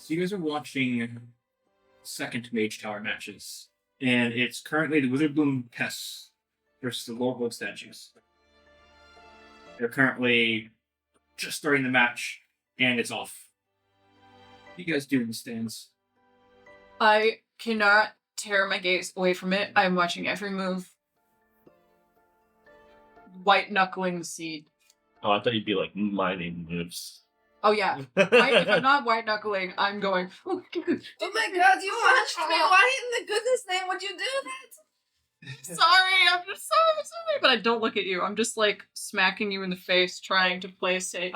So you guys are watching second Mage Tower matches, and it's currently the Witherbloom Pests versus the Lorehold Statues. They're currently just starting the match, and it's off. What do you guys do in the stands? I cannot tear my gaze away from it. I'm watching every move. White knuckling the seed. Oh, I thought you'd be like mining moves. Oh yeah. If I'm not white knuckling, I'm going. Oh my god, you punched me! Why in the goodness name would you do that? Sorry, I'm just sorry, but I don't look at you. I'm just like smacking you in the face, trying to play safe.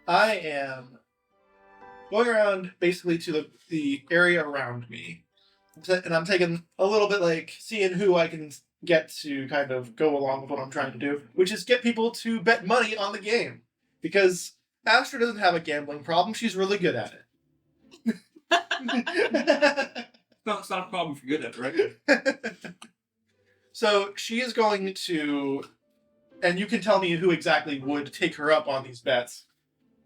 I am going around basically to the area around me, and I'm taking a little bit like seeing who I can get to kind of go along with what I'm trying to do, which is get people to bet money on the game. Because Astra doesn't have a gambling problem, she's really good at it. It's not a problem if you're good at it, right? So she is going to, and you can tell me who exactly would take her up on these bets.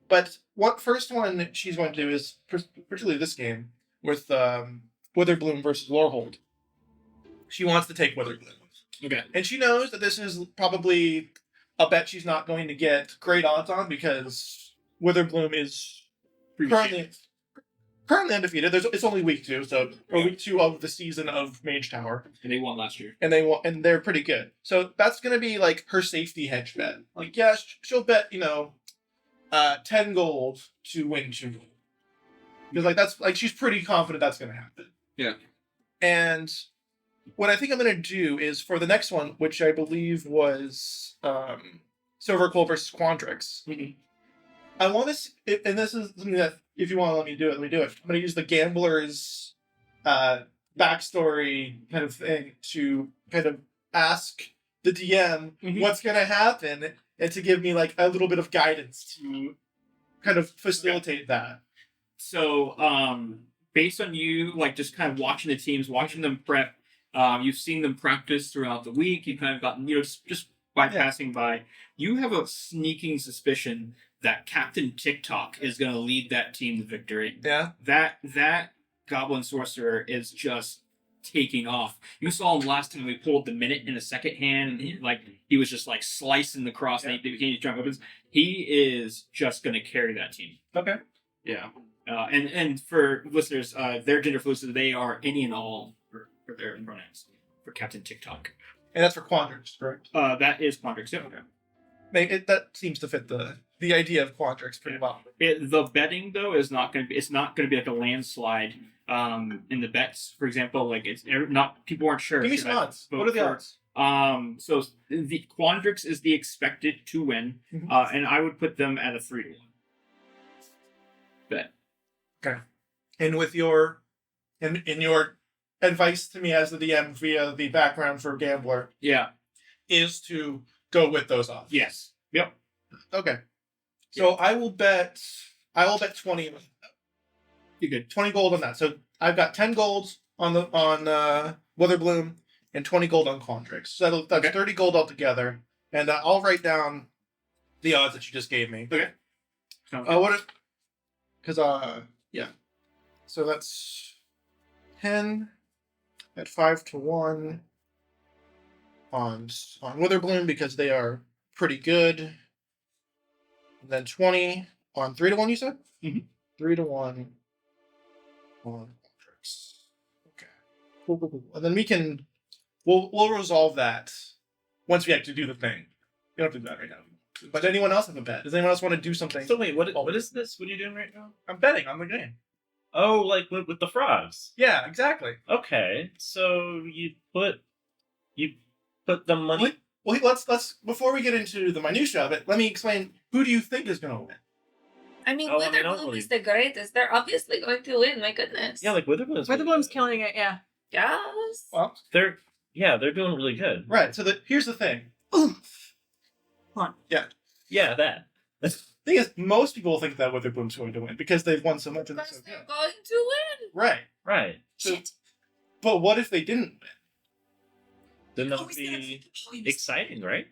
But what first one she's going to do is, particularly this game, with Witherbloom versus Lorehold. She wants to take Witherbloom. Okay. And she knows that this is probably a bet she's not going to get great odds on because Witherbloom is currently undefeated. It's only week 2, or week 2 of the season of Mage Tower. And they won last year. And they're pretty good. So that's going to be like her safety hedge bet. Like, yeah, she'll bet, 10 gold to win 2 gold. Because like that's like she's pretty confident that's going to happen. Yeah. And what I think I'm going to do is for the next one, which I believe was Silverclaw versus Quandrix. Mm-hmm. I want to, and this is something that if you want to let me do it. I'm going to use the gambler's backstory kind of thing to kind of ask the DM what's going to happen and to give me like a little bit of guidance to kind of facilitate that. So, based on you, like just kind of watching the teams, watching them prep, you've seen them practice throughout the week. You've kind of gotten, just by passing by, you have a sneaking suspicion that Captain TikTok is going to lead that team to victory. Yeah. That Goblin Sorcerer is just taking off. You saw him last time we pulled the minute in the second hand, and he was just like slicing the cross, and he became giant weapons. He is just going to carry that team. Okay. Yeah. And for listeners, they're gender fluid, so they are any and all for their pronouns for Captain TikTok. And that's for Quandrix, correct? That is Quandrix. Yeah. Okay. That seems to fit the idea of Quandrix pretty well. The betting though is not going to be. It's not going to be like a landslide. In the bets, for example, like it's not. People aren't sure. Give me some odds. What are the odds? So the Quandrix is the expected to win, and I would put them at a 3-1 bet. Okay. And with your in your advice to me as the DM via the background for Gambler, is to go with those odds. Yes. Yep. Okay. So I will bet 20. You're good. 20 gold on that. So I've got 10 gold on Witherbloom and 20 gold on Quandrix. So that's 30 gold altogether. And I'll write down the odds that you just gave me. Okay. Yeah. So that's 10 at 5-1 on Witherbloom because they are pretty good. And then 20 on 3-1, you said? Mm-hmm. 3-1 on Quandrix. Okay. Cool. And then we'll resolve that once we actually do the thing. We don't have to do that right now. But anyone else have a bet? Does anyone else want to do something? So wait, what is this? What are you doing right now? I'm betting on the game. Oh, like with the frogs. Yeah, exactly. Okay, so you put the money. Well, let's before we get into the minutia of it, let me explain. Who do you think is going to win? I mean, Witherbloom is the greatest. They're obviously going to win. My goodness. Yeah, like Witherbloom's killing it. Yeah. Yes. Well, they're doing really good. Right. So here's the thing. Yeah, that. The thing is, most people think that Witherbloom's going to win because they've won so much of this. Because they're going to win. Right. So, Shit. But what if they didn't win? Then that would be exciting, right?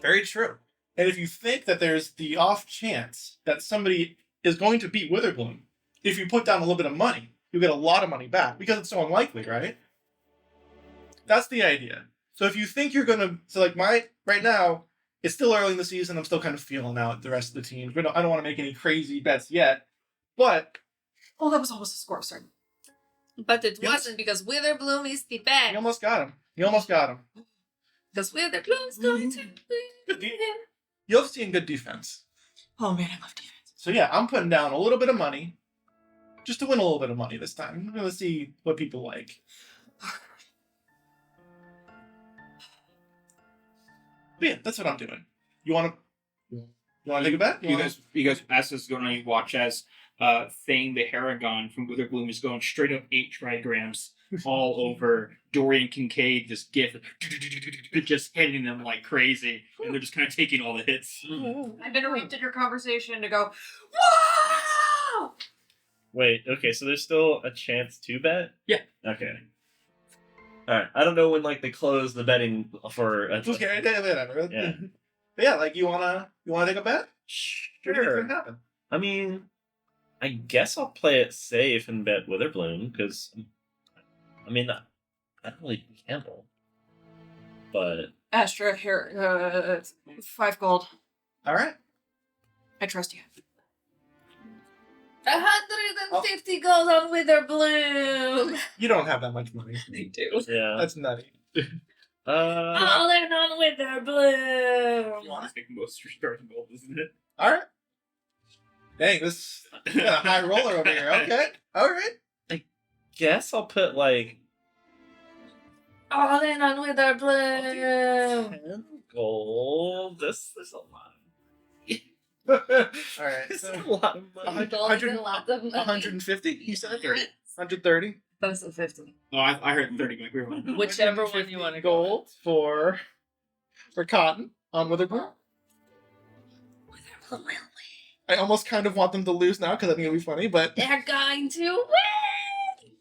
Very true. And if you think that there's the off chance that somebody is going to beat Witherbloom. If you put down a little bit of money, you get a lot of money back because it's so unlikely, right? That's the idea. So if you think you're gonna, so like right now, it's still early in the season. I'm still kind of feeling out the rest of the teams. I don't want to make any crazy bets yet, but Oh, that was almost a score. Sorry. But it Yes. wasn't because Witherbloom is the you best. almost got him. You almost got him. Because Witherbloom's going to Good win. You'll see in good defense. Oh man, I love defense. So yeah, I'm putting down a little bit of money, just to win a little bit of money this time. I'm gonna see what people like. But yeah, that's what I'm doing. You want to take a bet? You guys, as this is going on, you watch as Thane the Haragon from Witherbloom is going straight up 8 trigrams all over Dorian Kincaid, this gift, just hitting them like crazy, and they're just kind of taking all the hits. I've interrupted your conversation to go. Wow! Wait, okay, so there's still a chance to bet? Yeah. Okay. Alright, I don't know when, like, they close the betting for... Okay, whatever. Yeah. But yeah, like you wanna take a bet? What do you think's Sure. gonna happen? I mean, I guess I'll play it safe and bet Witherbloom, because, I mean, I don't really gamble. But, Astra, here, 5 gold. All right. I trust you. 150 gold on Witherbloom. You don't have that much money. They do. yeah. That's nutty. All in on Witherbloom. I think most are starting gold, isn't it? All right. Dang, this got a high roller over here. Okay. All right. Guess I'll put, like, All in on Witherbloom. 10 gold. This is a lot. All right. It's So, a lot of money. 150. You said 130. That's a 50. Oh, I heard 30. Like we were like, Whichever one you want to go. Gold for Cotton on Witherbloom. Witherbloom will win. I almost kind of want them to lose now because I think it'll be funny, but They're going to win.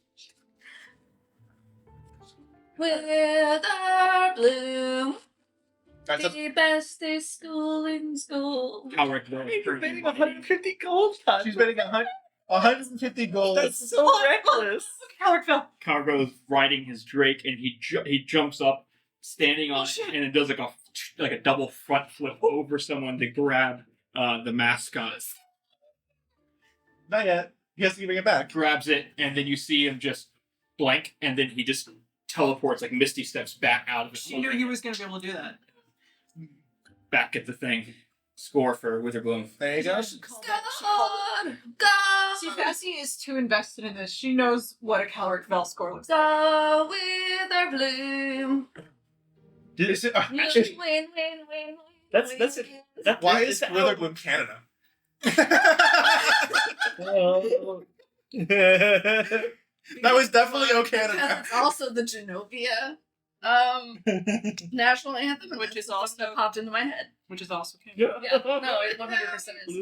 Witherbloom. Alright, so The bestest school in school. Calric Road. You're betting 150 gold. she's betting 150 gold. That's so reckless. Calric fell. Calric is riding his Drake, and he jumps up, standing on it, and it does like a double front flip over someone to grab the mascot. Not yet. He has to bring it back. Grabs it, and then you see him just blank, and then he just teleports, like Misty steps back out of it. She knew he was going to be able to do that. Back at the thing. Score for Witherbloom. There you go. God! See, God! Bessie is too invested in this. She knows what a Calric Fell score looks like. Go Witherbloom. Is it, Win, actually, win, win, win. That's win, it. win. That, why it's is out. Witherbloom Canada? Oh. That was definitely okay. Because it's also the Genovia national anthem, Which is also also- that popped into my head. Which is also Canada. Yeah, no, it 100% is.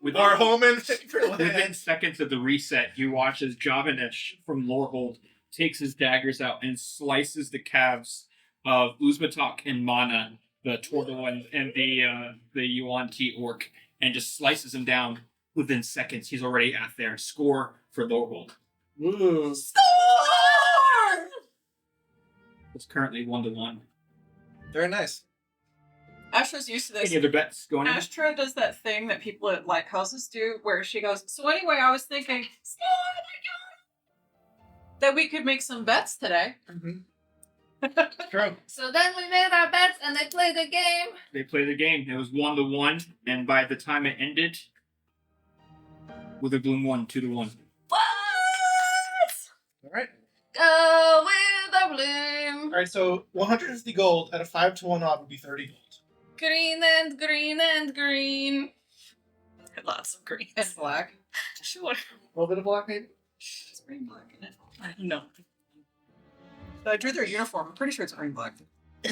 With Our home and Within seconds of the reset, you watch as Javanesh from Lorehold takes his daggers out and slices the calves of Uzmatok and Mana, the turtle and the Yuan-Ti orc, and just slices them down. Within seconds, he's already at their score for Lorehold. Ooh. It's currently 1-1. Very nice. Astra's used to this. Any other bets going on? Astra does that thing that people at like houses do where she goes, so anyway, I was thinking that we could make some bets today. True. So then we made our bets and they played the game. They played the game. It was 1-1, and by the time it ended, Witherbloom won 2-1. What? All right. Go Witherbloom. All right. So 150 gold at a 5-1 odd would be 30 gold. Green and green and green. Lots of green and black. Sure. A little bit of black, maybe. It's green black in it. I don't know. I drew their uniform. I'm pretty sure it's green black.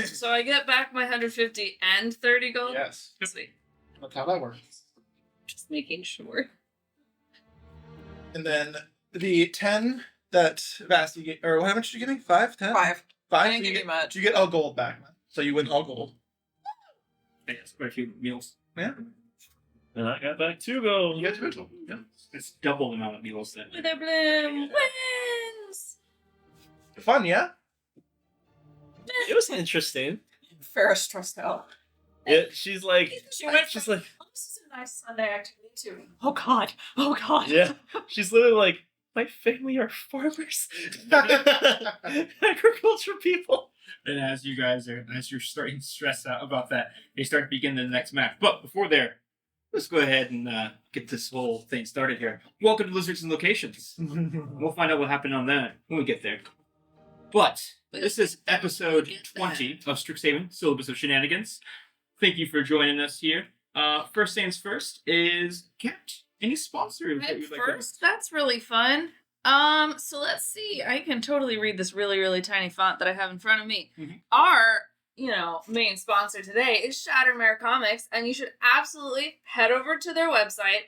So I get back my 150 and 30 gold? Yes. Sweet. That's how that works. Just making sure. And then the 10 that Vasti gave, or how much did you give me? 5? 10? 5. 5? I didn't give you much. You get all gold back, man. So you win all gold. It's quite a few meals. Yeah. And I got back 2 gold. You got to go. Yeah. It's double the amount of meals then. Witherbloom wins. Fun, yeah? It was interesting. Ferris stressed out. She's like, She went she's from, like, oh, this is a nice Sunday activity too. Oh God. Oh God. yeah. She's literally like, my family are farmers, agriculture people. And as you're starting to stress out about that, they start to begin the next match. But before there, let's go ahead and get this whole thing started here. Welcome to Lizards and Locations. We'll find out what happened on that when we get there. But this is episode 20 of Strixhaven, Syllabus of Shenanigans. Thank you for joining us here. First things first is Kat. Any sponsors that you'd like to... First, that's really fun. So let's see. I can totally read this really, really tiny font that I have in front of me. Mhm. Our, main sponsor today is Shattermare Comics, and you should absolutely head over to their website,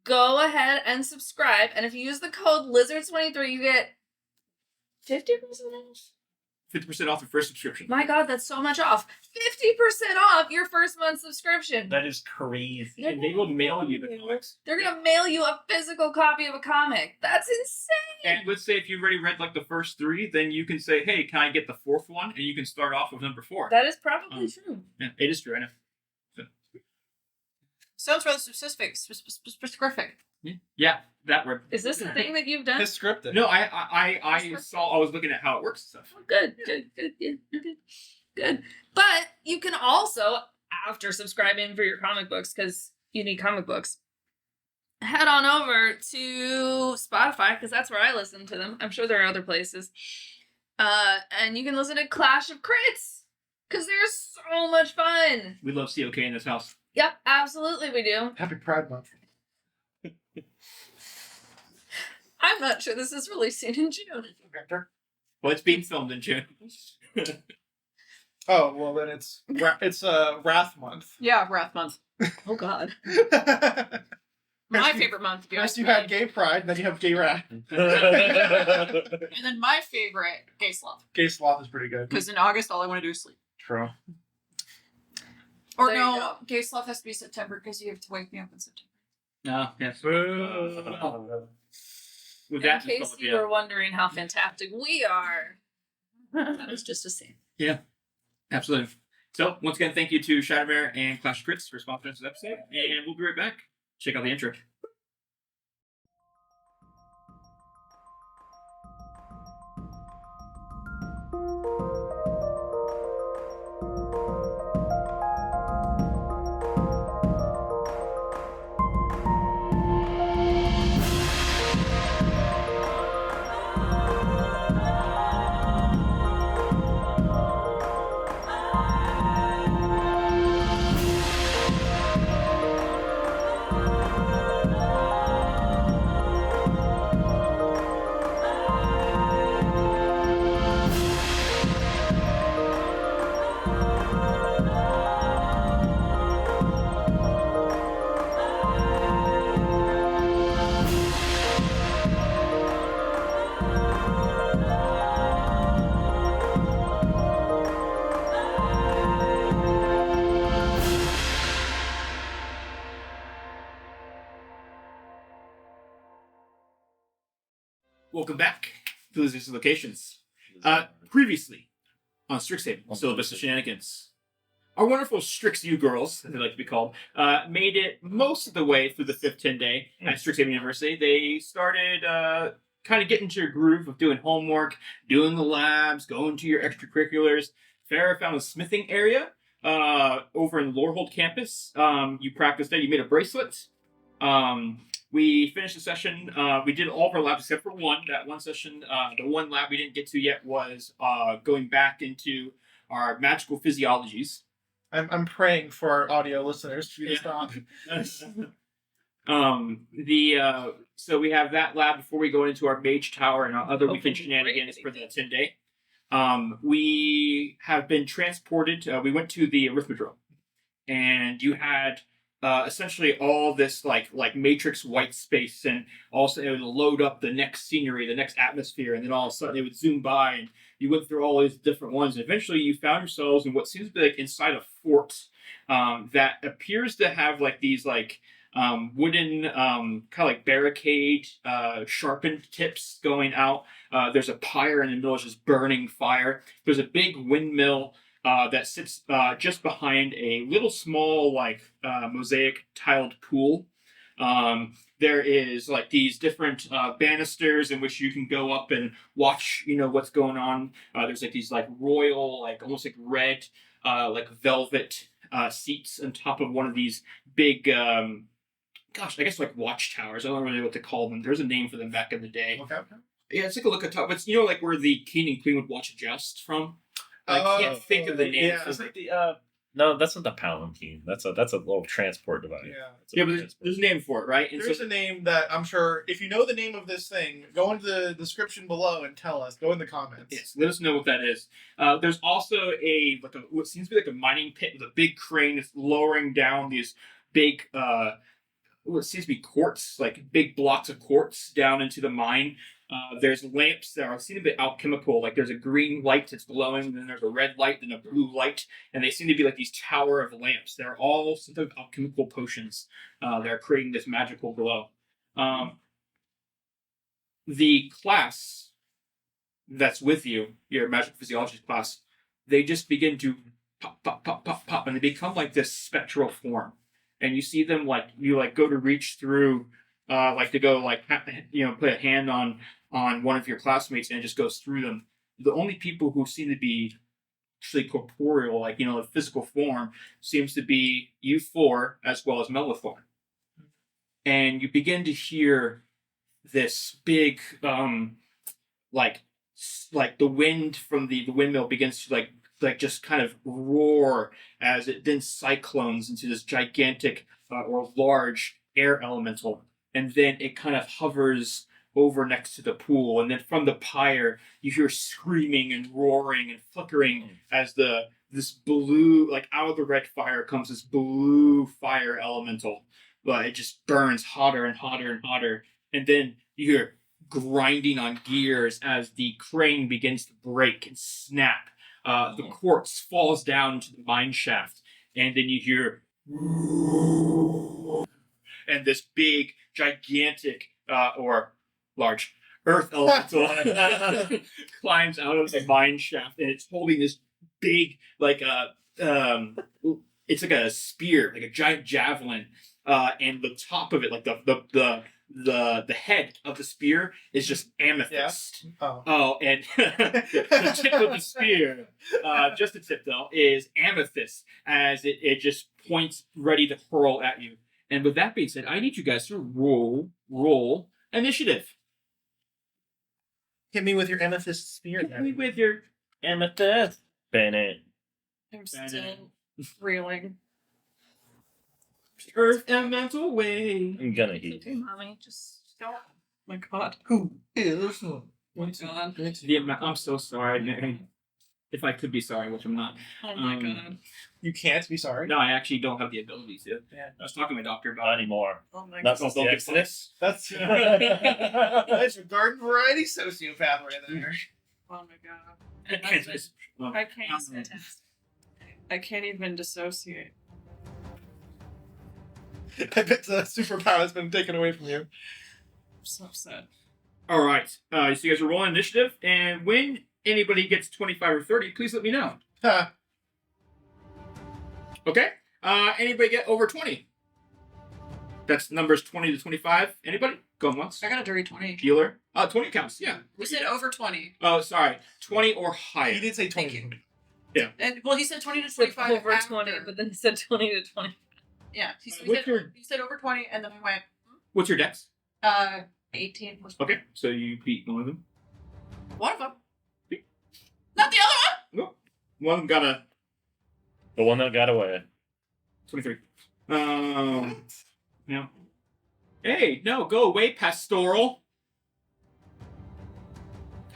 go ahead and subscribe, and if you use the code Lizards23, you get 50% off. 50% off your first subscription. My God, that's so much off. 50% off your first month subscription. That is crazy. And they will mail you the comics. They're gonna mail you a physical copy of a comic. That's insane. And let's say if you've already read like the first 3, then you can say, hey, can I get the 4th one? And you can start off with number 4. That is probably true. Yeah, it is true, I know. Sounds rather specific. Yeah, that word. Is this a thing that you've done? It's scripted. No, I was looking at how it works and stuff. Oh, good, yeah, good. But you can also, after subscribing for your comic books, because you need comic books, head on over to Spotify, because that's where I listen to them. I'm sure there are other places. And you can listen to Clash of Crits, because they're so much fun. We love COK in this house. Yep, absolutely we do. Happy Pride Month. I'm not sure this is releasing in June. Well, it's being filmed in June. Oh, well then it's Wrath Month. Yeah, Wrath Month. Oh God. My favorite month, to be honest. First you had Gay Pride, then you have Gay Wrath. And then my favorite, Gay Sloth. Gay Sloth is pretty good. Because in August, all I want to do is sleep. True. Or There you no, go. Gay Sloth has to be September because you have to wake me up in September. No, yes. With In that, case you were wondering how fantastic we are, that was just a scene. yeah, absolutely. So, once again, thank you to Shattermare and Clash of Crits for sponsoring this episode, and we'll be right back. Check out the intro. Welcome back to Lizards and Locations. Previously on Strixhaven, Syllabus of Shenanigans, our wonderful Strix U girls, as they like to be called, made it most of the way through the 5th 10 day at Strixhaven University. They started kind of getting into your groove of doing homework, doing the labs, going to your extracurriculars. Farah found a smithing area over in the Lorehold campus. You practiced there. You made a bracelet. We finished the session. We did all of our labs except for one. That one session, the one lab we didn't get to yet was going back into our magical physiologies. I'm praying for our audio listeners for you to stop. So we have that lab before we go into our Mage Tower and our other weekend shenanigans for the 10 day. We have been transported. We went to the Arithmodrome, and you had essentially all this like matrix white space, and also it would load up the next scenery, the next atmosphere, and then all of a sudden it would zoom by, and You went through all these different ones, and eventually you found yourselves in what seems to be like inside a fort that appears to have like these like wooden kind of like barricade sharpened tips going out. There's a pyre in the middle of just burning fire. There's a big windmill that sits just behind a little small like mosaic tiled pool. There is like these different banisters in which you can go up and watch, what's going on. There's like these like royal, like almost like red, like velvet seats on top of one of these big, gosh, I guess like watchtowers. I don't know really what to call them. There's a name for them back in the day. Okay. Yeah, it's like a look at top. It's like where the king and queen would watch a joust from. I can't think of the name. Yeah. It's like the no, that's not the Palanquin. That's a little transport device. Yeah. But there's a name for it, right? And There's a name that I'm sure, if you know the name of this thing, go into the description below and tell us. Go in the comments. Yes, let us know what that is. There's also what seems to be like a mining pit with a big crane that's lowering down these big what seems to be quartz, like big blocks of quartz down into the mine. There's lamps that seem to be alchemical. Like there's a green light that's glowing, and then there's a red light, then a blue light, and they seem to be like these tower of lamps. They're all some type of alchemical potions that are creating this magical glow. The class that's with you, your magic physiologist class, they just begin to pop, pop, pop, pop, pop, and they become like this spectral form. And you see them like you like go to reach through, like to go like put a hand on one of your classmates, and it just goes through them. The only people who seem to be actually corporeal, like a physical form, seems to be you four as well as Melathorn. And you begin to hear this big like the wind from the windmill begins to like just kind of roar as it then cyclones into this gigantic or large air elemental, and then it kind of hovers over next to the pool, and then from the pyre you hear screaming and roaring and flickering as this blue, like out of the red fire comes this blue fire elemental, but it just burns hotter and hotter and hotter, and then you hear grinding on gears as the crane begins to break and snap. The quartz falls down to the mine shaft, and then you hear, and this big, gigantic, or large earth elemental climbs out of the mine shaft, and it's holding this big, like it's like a spear, like a giant javelin, and the top of it, like the head of the spear is just amethyst. Yeah. And the tip of the spear, just the tip though, is amethyst as it just points ready to hurl at you. And with that being said, I need you guys to roll initiative. Hit me with your amethyst spear. Hit me with your Amethyst. Bennett. I'm still reeling. earth elemental way. I'm gonna heat. Okay, mommy, just don't. Oh my god. Who is one? Oh my god. I'm so sorry, Mary. If I could be sorry, which I'm not. Oh my god. You can't be sorry. No, I actually don't have the ability to. Yeah. I was talking to my doctor Not about it. anymore. Oh my Not god. since the Exodus. That's that's your garden variety sociopath right there. Oh my god. I I can't. I can't even dissociate. I bet the superpower has been taken away from you. I'm so upset. All right. So you guys are rolling initiative, and when anybody gets 25 or 30, please let me know. Ha. Okay. Anybody get over 20? That's numbers 20 to 25. Anybody? Going once. I got a dirty 20. Healer. 20 counts. Yeah. You said over 20. Oh, sorry. 20 or higher. He did say Thank 20. And well, he said 20 to Said 25 over after. 20, but then he said 20 to 20. Yeah. He said, What's your- you said over 20, and then I went, What's your dex? 18 plus Okay. So you beat one of them. one of them. Not the other Nope. One of them got a The one that got away. 23. Yeah. Hey, no, go away, pastoral.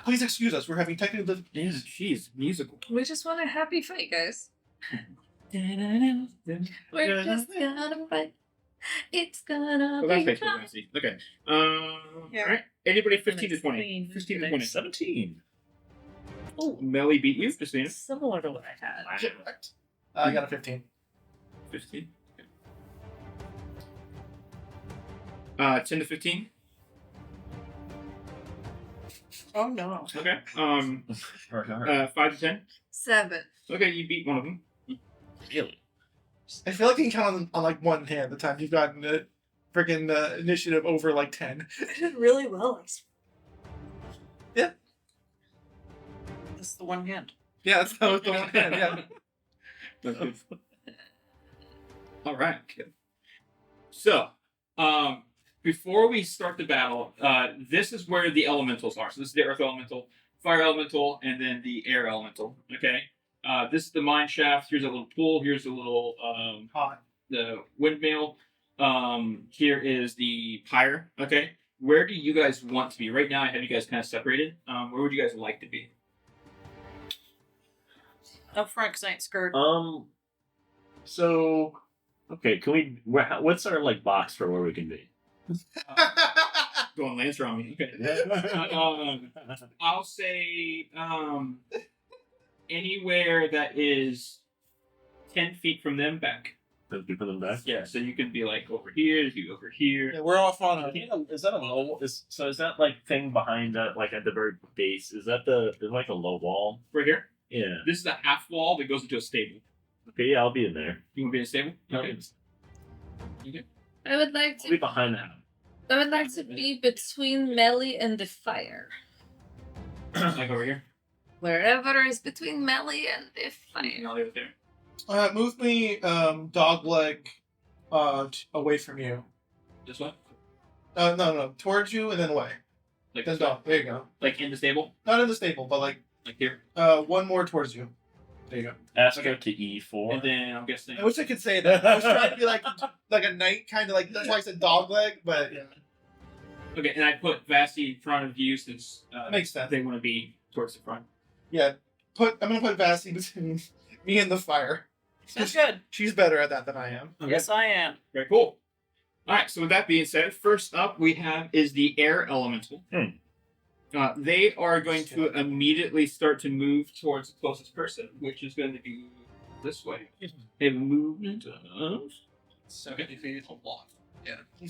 Please excuse us. We're having technical difficulties. Jeez, musical. We just want a happy fight, guys. Well, We're just gonna fight. It's gonna that's be basically fun. what I see. Okay. Yeah. All right. Anybody 15 to it's 20? clean. 15 to 20. 17. Oh, Melly beat you, just so you know. Similar to what I had. Correct. I got a 15. 15. 10 to 15. Oh no. Okay. 5 to 10. 7. Okay, you beat one of them. really? I feel like you can count on like one hand the time you've gotten the freaking initiative over like 10. I did really well. Yeah. This is the one hand. Yeah, that's how it's the one hand. Yeah. That's good. All right. Good. So, before we start the battle, this is where the elementals are. So this is the earth elemental, fire elemental, and then the air elemental. Okay. This is the mine shaft. Here's a little pool. Here's a little Hot. the windmill. Here is the pyre. Okay. Where do you guys want to be? Right now, I have you guys kind of separated. Where would you guys like to be? Up front, because I ain't scared. So, okay, can we? What's our like box for where we can be? Going Lancer on me. Okay. I'll say anywhere that is 10 feet from them back. Let's be put them back. Yeah, so you could be like over here, you could be over here. Yeah, we're off on a. Is that a low? Is that like thing behind that, like at the very base? Is that is like a low wall? Right here. Yeah. This is a half wall that goes into a stable. Okay, yeah, I'll be in there. You want to be in a stable? Okay. Okay. I would like I'll be to. behind the house. I would like to be between Melly and the fire. Like over here. Wherever is between Melly and the fire. I'll leave it there. Move me dog leg away from you. This one? No, towards you and then away. Like Then this one? dog. There you go. Like in the stable? Not in the stable, but like Like here. one more towards you. There you go. Ask Okay. her to E4. And then I'm guessing. I wish I could say that. I was trying to be like a knight, kind of like that's why I said dog leg, but yeah, Okay, and I put Vasti in front of you since that makes sense. they want to be towards the front. Yeah, I'm gonna put Vasti between me and the fire. Sounds good. She's better at that than I am. Yes, I am. Very cool. All right. So with that being said, first up we have is the air elemental. They are going to immediately start to move towards the closest person, which is going to be this way. They have movement of 70 feet, a lot. Yeah.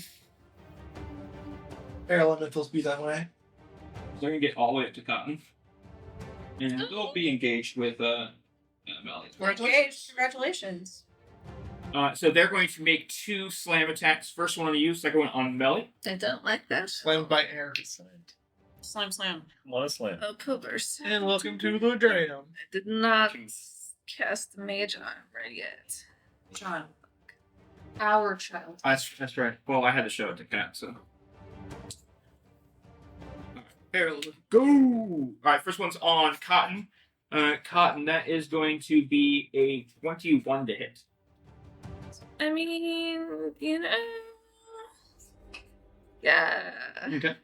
Air elementals be that way. They're going to get all the way up to Cotton, and they'll be engaged with Valley. Engaged. Congratulations. So they're going to make 2 slam attacks. First one on you, second one on Melly. I don't like that. Slammed by air. Slam, slam. One slam. Oh, poopers. And welcome to the jam. I did not cast Mage Armor yet. John. Our child. That's right. Well, I had to show it to Kat, so. Go! All right, first one's on Cotton. Cotton, that is going to be a 21 to hit. I mean, you know. Yeah. Okay.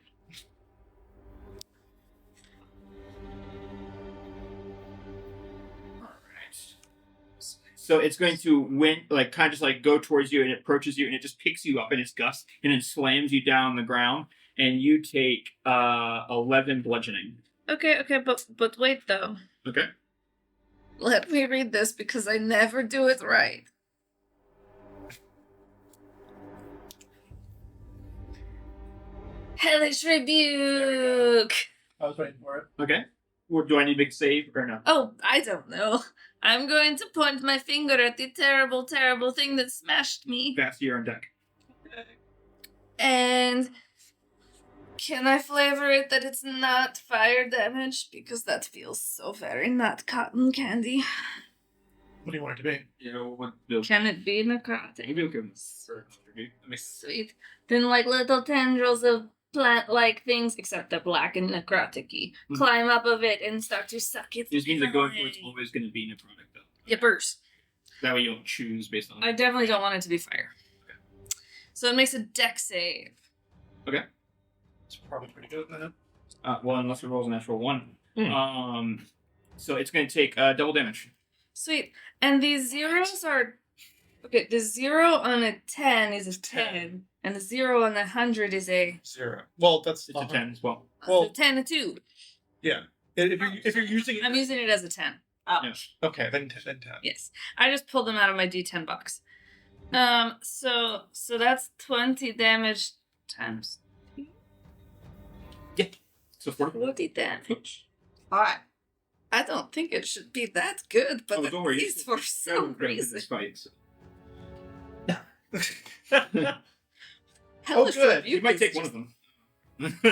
So it's going to kind of just like go towards you, and it approaches you, and it just picks you up in its gust, and then slams you down on the ground, and you take 11 bludgeoning. Okay, but wait though. Okay. Let me read this because I never do it right. Hellish Rebuke! I was waiting for it. Okay. Or do I need a big save or no? Oh, I don't know. I'm going to point my finger at the terrible, terrible thing that smashed me. Fast, you're on deck. And can I flavor it that it's not fire damage? Because that feels so very not cotton candy. What do you want it to be? You know what? Can it be necrotic? Maybe we'll give them for that makes Sweet. Then like little tendrils of plant-like things, except they're black and necrotic-y, climb up of it and start to suck it. This means that going away. for it's always going to be necrotic, though. Yippers. That way you don't choose based on. I definitely don't want it to be fire. Okay. So it makes a deck save. It's probably pretty good, man. Well, unless it rolls a natural 1. So it's going to take double damage. Sweet. And these zeros are... Okay, the 0 on a 10 is a 10, and the 0 on a 100 is a... 0. Well, that's It's a 10 as well. Well- so 10 and 2. Yeah. if you're using I'm using it as a 10. Oh. Yeah. okay, then 10. Yes. I just pulled them out of my D10 box. So that's 20 damage times So 40. 40 damage. Alright. I don't think it should be that good, but Oh, it don't worry. is for some reason. Hellish good. Rebuke You might is take one just of them.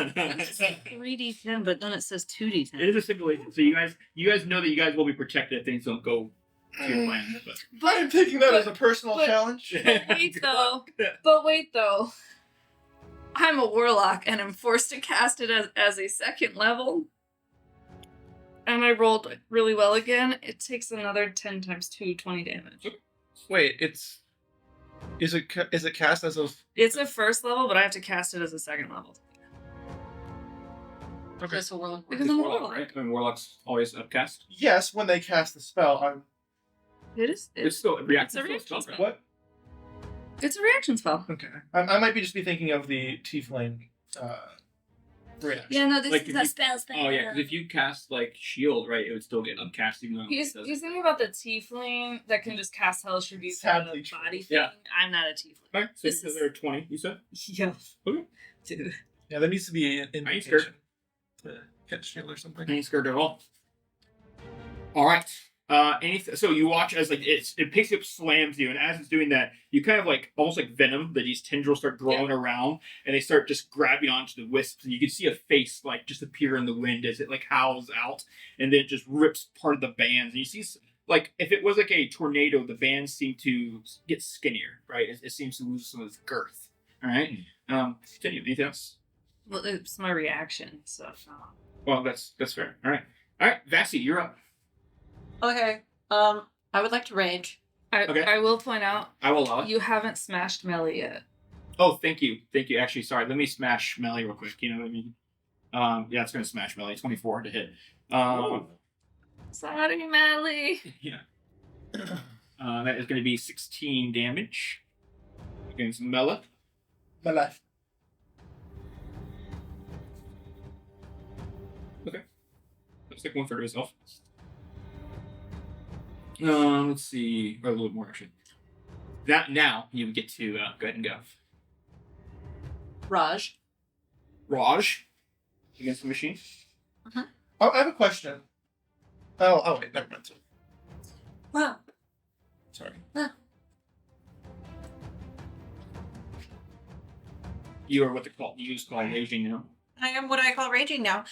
3d10, but then it says 2d10. It is a simulation, so you guys know that you guys will be protected if things don't go to your plan. But I'm taking that as a personal but- challenge. Wait though. I'm a warlock and I'm forced to cast it as a second level. And I rolled really well again. It takes another 10 times 2, 20 damage. Wait, is it cast as of? It's a first level, but I have to cast it as a second level. Okay. That's what we're looking Because It's I'm a warlock, warlock. right? I mean, warlocks always upcast. Yes, when they cast the spell. It is. It's still a reaction. It's a reaction spell. What? It's a reaction spell. Okay, I might be just be thinking of the tiefling reaction. Yeah, no, this Like, is if a you- spell. Oh yeah, because if you cast like shield, right, it would still get upcast even though He's it doesn't. thinking about the tiefling that can just cast Hellish Rebuke out of Sadly a true. body thing. Yeah. I'm not a tiefling. Alright, so This is- there are 20, you said? Yeah. Okay. Dude. Yeah, there needs to be an I ain't invitation scared. to catch shield or something. I ain't scared at all. Alright. So you watch as like it picks you up, slams you, and as it's doing that, you kind of like almost like venom that these tendrils start growing around, and they start just grabbing onto the wisps, and you can see a face like just appear in the wind as it like howls out, and then it just rips part of the bands. And you see like if it was like a tornado, the bands seem to get skinnier, right? It seems to lose some of its girth. All right. Continue. Anything else? Well, it's my reaction, so. Well, that's fair. All right, Vassie, you're up. Okay. I would like to rage. Okay. I will point out, I will allow it. you haven't smashed Melee yet. Oh, thank you. Actually, sorry. Let me smash melee real quick. You know what I mean? Yeah, it's gonna smash melee. 24 to hit. Sorry, Melee. Yeah. That is gonna be 16 damage against melee. My life. Let's take 1/3 of his health. Let's see. Or a little more actually. That now you get to go ahead and go. Raj. Raj against the machine. Oh, I have a question. Oh wait, never mind. Wow. Sorry. You are what they call raging now. I am what I call raging now.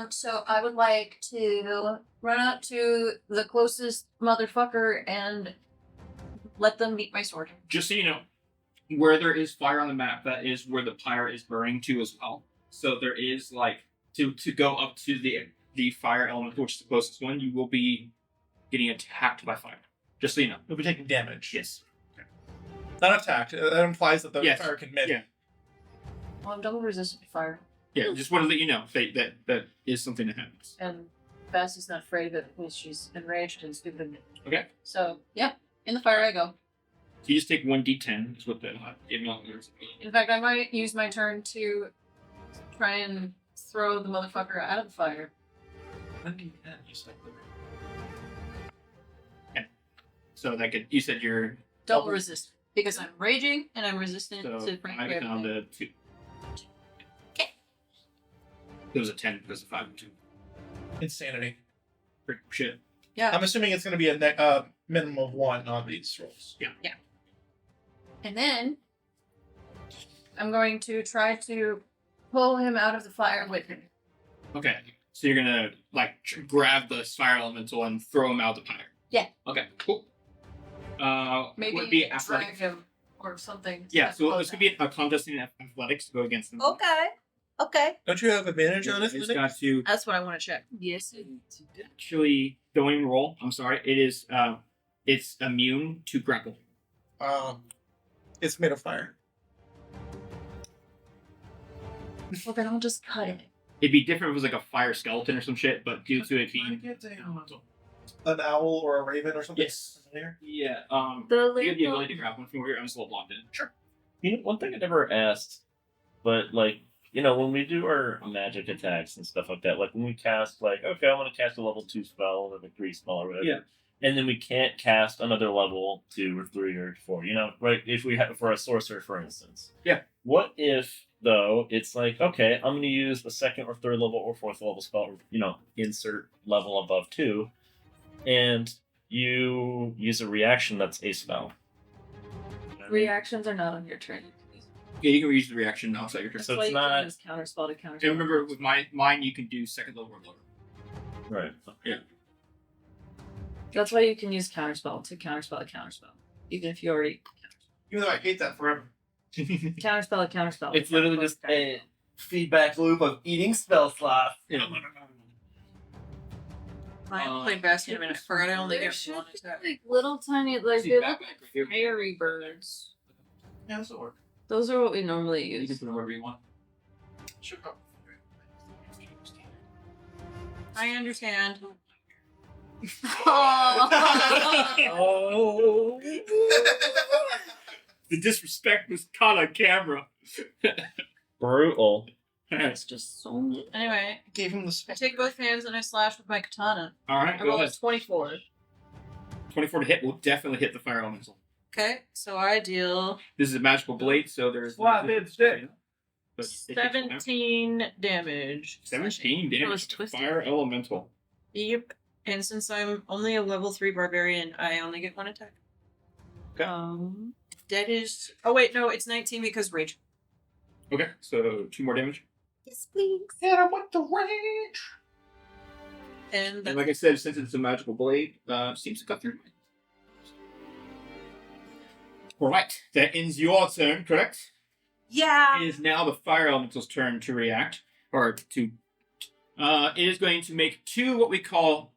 So I would like to run up to the closest motherfucker and let them meet my sword. Just so you know, where there is fire on the map, that is where the pyre is burning to as well. So there is like to go up to the fire element, which is the closest one, you will be getting attacked by fire. Just so you know. You'll be taking damage. Yes. Not attacked. That implies that the Yes. fire can miss. Yeah. Well, I'm double resistant to fire. Yeah, just wanted to let you know that is something that happens. And Bassie's not afraid of it because she's enraged and stupid. Okay. So, yeah, in the fire I go. So you just take 1d10 is what the amount is. In fact, I might use my turn to try and throw the motherfucker out of the fire. So that could, you said you're Double resist. Because I'm raging and I'm resistant so to frank I get down everything. to 2. Okay. It was a 10 because of 5 and 2. Insanity. Pretty shit. Yeah. I'm assuming it's going to be a minimum of 1 on these rolls. And then I'm going to try to pull him out of the fire with me. Okay. So you're gonna like grab the fire elemental and throw him out the pyre. Yeah. Okay. Cool. Maybe would be drag athletic. him or something. Yeah. So Close this could be a contest in athletics to go against them. Okay. Don't you have advantage on It's this? got to That's what I want to check. Yes. actually don't even roll. I'm sorry. It is. It's immune to grapple. It's made of fire. Well, then I'll just cut it. It'd be different if it was like a fire skeleton or some shit, but due to it being An owl or a raven or something? Yes. Familiar? yeah, The you have the label. ability to grab one from where I'm just a little blocked in. Sure. You know, one thing I never asked, but like when we do our magic attacks and stuff like that, like when we cast, like, okay, I want to cast a level 2 spell or a 3 spell or whatever. Yeah. And then we can't cast another level 2 or 3 or 4, right? If we have, for a sorcerer, for instance. Yeah. What if, though, it's like, okay, I'm going to use the 2nd or 3rd level or 4th level spell, insert level above 2, and you use a reaction that's a spell. Reactions are not on your turn. Yeah, you can reuse the reaction outside your turn. That's So why it's you not- can use counterspell to counterspell. And remember, with mine, you can do 2nd level or lower. Right. That's why you can use counterspell to counterspell, even if you already Even though I hate that forever. counterspell to counterspell. It's literally just a feedback loop of eating spell slots. Yeah. I haven't played Bastion in a minute. I forgot I only There get should one be, attack. like little tiny, like See, they back look right here. fairy birds. Yeah, this will work. Those are what we normally You can use. put them wherever you want. Sure. I understand. Oh. The disrespect was caught on camera. Brutal. It's just so mean. Anyway, Gave him the I spell. take both hands and I slash with my katana. All right, I go rolled ahead. 24. 24 to hit will definitely hit the fire elemental. Okay, so I deal This is a magical blade, so there's Wow, it's dead. But it takes damage. 17 damage. 17 damage. was to the twisted. Fire elemental. Yep. And since I'm only a level 3 barbarian, I only get 1 attack. Okay. That is. Oh, wait, no, it's 19 because rage. Okay, so 2 more damage. Yes, please. Hit him with the rage. And And like I said, since it's a magical blade, seems to cut through. Alright, that ends your turn, correct? yeah. It is now the fire elemental's turn to react. Or to. It is going to make 2 what we call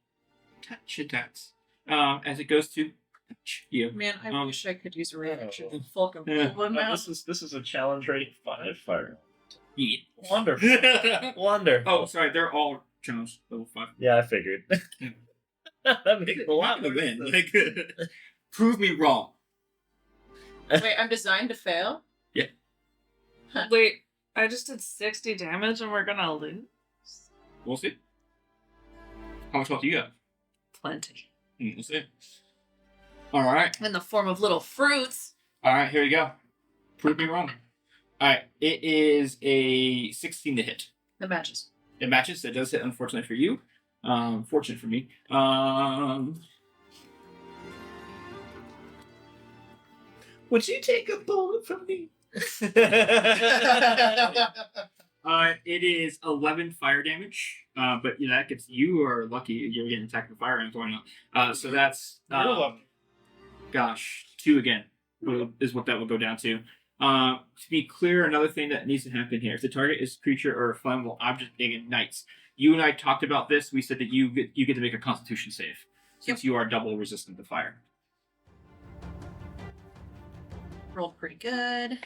touch attacks. As it goes to touch you. Man, I wish I could use a reaction. Oh. Full Yeah. one No, mouse. this is a challenge rate 5 fire. Yeah. Wonderful. Wonderful. Oh, sorry, they're all challenge level 5. Yeah, I figured. That makes a lot I'm not of gonna win. sense. Like, prove me wrong. Wait, I'm designed to fail? Wait, I just did 60 damage and we're gonna lose? We'll see. How much health do you have? Plenty. We'll see. Alright. In the form of little fruits. Alright, here we go. Prove me wrong. Alright, it is a 16 to hit. The matches. It matches. It does hit, unfortunately for you. Fortunate for me. Would you take a bullet from me? It is 11 fire damage. But that gets you are lucky. You're getting attacked with fire and going up. So that's gosh, 2 again is what that will go down to. To be clear, another thing that needs to happen here: if the target is creature or a flammable object, it ignites. You and I talked about this. We said that you get to make a Constitution save since you are double resistant to fire. Rolled pretty good.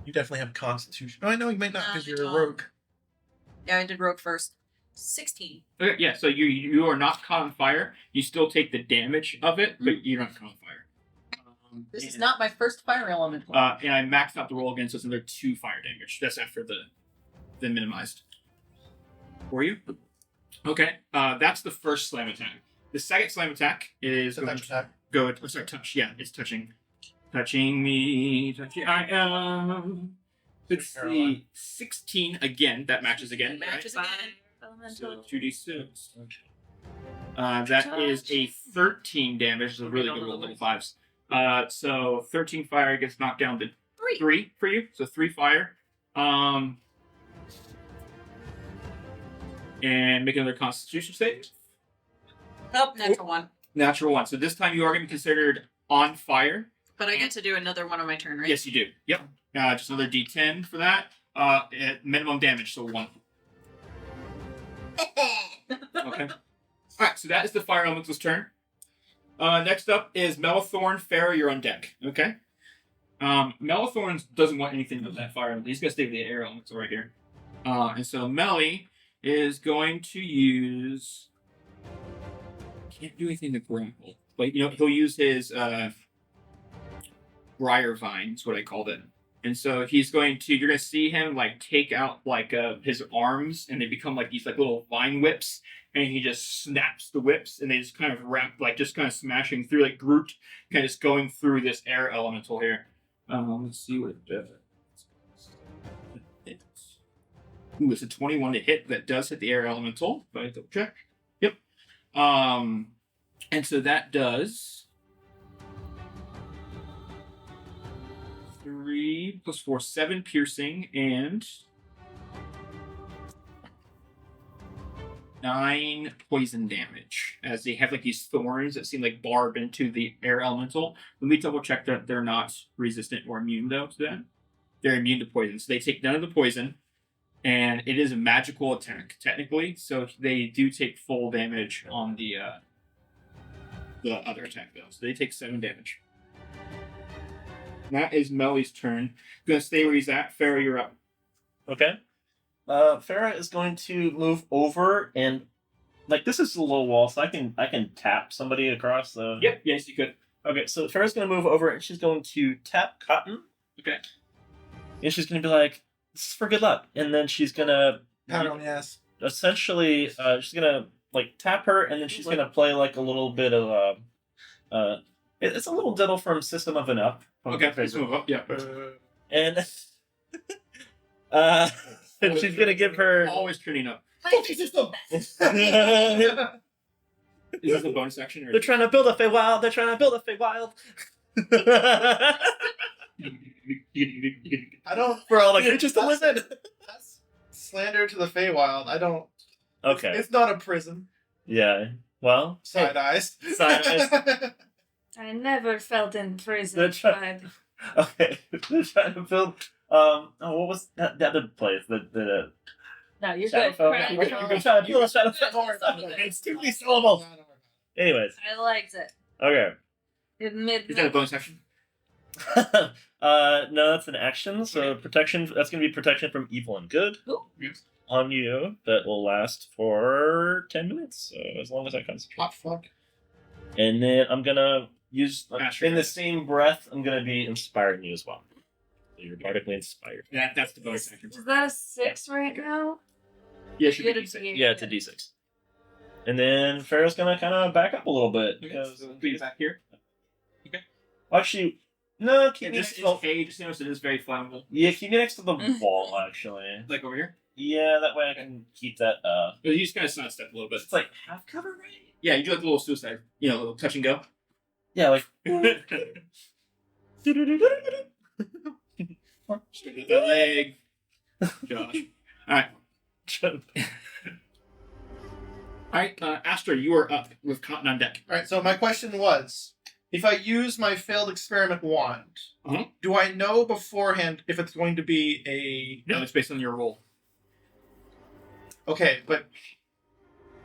You definitely have Constitution. Oh, I know you might not Nah, because I you're a don't. rogue. Yeah, I did rogue first. 16. Okay, yeah. So you are not caught on fire. You still take the damage of it, but you're not caught on fire. This is And- not my first fire elemental. And I maxed out the roll again, so it's another 2 fire damage. That's after the minimized. For you? Okay. That's the first slam attack. The second slam attack is It's a touch attack. touch. Yeah, it's touching. Touching me. Touching. I am. Let's see. 16 again. That matches again. Matches right? again. So 2d6. That is a 13 damage. So really good roll, level 5s. So 13 fire gets knocked down to 3 for you. So 3 fire. And make another Constitution save. Oh, natural 1. Natural 1. So this time you are going to be considered on fire. But I get to do another one on my turn, right? Yes, you do. Yep. Just another D10 for that. At minimum damage, so 1. Okay. Alright, so that is the fire elemental's turn. Next up is Melithorn. Faerun, you're on deck. Okay. Melithorn doesn't want anything of that fire elemental. He's going to stay with the air elemental right here. And so Melly is going to use. Can't do anything to grapple. But he'll use his Briar Vine, is what I called it. And so he's going to. You're going to see him like take out like his arms, and they become like these like little vine whips. And he just snaps the whips, and they just kind of wrap, like just kind of smashing through, like Groot, kind of just going through this air elemental here. Let's see what it does. Ooh, it's a 21 to hit. That does hit the air elemental. But I double check. Yep. And so that does 3 + 4, 7 piercing and 9 poison damage, as they have like these thorns that seem like barb into the air elemental. Let me double check that they're not resistant or immune though to that. They're immune to poison, so they take none of the poison, and it is a magical attack technically. So they do take full damage on the other attack though. So they take 7 damage. That is Melly's turn. Gonna stay where he's at. Farah, you're up. Okay. Farah is going to move over and like this is a low wall, so I can tap somebody across the. Yep. Yes, you could. Okay, so Farah's gonna move over and she's going to tap Cotton. Okay. And she's gonna be like, "This is for good luck," and then she's gonna Pat on the ass. essentially she's gonna like tap her, and then she's gonna play like a little bit of it's a little diddle from System of an Up. Okay. Let's move up. Yeah. And and she's gonna give her. Always turning up. Like, this is the best. Is this a bonus action or? They're trying to build a Feywild. They're trying to build a Feywild. I don't. For all the creatures to listen. That's slander to the Feywild. I don't. Okay. It's not a prison. Yeah. Well. Side eyes. Side eyes. I never felt in prison. They're try- Okay. They're trying to build. What was that? The other place? The No, you're good. Shadowfell. You're trying to build a Shadowfell. It's too many syllables. Anyways. I liked it. Okay. Is that a bonus action? No, that's an action. So protection. That's gonna be protection from evil and good Yes. on you. That will last for 10 minutes. So as long as I concentrate. What fuck? And then I'm gonna use Astro in the Guys. same breath. I'm gonna be inspiring you as well. So you're bardically inspired. That's the bonus action. Is that a 6 right now? Yeah, it should be Good D6. idea. Yeah, it's a D6. And then Farrah's gonna kind of back up a little bit because So put you back here. actually, no, keep Yeah, me this next is to hay. Just notice it is very flammable. yeah, keep me next to the wall actually. Like over here. Yeah, that way I can keep that. But you just kind of sidestep a little bit. It's like half cover, right? Yeah, you do like a little suicide. You know, a little touch and go. Yeah, like. Straight with that leg. Josh. Alright. Alright, Astra, you are up with Cotton on deck. Alright, so my question was, if I use my failed experiment wand, Uh-huh. do I know beforehand if it's going to be a... No, it's based on your roll. Okay, but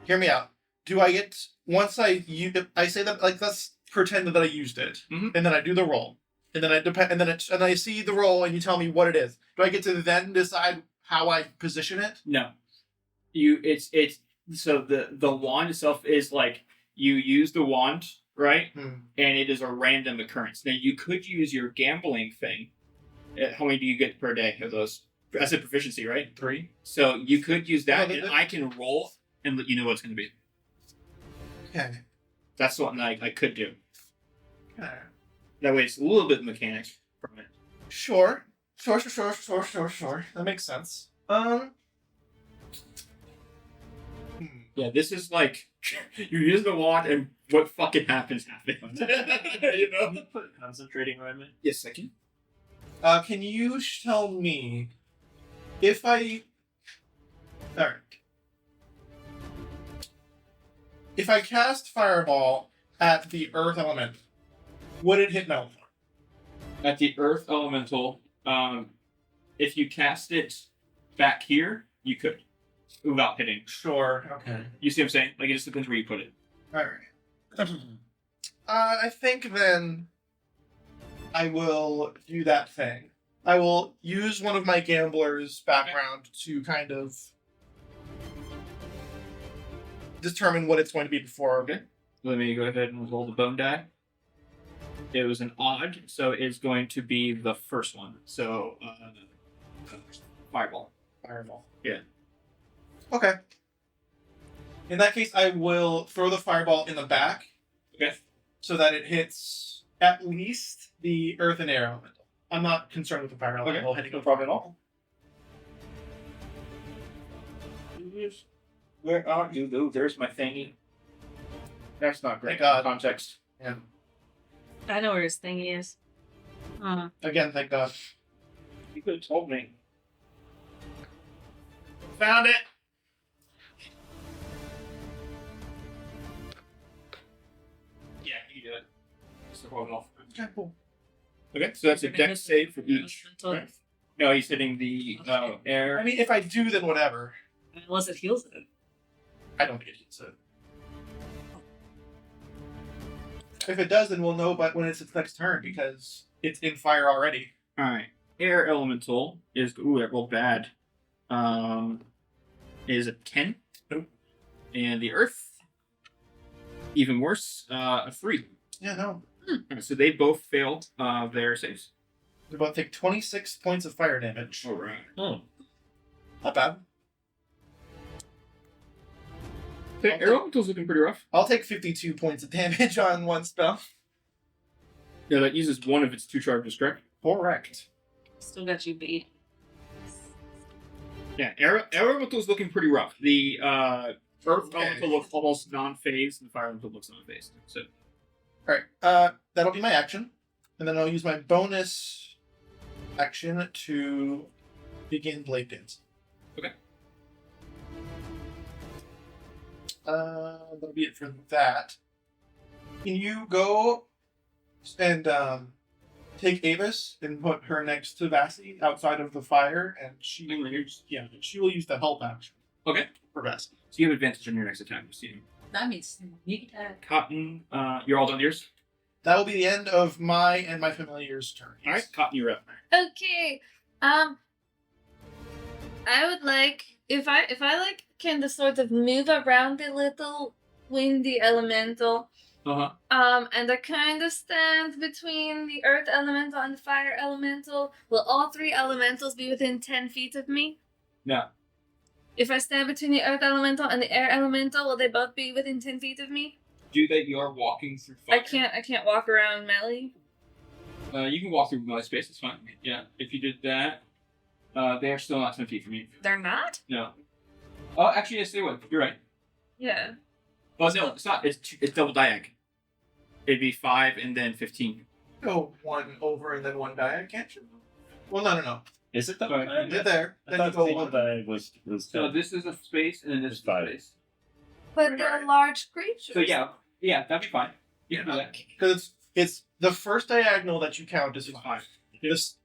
hear me out. Do I get... Once I say that, like, let's pretend that I used it, Mhm. and then I do the roll, and then and I see the roll, and you tell me what it is. Do I get to then decide how I position it? No. It's so the wand itself is like you use the wand, right? And it is a random occurrence. Now you could use your gambling thing. How many do you get per day of those? That's a proficiency, right? 3. So you could use that, No, and I can roll and let you know what it's going to be. Okay. That's something I could do. Okay. That way, it's a little bit mechanic from it. Sure. That makes sense. Yeah, this is like you use the wand, and what fucking happens. You know? Concentrating around me. Yes, I can. Can you tell me if I... Alright. If I cast Fireball at the Earth element, would it hit Melvin? At the Earth Elemental, if you cast it back here, you could. Without hitting. Sure. Okay. You see what I'm saying? Like, it just depends where you put it. Alright. I think then I will do that thing. I will use one of my gambler's background to kind of determine what it's going to be before. Okay. Let me go ahead and roll the bone die. It was an odd, so it's going to be the first one. So, fireball. Fireball. Yeah. Okay. In that case, I will throw the fireball in the back. Okay. So that it hits at least the earth and air elemental. I'm not concerned with the fire elemental hitting no the problem at fireball. all. Where are you? Oh, there's my thingy. That's not great. Thank God. Context. Yeah. I know where his thingy is. Again, thank God. You could have told me. Found it. Yeah, you do it. Just hold it off. Okay, cool. Okay, so that's a You're gonna dex hit save for the each. elemental. Right? No, he's hitting the air. I mean, if I do, then whatever. Unless it heals it. I don't get it, so. If it does, then we'll know but when it's its next turn because it's in fire already. Alright. Air elemental is that rolled bad. Is a 10. Nope. And the earth, even worse, a 3. Yeah, no. Alright, so they both failed their saves. We both take 26 points of fire damage. Alright. Oh, Not bad. The air elemental's looking pretty rough. I'll take 52 points of damage on one spell. Yeah, that uses one of its 2 charges, correct? Correct. Still got you beat. Yeah, air elemental's looking pretty rough. The earth Okay. elemental looks almost non-phased, and the fire elemental looks non-phased. So, Alright, that'll be my action. And then I'll use my bonus action to begin Blade Dance. Okay. That'll be it for that. Can you go and take Avis and put her next to Vassie outside of the fire, and she will use the help action okay. for Vassie. So you have advantage on your next attack. You see. That means sneak attack. Cotton, you're all done yours? That will be the end of my and my familiar's turn. Alright, Cotton, you're up. Okay. I would like if I like can sort of move around a little windy elemental. Uh-huh. And I kind of stand between the earth elemental and the fire elemental. Will all 3 elementals be within 10 feet of me? No. If I stand between the earth elemental and the air elemental, will they both be within 10 feet of me? Do that you are walking through fire. I can't walk around melee. You can walk through melee space, it's fine. Yeah, if you did that, they are still not 10 feet from you. They're not? No. Oh, actually, yes, they would. You're right. Yeah. Well, no, it's not. It's double diag. It'd be 5 and then 15. Go one over and then one die, can't you? Well, no. is it that? Sorry, way? you Did there. I Then you thought go single one. die was So this is a space and then this is a 5. space. But they're large creatures. So yeah, that'd be fine. You can do that. Because it's the first diagonal that you count is It's 5. 5.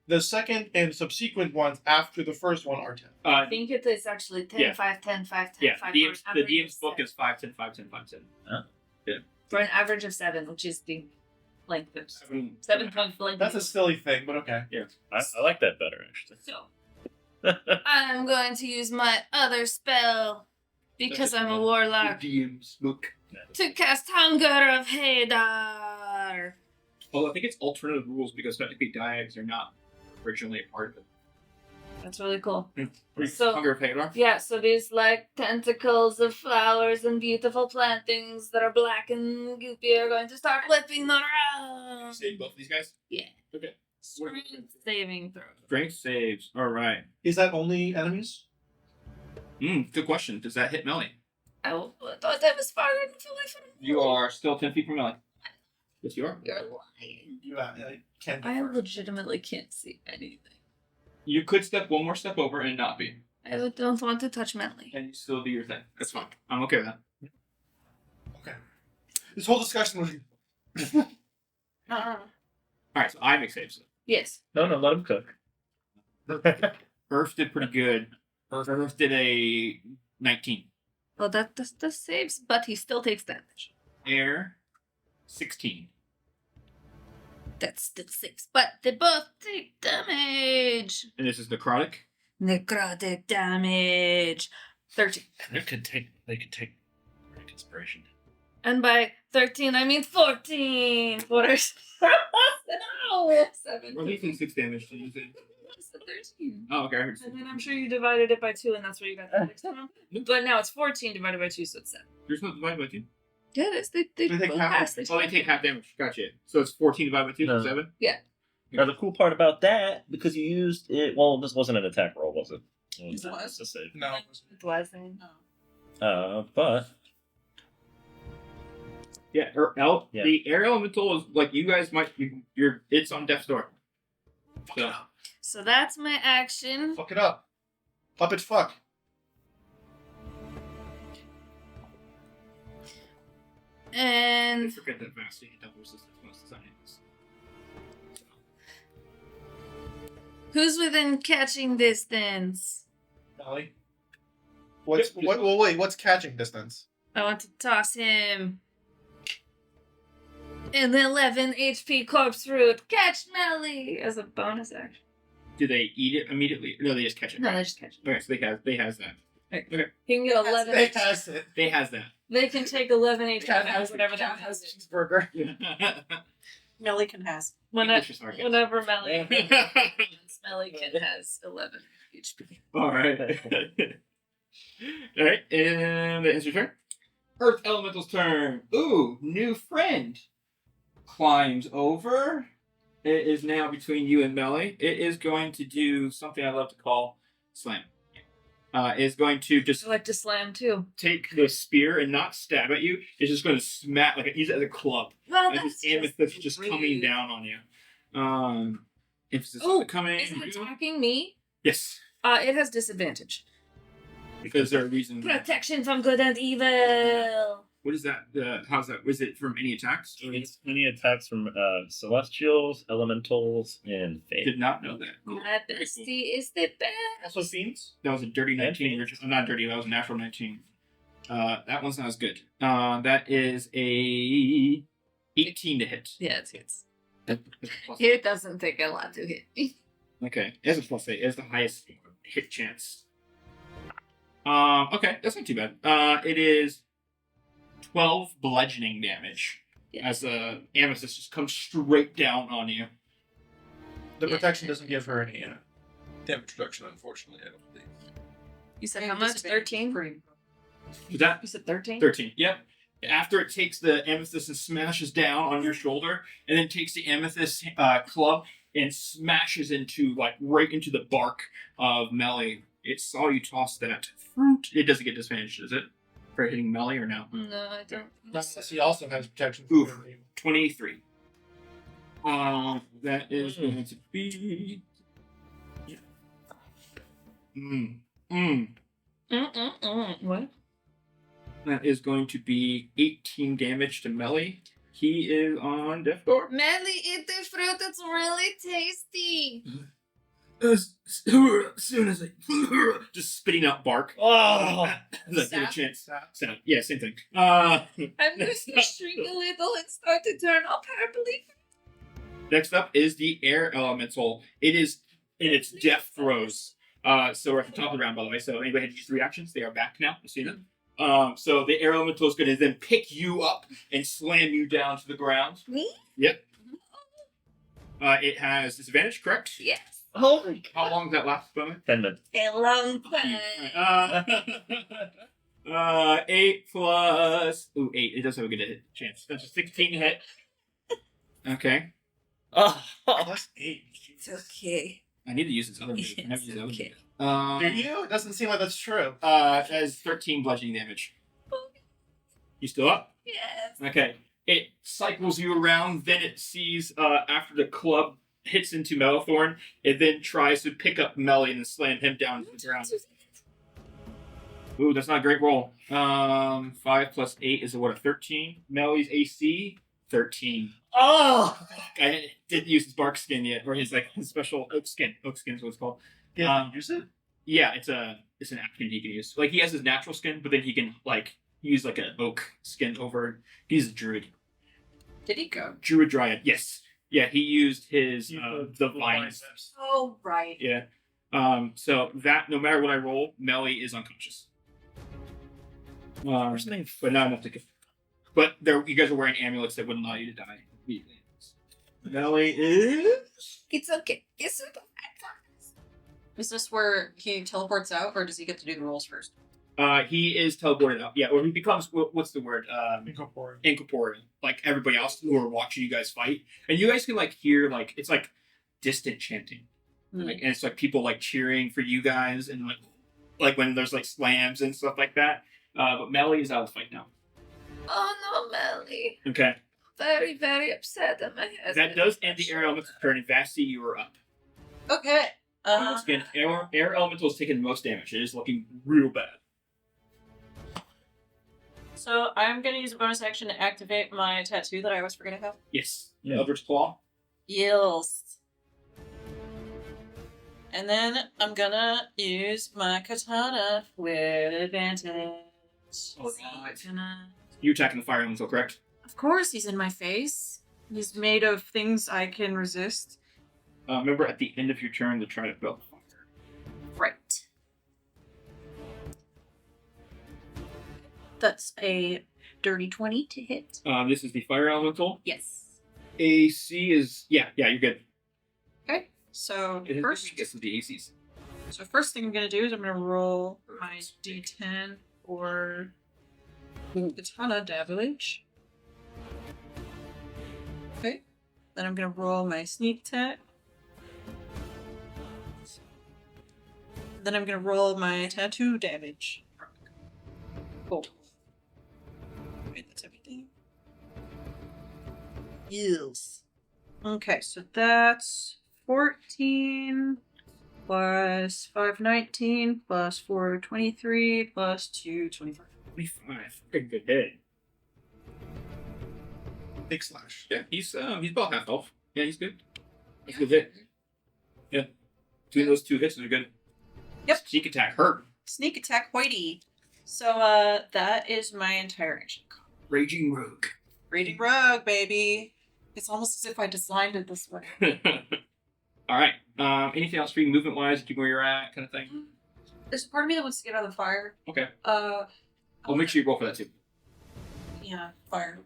The second and subsequent ones after the first one are 10. I think it is actually 10, Yeah. 5, 10, 5, 10, Yeah, 5. the DM's book is 5, 10, 5, 10, 5, 10. For an average of 7, which is the length of 7. 7 points length. That's a silly thing, but okay. I like that better actually. So I'm going to use my other spell because I'm a warlock DM's book. to cast Hunger of Hadar. Well, I think it's alternative rules because technically diags are not originally a part of it. That's really cool. So, So- Hunger of Hadar. Yeah, so these like tentacles of flowers and beautiful plantings that are black and goopy are going to start flipping around. Save both of these guys? Yeah. Okay. Strength saving throw. Strength saves. Alright. Is that only enemies? Good question. Does that hit melee? I thought that was farther away from You are still 10 feet from melee. Yes, you are. You're lying. You can I defer. legitimately can't see anything. You could step one more step over and not be. I don't want to touch melee. And you still do your thing. That's fine. I'm okay with that. Okay. This whole discussion was Alright, so I make saves. Yes. No, let him cook. Earth did pretty good. Earth did a 19. Well, that saves, but he still takes damage. Air, 16. That still saves, but they both take damage. And this is necrotic. Necrotic damage. 13. They could take inspiration. And by 13, I mean 14. What are no, 7. We're leaving 6 damage to use it. It's the 13. Oh, okay. I heard And then I'm sure you divided it by 2, and that's where you got the 6 from. But now it's 14 divided by 2, so it's 7. There's no divided by 2. Yeah, it is. They They take both half. pass. Oh, they take half damage. Gotcha. So it's 14 divided by 2, No. so 7? Now the cool part about that, because you used it. Well, this wasn't an attack roll, was it? It was was. a save. No. It wasn't. But Yeah, Yeah. the air elemental is like you guys might. It's on death's door. Fuck it So up. So that's my action. Fuck it up. Puppet fuck. And forget that fast. You double resistance most of the time. who's within catching distance? Molly. What's Yep, what? Well, wait. What's catching distance? I want to toss him an 11 HP corpse root. Catch Melly as a bonus action. Do they eat it immediately? No, they just catch it. No, right? they just catch it. Okay, so they has that. He can get 11. They has it. They has that. They can take 11 HP Cat or has whatever Cat that has has. cheeseburger. Millie can has. English is hard. Whenever Melly Melly can has 11 HP. All right. All right, and it's your turn. Earth Elemental's turn. Ooh, new friend. Climbs over. It is now between you and Melly. It is going to do something I love to call slam. It's going to just I like to slam too. take the spear and not stab at you. It's just going to smack, like use it as a club. Well, As that's this amethyst just rude. coming down on you. Emphasis Oh, coming. is it attacking me? Yes, It has disadvantage. because there are reasons. Protection from good and evil. What is that? How's that? Was it from any attacks? it's any attacks from celestials, elementals, and fate. Did not know that. Cool. My Very cool. bestie is the best. Also fiends. That was a dirty 19. Not dirty. That was a natural 19. That one's not as good. That is a 18 to hit. Yeah, it hits. That's a plus- It doesn't take a lot to hit me. Okay, it has a +8. It has the highest hit chance. Okay, that's not too bad. It is 12 bludgeoning damage as the amethyst just comes straight down on you. The protection doesn't give her any damage reduction, unfortunately. I don't believe. You said how much? 13? Was that You said 13? 13? Yep. After it takes the amethyst and smashes down on your shoulder, and then takes the amethyst club and smashes into right into the bark of Melly. It saw you toss that fruit. It doesn't get disadvantage, does it? For hitting Melly or no? No, I don't. He also has protection. Oof. 23. That is going to be. What? That is going to be 18 damage to Melly. He is on death door. Melly, eat the fruit. It's really tasty. As soon as I just spitting out bark. Oh, Like, get a Sap? chance. Sap. Yeah, same thing. I'm going to shrink a little and start to turn up happily. Next up is the air elemental. It is in its death throes. So we're at the top of the round, by the way. So anybody had to use 3 actions? They are back now. You see them? So the air elemental is going to then pick you up and slam you down to the ground. Me? Yep. It has disadvantage, correct? Yes. holy How long does that last, Bowman? 10 minutes. A long time. 8 plus... Ooh, 8. It does have a good hit chance. That's a 16 to hit. Okay. Oh, Plus 8. It's okay. I need to use this other move. I Yes, never use the other okay. move. Do you? It doesn't seem like that's true. Has 13 bludgeoning damage. You still up? Yes. Okay. It cycles you around, then it sees after the club hits into Melithorn, it then tries to pick up Melly and slam him down to the ground. Ooh, that's not a great roll. 5 plus 8 is a 13. Melly's AC, 13. oh, I didn't use his bark skin yet, or his special oak skin. Oak skin is what it's called. Yeah, use it. Yeah, it's an action he can use. Like he has his natural skin, but then he can use an oak skin over. He's a druid. Did he go? Druid Dryad, yes. Yeah, he used his the vines. Oh, right. Yeah. So that no matter what I roll, Melly is unconscious. But not enough to kill. but you guys are wearing amulets that wouldn't allow you to die immediately. Melly is. It's okay. It's okay. Is this where he teleports out, or does he get to do the rolls first? He is teleported out. Yeah, or he becomes what's the word? Incorporeal. Like everybody else who are watching you guys fight, and you guys can like hear like it's like distant chanting, like and it's like people like cheering for you guys, and like when there's like slams and stuff like that. But Melly is out of the fight now. Oh no, Melly. Okay, Very, very upset at my head. that does end the air elemental turn. And Vasti, you are up. Okay. Once again, air elemental is taking the most damage. It is looking real bad. So I'm gonna use a bonus action to activate my tattoo that I always forget I have. Yes. Yeah. Eldritch Claw. Yes. And then I'm gonna use my katana with advantage. Alright. Gonna... You're attacking the fire elemental, correct? Of course, he's in my face. He's made of things I can resist. Remember at the end of your turn to try to build fire. Right. That's a dirty 20 to hit. This is the fire elemental. Yes. AC is yeah, you're good. Okay. So It is first, the weakest of the ACs. first thing I'm gonna do is I'm gonna roll my D10 for katana damage. Okay. Then I'm gonna roll my sneak attack. Then I'm gonna roll my tattoo damage. Cool. Wait, that's everything. Yes. Okay, so that's 14 plus 5, 19 plus 4, 23 plus 2, 25. 25. Pretty good hit. Big slash. Yeah, he's about half health. Yeah, he's good. That's a good hit. Yeah. Between those two hits are good. Yep. Sneak attack hurt. Sneak attack hoity. So that is my entire action. Raging Rogue. Reading rogue, baby. It's almost as if I designed it this way. Alright. Anything else for you movement wise? Keep where you're at, kind of thing? There's a part of me that wants to get out of the fire. Okay. I'll make sure you roll for that too. Yeah, fire.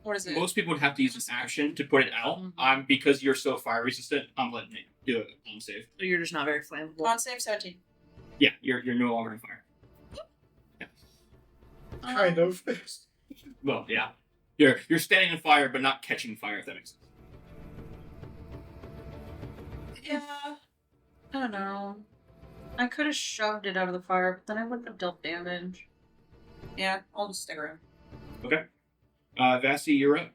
What is it? Most people would have to use an action to put it out. Mhm. Because you're so fire resistant, I'm letting it do it on save. You're just not very flammable. On save 17. Yeah, you're no longer in fire. Kind of. Well, yeah. You're standing in fire but not catching fire, if that makes sense. Yeah. I don't know. I could have shoved it out of the fire, but then I wouldn't have dealt damage. Yeah, I'll just stick around. Okay. Vasti, you're up.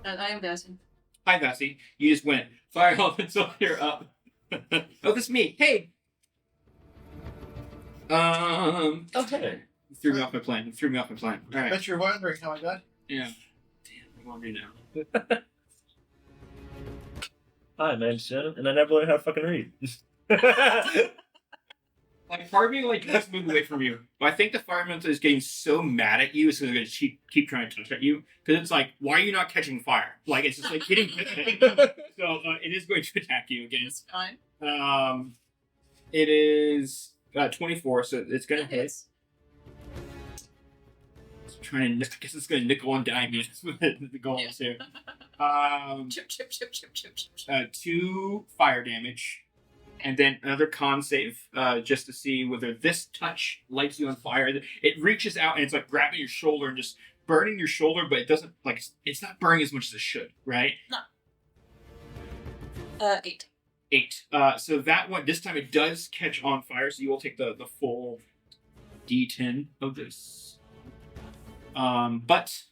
I am guessing. Hi, Vasti. You just went. Fire elemental, you're up. Oh, this is me. Hey! Okay. You threw me off my plan. Alright. Bet you're wondering how I got. Yeah. Damn, I'm hungry now. Hi, man, Shannon, and I never learned how to fucking read. Like, part of me, like, just moved away from you. But I think the fire elemental is getting so mad at you, so they're going to keep trying to touch at you. Because it's like, why are you not catching fire? Like, it's just like hitting. So, it is going to attack you again. It's fine. It is 24, so it's going to hit. I guess it's going to nickel and dime you. That's what the goal is here. Chip. 2 fire damage. And then another con save, just to see whether this touch lights you on fire. It reaches out and it's like grabbing your shoulder and just burning your shoulder, but it doesn't, like, it's not burning as much as it should, right? No. 8. 8. So that one, this time it does catch on fire, so you will take the full D10 of this. But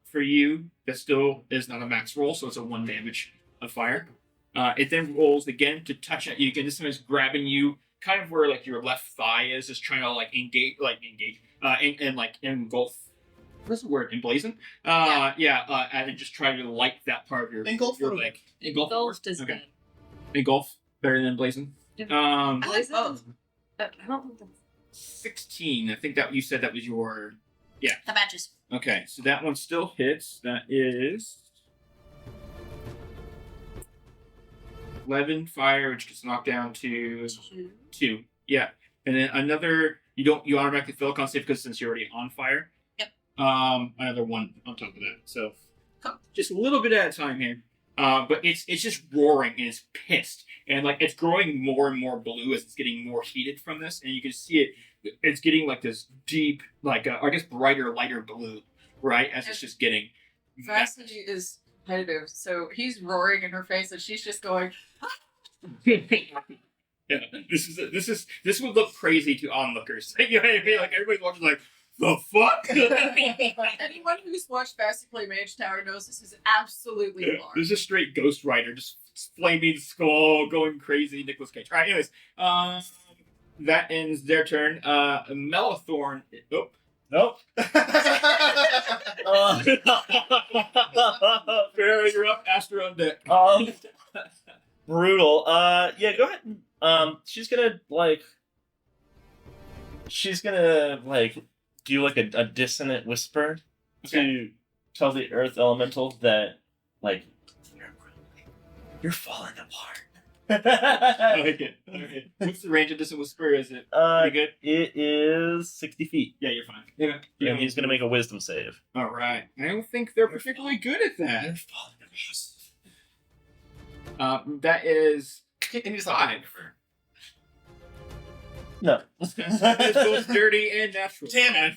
for you, that still is not a max roll, so it's a 1 damage of fire. It then rolls again to touch at you again. This time it's grabbing you kind of where like your left thigh is, just trying to like engage, and like engulf. What's the word? Emblazon? And then just try to light that part of your Engulf your or leg. Engulfed is okay. Engulf better than emblazon. I like both. I don't think that's 16. I think that you said that was your. Yeah. That matches. Okay, so that one still hits. That is 11 fire, which gets knocked down to 2. Yeah, and then another. You automatically fail a con save because since you're already on fire. Yep. another one on top of that. So just a little bit at a time here. But it's just roaring and it's pissed, and like it's growing more and more blue as it's getting more heated from this, and you can see it. It's getting like this deep, like I guess brighter, lighter blue, right? As it's just getting. Vassy is competitive, so he's roaring in her face, and she's just going. Yeah, this would look crazy to onlookers. You know what I mean? Like everybody's watching, like the fuck. Anyone who's watched Vassy play Mage Tower knows this is absolutely Yeah, hard. this is a straight Ghost Rider, just flaming skull, going crazy. Nicolas Cage. All right, anyways, that ends their turn. Melathorn. Oh. Nope. Fair, you're up. Astro on deck. Brutal. Yeah, go ahead. She's gonna do like a dissonant whisper to tell the earth elemental that you're falling apart. I like it. Okay. What's the range of Distant Whisper? Is it pretty good? It is 60 feet. Yeah, you're fine. Yeah. And he's gonna make a wisdom save. All right. I don't think they're particularly good at that. You're falling apart. That is And he's 5. No. It's both dirty and natural. Damn it.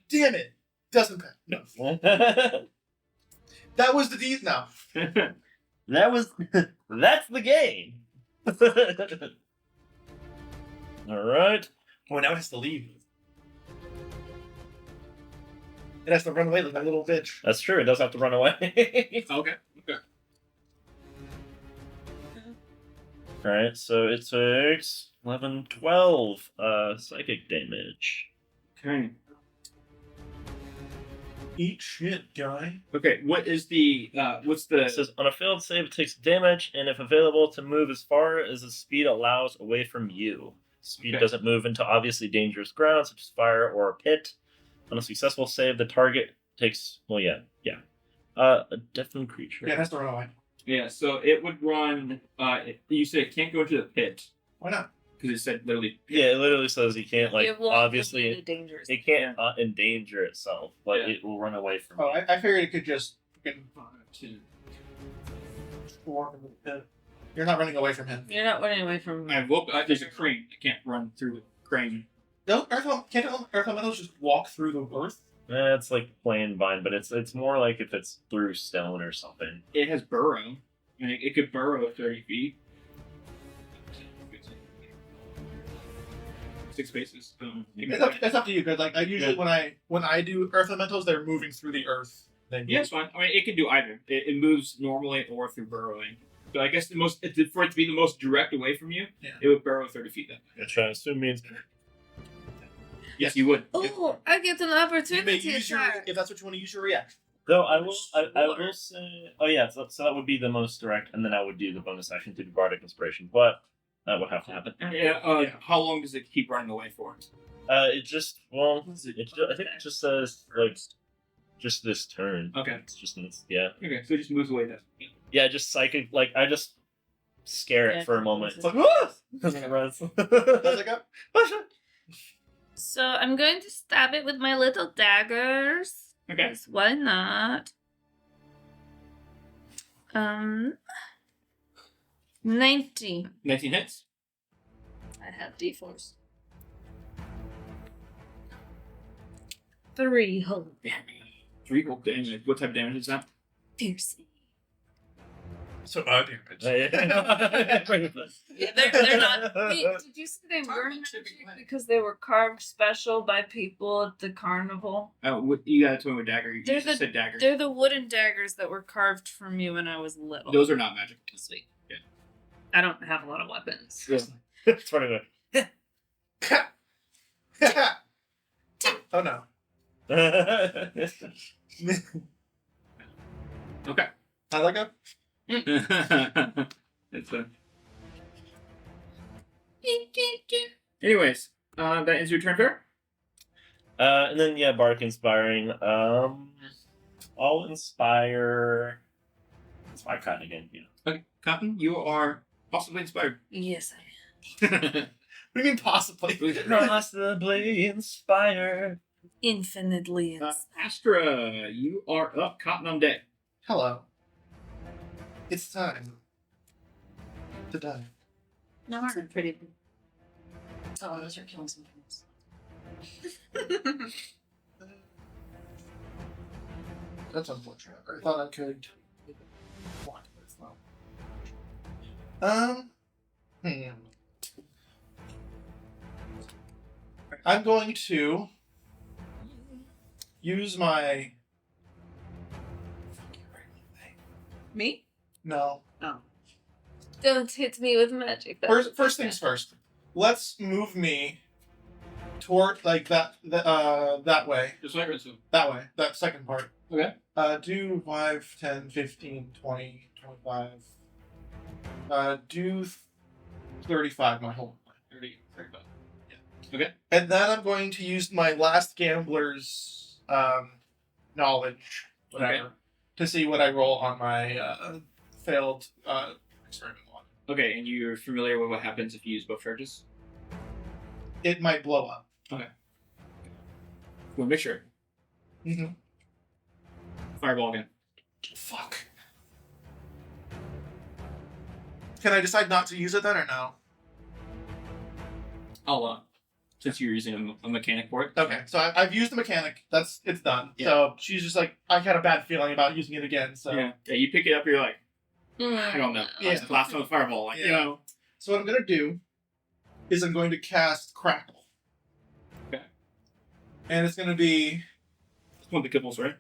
Damn it. Doesn't matter. No. That was the D. No. That's the game. All right. Oh, now it has to leave. It has to run away like a little bitch. That's true. It does have to run away. Okay. All right. So it takes 11, 12 psychic damage. Okay. Eat shit, guy. Okay. What is the what's It the says on a failed save, it takes damage, and if available, to move as far as the speed allows away from you. Speed Okay. doesn't move into obviously dangerous ground, such as fire or a pit. On a successful save, the target takes a deafened creature. Yeah, it has to run away. Yeah, so it would run you said it can't go into the pit Why not? because it said literally Yeah, it literally says you can't It won't obviously be dangerous. it can't endanger itself, but Yeah. it will run away from Oh, you. I figured it could just fucking 5, 2. swarm in the pit. You're not running away from him. You're not running away from. There's a crane. You can't run through the crane. No, can't earth elementals just walk through the earth? It's like plain vine, but it's more like if it's through stone or something. It has burrow. I mean, it could burrow 30 feet. 6 spaces. It's up to you, because like I usually when I do earth elementals, they're moving through the earth. Then Yeah, it's fine. I mean, it can do either. It moves normally or through burrowing. But I guess for it to be the most direct away from you, Yeah. it would burrow 30 feet that way. Which I assume means Yes, you would. Oh, I get an you may opportunity use your attack. if that's what you want to use your reaction. though I will say so that would be the most direct, and then I would do the bonus action to do bardic inspiration, but that would have to happen. Yeah. How long does it keep running away for? It just I think it just says like just this turn. Okay. It's just yeah. Okay, so it just moves away then. Yeah, just psychic I just scare it Yeah, for a moment. it's It's like ah! And then it runs. How's it go? So I'm going to stab it with my little daggers. Okay. 'Cause why not? 19. 19 hits. I have D4s. 3 whole 3 whole damage. What type of damage is that? piercing. So damage. Yeah, they're not. Wait, did you say they were Target magic should be quick. because they were carved special by people at the carnival? You gotta tell me what dagger. You They're just said dagger. They're the wooden daggers that were carved for me when I was little. Those are not magic. Sweet. Yeah. I don't have a lot of weapons. It's funny. Oh no. Okay. How's that go? It's Anyways, that ends your turn, Fair. And then bardic inspiring. I'll inspire Cotton again. Okay, Cotton, you are possibly inspired. Yes, What do you mean possibly? Possibly inspired. Infinitely. Astra, you are up. Cotton on deck. Hello. It's time to die. No, it's pretty. Oh, those are killing some things. That's unfortunate. I thought I could block it, but it's not. I'm going to use my. Me? No. Oh. Don't hit me with magic. First things first. Let's move me toward like that way. Just like Ritsu. That way. That second part. Okay. Do 5, 10, 15, 20, 25. Do 35 my whole plan. 30, 35. Yeah. Okay. And then I'm going to use my last gambler's knowledge, whatever, Okay. to see what I roll on my failed experiment one. Okay, and you're familiar with what happens if you use both charges? It might blow up. We'll make sure. Mm-hmm. Fireball again. Fuck. Can I decide not to use it then or no? I'll, since you're using a mechanic for it. Okay, so I've used the mechanic. It's done. Yeah. So she's just like, I had a bad feeling about using it again. So Yeah, you pick it up, you're like, I don't know. Yeah. Last one fireball, like, you Yeah. know. So what I'm gonna do is I'm going to cast Crackle. Okay. And it's gonna be It's one of the kibbles, right?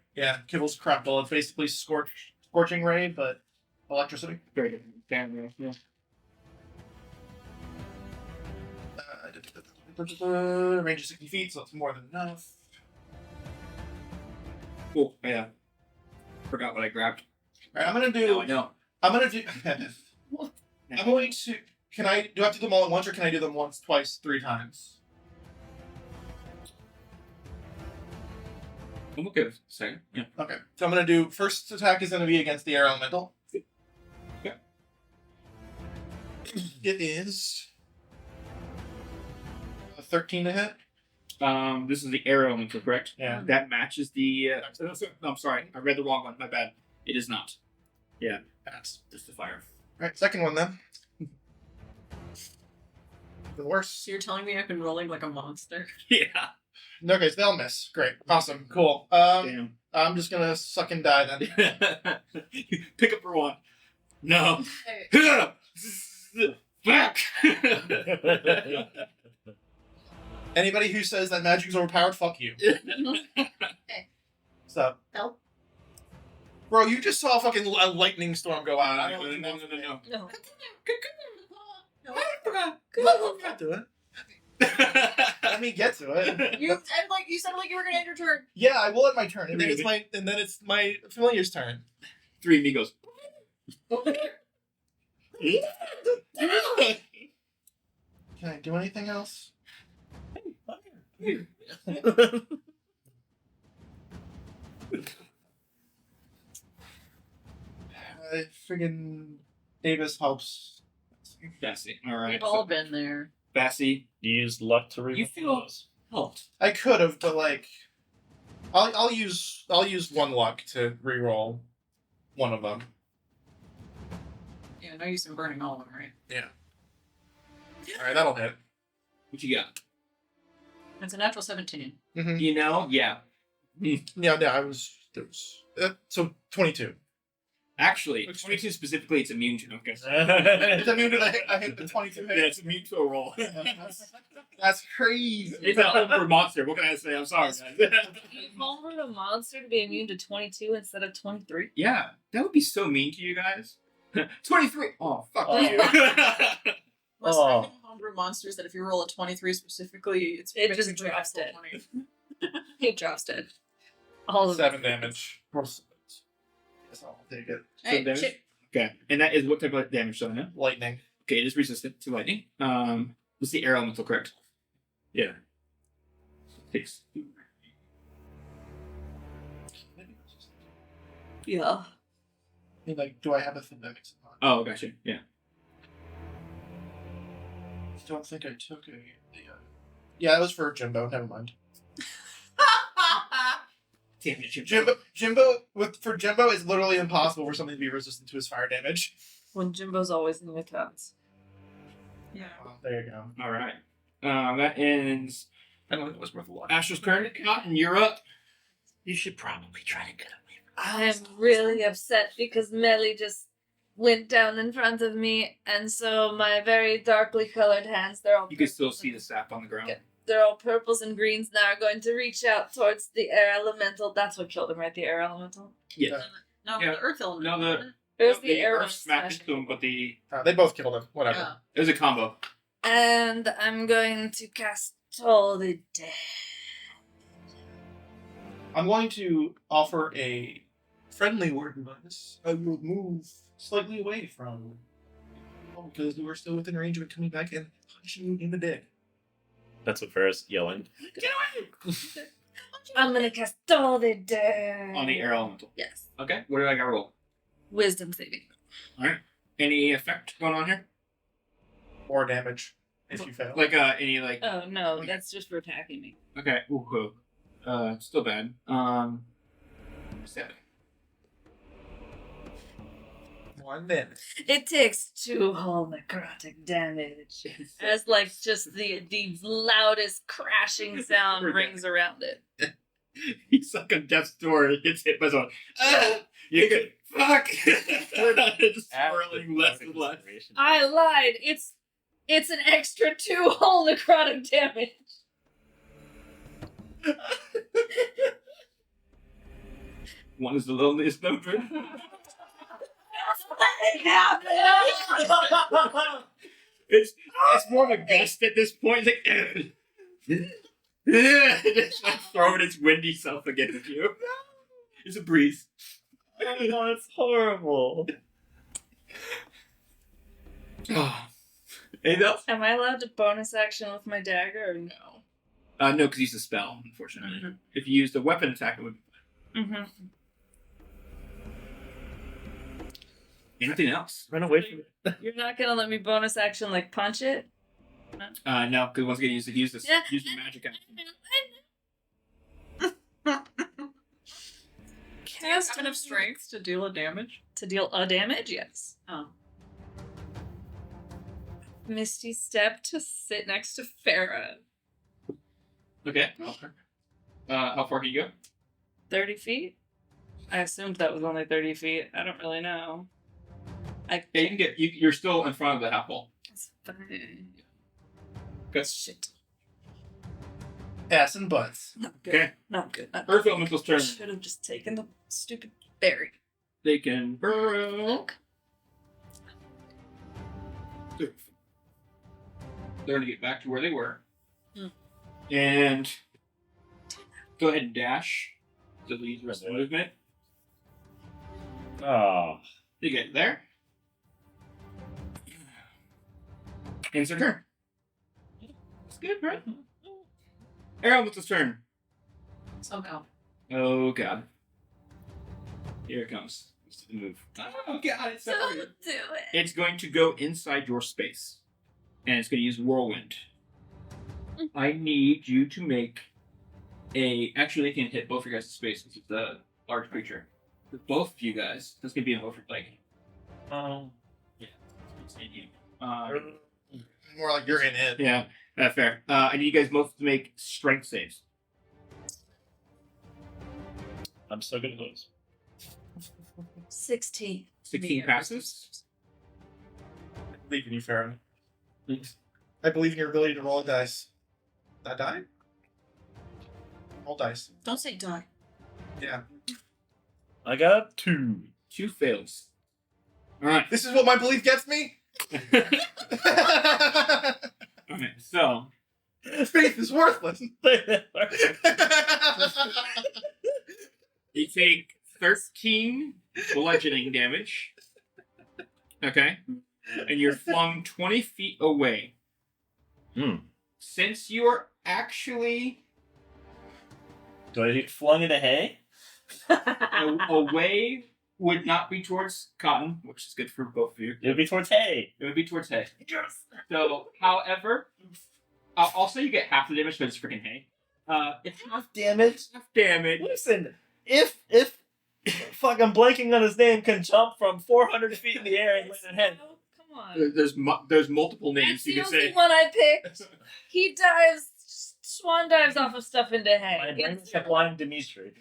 Kibble's Crackle. It's basically scorching ray, but electricity. Very good. Damn, yeah. Range of 60 feet, so it's more than enough. Cool. Yeah. Forgot what I grabbed. Alright, I'm gonna do. No, I know. I'm going to. Can I do I have to do them all at once, or can I do them once, twice, 3 times? I'm okay with it. Second. Yeah. Okay. So I'm going to do. First attack is going to be against the air elemental. Okay. It is a 13 to hit. This is the air elemental, correct? Yeah. That matches the. I'm sorry, I read the wrong one. My bad. It is not. Yeah, that's just the fire. Alright, second one then. Even worse. So you're telling me I've been rolling like a monster? Yeah. Okay, so they'll miss. Great. Awesome. Cool. Damn. I'm just gonna suck and die then. Pick up for one. No. Hey. Fuck. Anybody who says that magic's overpowered, fuck you. So, Help. bro, you just saw a fucking lightning storm go out. I don't know. No. No. Get to it. Let me get to it. You sounded like you were gonna end your turn. Yeah, I will at my turn, and then it's my familiar's turn. 3 amigos. Can I do anything else? Friggin' Davis helps. Bassy. Alright. We've all been there. Bassy. You used luck to remove You feel- those. Helped. I could have, but like, I'll use 1 luck to reroll one of them. Yeah, no use in burning all of them, right? All right, that'll hit. What you got? It's a natural 17. Mm-hmm. You know? Yeah. Yeah, I was. So 22. Actually, 22 specifically, it's immune to. Okay. It's immune to I hit the 22 hit. Yeah, it's immune to a roll. That's crazy. It's a homebrew monster. What can I say? I'm sorry, guys. You homered a monster to be immune to 22 instead of 23? Yeah, that would be so mean to you guys. 23. Oh, fuck Oh. you. Most Oh. random homebrew monsters that if you roll a 23 specifically, it's It just basically drops absolute dead. 20. He drops dead. All of 7 damage. Guess I'll take it. Hey, damage? shit. Okay, and that is what type of damage, so no? Lightning. Okay, it is resistant to lightning. What's the air elemental, correct? Yeah. 6. Yeah. I mean, like, do I have a thing that makes it hard? Oh, gotcha. Yeah. I don't think I took a. Yeah, that was for Jimbo. Never mind. Damn it, Jimbo. For Jimbo, it's literally impossible for something to be resistant to his fire damage. When Jimbo's always in the cuts. Yeah. Well, there you go. All right. That ends I don't think it was worth a lot. Astro's turn. Cotton, you're up. You should probably try to get away. I'm really upset because Melly just went down in front of me, and so my very darkly colored hands, they're all You can still purples see and- the sap on the ground. Okay. They're all purples and greens now, are going to reach out towards the air elemental. That's what killed him, right? The air elemental? Yes. No, Yeah. the earth element. No, the It was the the air earth one smacked smashing. into him, but They both killed him. Whatever. Yeah. it was a combo. And I'm going to cast Toll the Dead. I'm going to offer a friendly word of advice. I will move slightly away from because we're still within range of it coming back and punching you in the dick. That's what Ferris yelling. I'm going to cast Toll the Dead. On the air elemental. Yes. Okay, what do I got roll? Wisdom saving. Alright. Any effect going on here? Or damage if you fail. Like, any, like. Oh, no, that's just for attacking me. Okay, ooh, still bad. 7. 1 minute. It takes 2 whole necrotic damage. As like just the loudest crashing sound rings around it. He's like on death's door. He gets hit by someone. You could. Fuck! Just swirling less and less. I lied. It's an extra 2 whole necrotic damage. One is the loneliest number. It's more of a gust at this point. It's like it's like throwing its windy self against you. It's a breeze. Oh, it's horrible. Anything else? Am I allowed to bonus action with my dagger or no? No, because he's a spell, unfortunately. If you used a weapon attack, it would. Mm-hmm. Anything else? Run away from it. You're not gonna let me bonus action like punch it? No, because once again, use this Yeah. use the magic action. Do you have enough strength to deal a damage? To deal a damage? Yes. Oh. Misty step to sit next to Faerun. Okay. How far can you go? 30 feet? I assumed that was only 30 feet. I don't really know. Yeah, you can get. You're still in front of the half wall. It's fine. Good. Shit. Ass and butts. Not good. Okay. Not good. Not Earth good. Elemental's turn. Should have just taken the stupid berry. They can burrow. They're going to get back to where they were. And go ahead and dash. So they'll use the rest of the movement. Oh. They get there. And it's their turn. That's good, right? Elemental's turn. Somehow. Oh, God. Here it comes. It's the move. Oh, God. It's Don't separated. do it. It's going to go inside your space. And it's going to use Whirlwind. I need you to make a... Actually, they can hit both of your guys' space because it's a large creature. For both of you guys, that's going to be an over... Like... Yeah. It's in you. More like you're in it. Yeah, fair. I need you guys both to make strength saves. I'm so good at those. 16. 16 passes. I believe in you, Faerun. I believe in your ability to roll a dice. That die? Roll dice. Don't say die. Yeah. I got 2. 2 fails. Alright. This is what my belief gets me? Alright, so... Faith is worthless. You take 13 bludgeoning damage. Okay? And you're flung 20 feet away. Since you're actually Do I get flung into hay? away would not be towards Cotton, which is good for both of you. It would be towards hay. It would be towards hay. So, however, I'll say you get half the damage because it's freaking hay. It's Half damage. half damage. Listen, if fuck, I'm blanking on his name, can jump from 400 feet in the air and land on head. Oh, come on. There's multiple names That's you the can only say. one I picked. He dives, swan dives off of stuff into hay. My brain is blind Dimitri.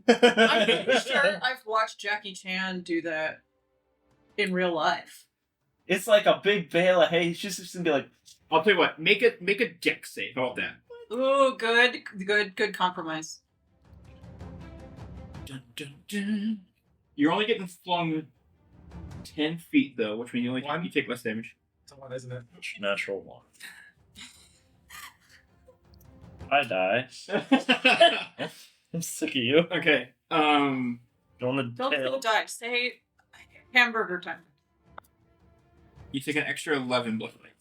I'm pretty sure I've watched Jackie Chan do that in real life. It's like a big bale of hay. He's just gonna be like, I'll tell you what. Make a deck save. How about that? Ooh, good compromise. Dun, dun, dun. You're only getting flung 10 feet though, which means you take less damage. It's a one, isn't it? natural one. I die. I'm sick of you. Okay. Going the Don't tail. feel die. Say hamburger time. You take an extra 11 bludgeoning.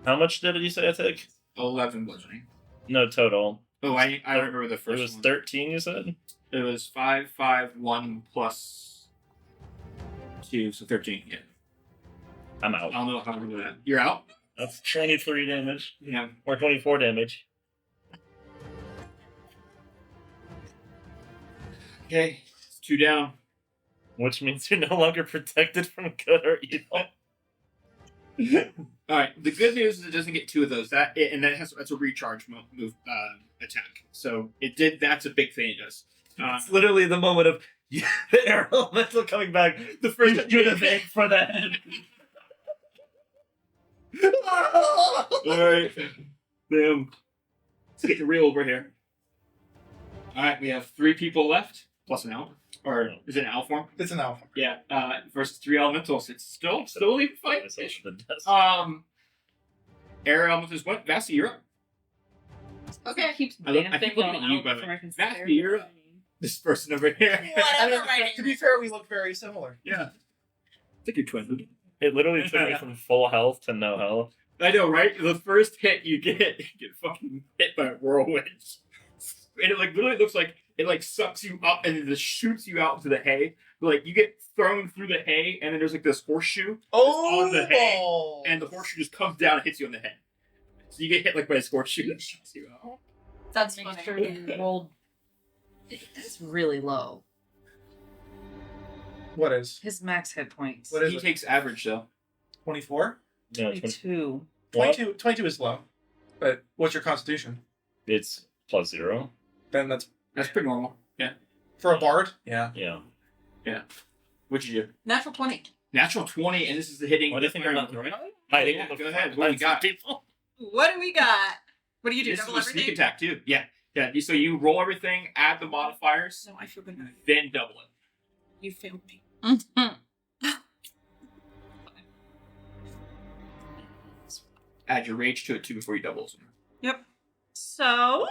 How much did you say I took? 11 bludgeoning. No, total. Oh, I remember the It first was one. 13, you said? It was 5, 5, 1 plus 2, so 13. Yeah. I'm out. I don't know how to do that. You're out? That's 23 damage. Yeah. Or 24 damage. Okay. It's 2 down. Which means you're no longer protected from good or evil. Alright, the good news is it doesn't get 2 of those. That's a recharge move attack. So that's a big thing it does. It's literally the moment of the air elemental coming back. The first unit for the head. Alright. Boom. Let's get real over here. Alright, we have 3 people left, plus an elf. Or is it an elf form? It's an alpha. Yeah. Versus 3 elementals. It's still a fight. Air elementals went. Vassy, you're up. Okay. Keeps I keep looking at you, by the way. Vassy, you're up. This person over here. Whatever, my To be fair, we look very similar. Yeah. I think you're twins. It literally took me from full health to no health. I know, right? The first hit you get fucking hit by a whirlwind. And it literally looks like it sucks you up and it just shoots you out into the hay. Like you get thrown through the hay and then there's this horseshoe on the hay, and the horseshoe just comes down and hits you on the head. So you get hit by this horseshoe that shoots you out. That's Make funny. sure you rolled. That's really low. What is? His max hit points. What is He it? takes average though. 24? No, 22. 22 is low. But what's your constitution? It's +0. Then that's That's pretty normal. Yeah. for a bard? Yeah. Yeah. What'd you do? Natural 20. Natural 20, and this is the hitting. Why do you think I'm not right? hiding? Yeah, in the go ahead. front What do you lines got? of people? What do we got? What do you do? This Double is a sneak everything? attack too. Yeah. Yeah. So you roll everything, add the modifiers, No, I feel good. then double it. You failed me. Add your rage to it too before you double it. Yep. So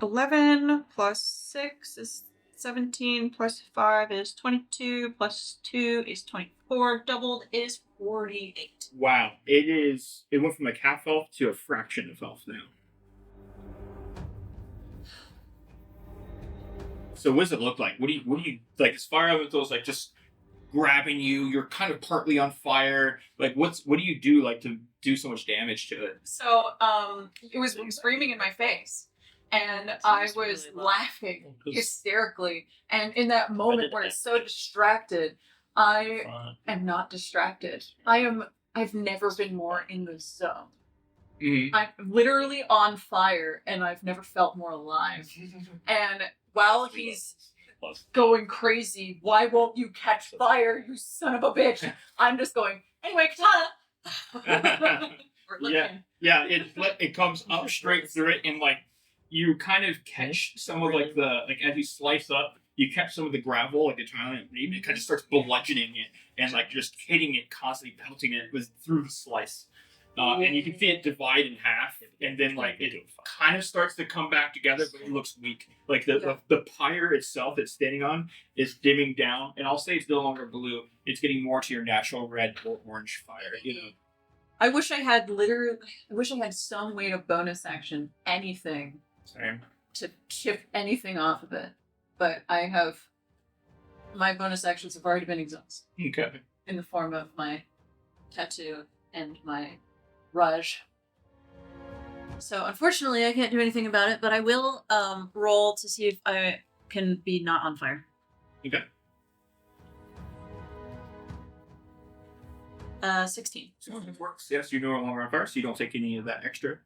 11 plus 6 is 17 plus 5 is 22 plus 2 is 24. Doubled is 48. Wow. It went from like half health to a fraction of health now. So what does it look like? What do you like? Is fire elementals like just grabbing you? You're kind of partly on fire. Like what do you do like to do so much damage to it? So it was screaming in my face. And I Seems was really low. laughing hysterically. And in that moment where it's so distracted, I am not distracted. I've never been more in the zone. Mm-hmm. I'm literally on fire and I've never felt more alive. And while he's going crazy, why won't you catch fire, you son of a bitch? I'm just going, anyway, katana. We're looking. Yeah, it comes up straight through it, and like you kind of catch some of like as you slice up, you catch some of the gravel, like the tile, and it kind of starts bludgeoning it and like just hitting it, constantly pelting it through the slice. And you can see it divide in half, and then like it kind of starts to come back together, but it looks weak. Like the pyre itself it's standing on is dimming down, and I'll say it's no longer blue. It's getting more to your natural red or orange fire. You know. I wish I had some way to bonus action anything Same. to chip anything off of it. But my bonus actions have already been exhausted Okay. in the form of my tattoo and my Raj. So unfortunately I can't do anything about it, but I will roll to see if can be not on fire. Okay. 16. So it works. Yes, you're no longer on fire, so you don't take any of that extra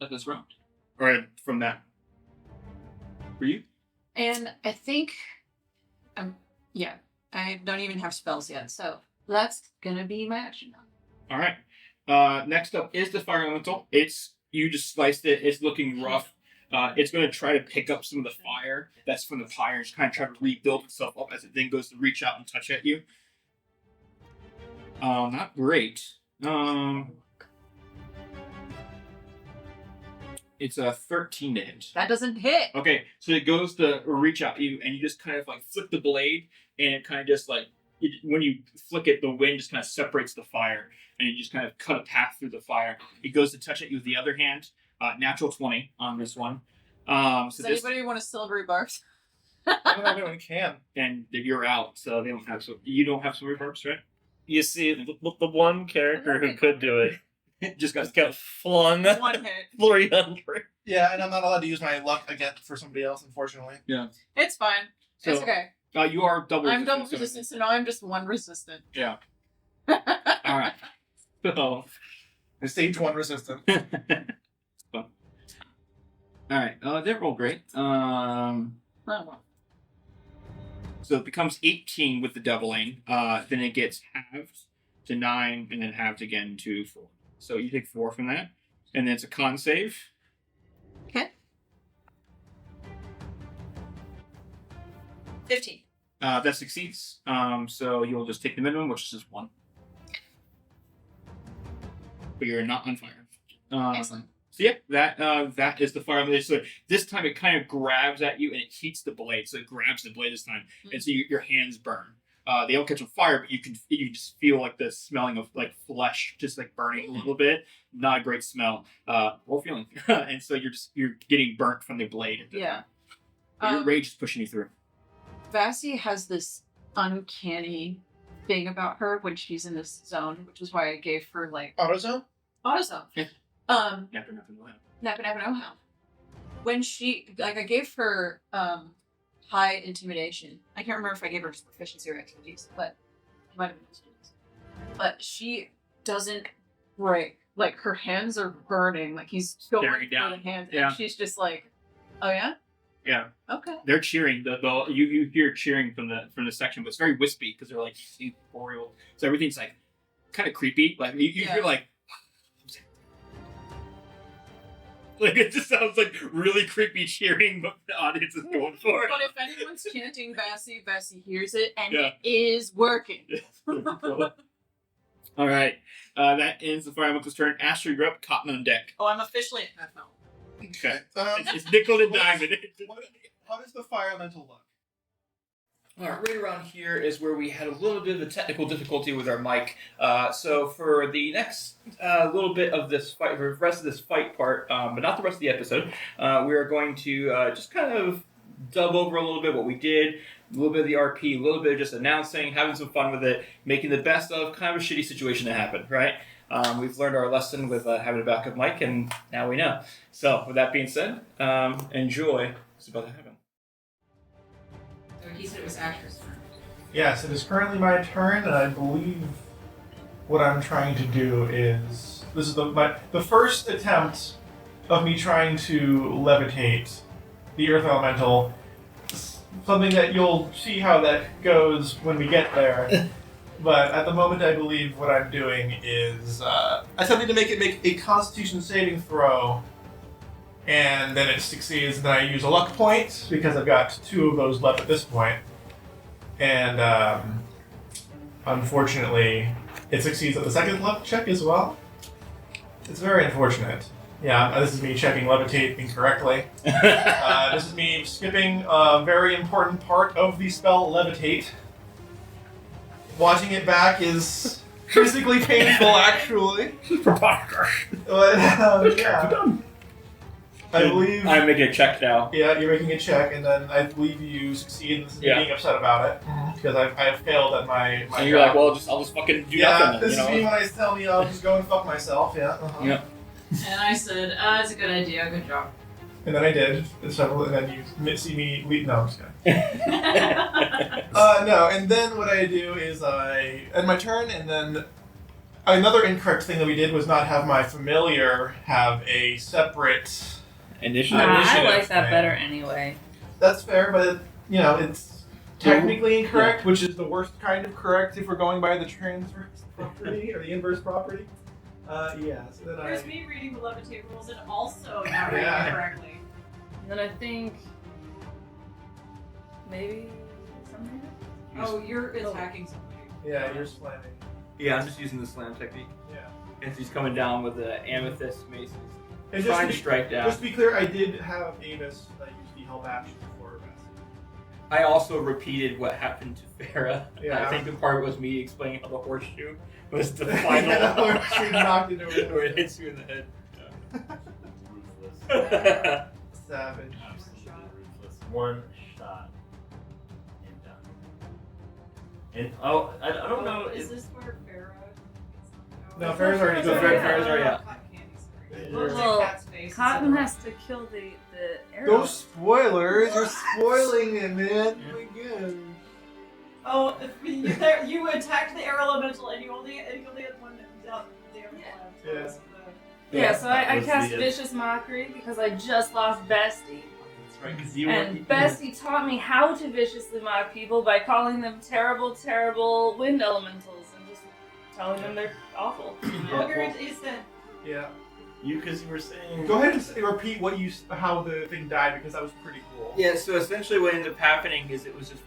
of this round. Or from that. For you? And I think, yeah, I don't even have spells yet, so that's gonna be my action now. All right. Next up is the fire elemental. You just sliced it. It's looking rough. It's going to try to pick up some of the fire that's from the fire and just kind of try to rebuild itself up as it then goes to reach out and touch at you. Not great. It's a 13 to hit. That doesn't hit. Okay, so it goes to reach out you, and you just kind of like flick the blade, and it kind of just like when you flick it, the wind just kind of separates the fire, and you just kind of cut a path through the fire. It goes to touch at you with the other hand. Natural 20 on this one. Does anybody want a silvery barbs? I don't know if anyone can. And you're out, so they don't have. So you don't have silvery barbs, right? You see, the one character who could do it just just got flung One hit. 300. Yeah, and I'm not allowed to use my luck again for somebody else, unfortunately. Yeah. It's fine. So, it's okay. You are double. I'm double so- resistant, so now I'm just one resistant. Yeah. All right. So. Stage 1 resistant. Fun. All right. They roll great. Oh, well. So it becomes 18 with the doubling. Then it gets halved to 9, and then halved again to 4. So you take 4 from that, and then it's a con save. Okay. 15. That succeeds. So you'll just take the minimum, which is just 1. But you're not on fire. Excellent. So yeah, that is the fire. So this time it kind of grabs at you and it heats the blade. So it grabs the blade this time, and so your hands burn. They don't catch on fire, but you just feel like the smelling of like flesh just like burning a little bit. Not a great smell or feeling. And so you're getting burnt from the blade. Yeah. But your rage is pushing you through. Vassie has this uncanny thing about her when she's in this zone, which is why I gave her like AutoZone? AutoZone. Yeah. Nappa know how. When she I gave her high intimidation. I can't remember if I gave her just proficiency or expertise, but it might have been expertise. But she doesn't break. Like her hands are burning. Like he's going Staring for down. the hands, Yeah. and she's just like, "Oh yeah, Yeah. okay." They're cheering. You hear cheering from the section, but it's very wispy because they're like boreal. So everything's like kind of creepy. Like you Yeah. hear like it just sounds like really creepy cheering, but the audience is going for it. But if anyone's chanting Vassie, Vassie hears it, and Yeah. it is working. All right, that ends the fire elemental's turn. Astrid, you're up. Cotton on deck. Oh, I'm officially at half hour. Okay, it's nickel and diamond. How does the fire elemental look? All right, right around here is where we had a little bit of a technical difficulty with our mic. So for the next little bit of this fight, for the rest of this fight part, but not the rest of the episode, we are going to just kind of dub over a little bit what we did, a little bit of the RP, a little bit of just announcing, having some fun with it, making the best of kind of a shitty situation that happened, right? We've learned our lesson with having a backup mic, and now we know. So with that being said, enjoy what's about to happen. So he said it was Asher's turn. Yes, it is currently my turn, and I believe what I'm trying to do is... This is the first attempt of me trying to levitate the Earth Elemental. Something that you'll see how that goes when we get there. But at the moment, I believe what I'm doing is... I need to make it make a Constitution saving throw, and then it succeeds, and then I use a luck point, because I've got 2 of those left at this point. And unfortunately, it succeeds at the second luck check as well. It's very unfortunate. Yeah, this is me checking levitate incorrectly. This is me skipping a very important part of the spell levitate. Watching it back is physically painful, actually. But, yeah. I believe... I'm making a check now. Yeah, you're making a check, and then I believe you succeed, and this is me being upset about it, because I have failed at my And you're like, well, I'll just fucking do nothing. this Then, is me when I tell me I'll just go and fuck myself, yeah. Yeah. And I said, it's a good idea, good job. And then I did. So, and then you see me leave. No, I'm just kidding. No, and then what I do is I end my turn, and then another incorrect thing that we did was not have my familiar have a separate Initiative. Nah, I initiative like that thing. better anyway. That's fair, but you know it's technically incorrect, which is the worst kind of correct if we're going by the transverse property or the inverse property. Yeah. So then There's me reading the levitate rules and also not reading Yeah. it correctly. And then I think maybe something. Oh, you're attacking somebody. Yeah, you're slamming. Yeah, I'm just using the slam technique. Yeah. And she's coming down with the amethyst maces. And Trying to just strike down. to be clear, I did have Avis use the help action for Best. I also repeated what happened to Farah. Yeah. I think the part was me explaining how the horseshoe was the Yeah, final the horseshoe knocked it over the where it head. hits you in the head. Ruthless. Savage. Absolutely ruthless. One shot and done. And I don't know. Is this where Farah? No, Farah's already So gone. Farah's already out. Cotton candy, Yeah. sorry. Well, Cat's face Cotton instead has to kill the arrow. Those spoilers! You're spoiling it, man. Oh my god. Oh, you attacked the air elemental and you only had one damage Yeah. left. Yeah, so I was cast the- Vicious Mockery because I just lost Bestie. That's right, because you And Bestie taught me how to viciously mock people by calling them terrible, terrible wind elementals and just telling them they're awful. Yeah. because you were saying. Go ahead and repeat how the thing died because that was pretty cool. Yeah, so essentially what ended up happening is it was this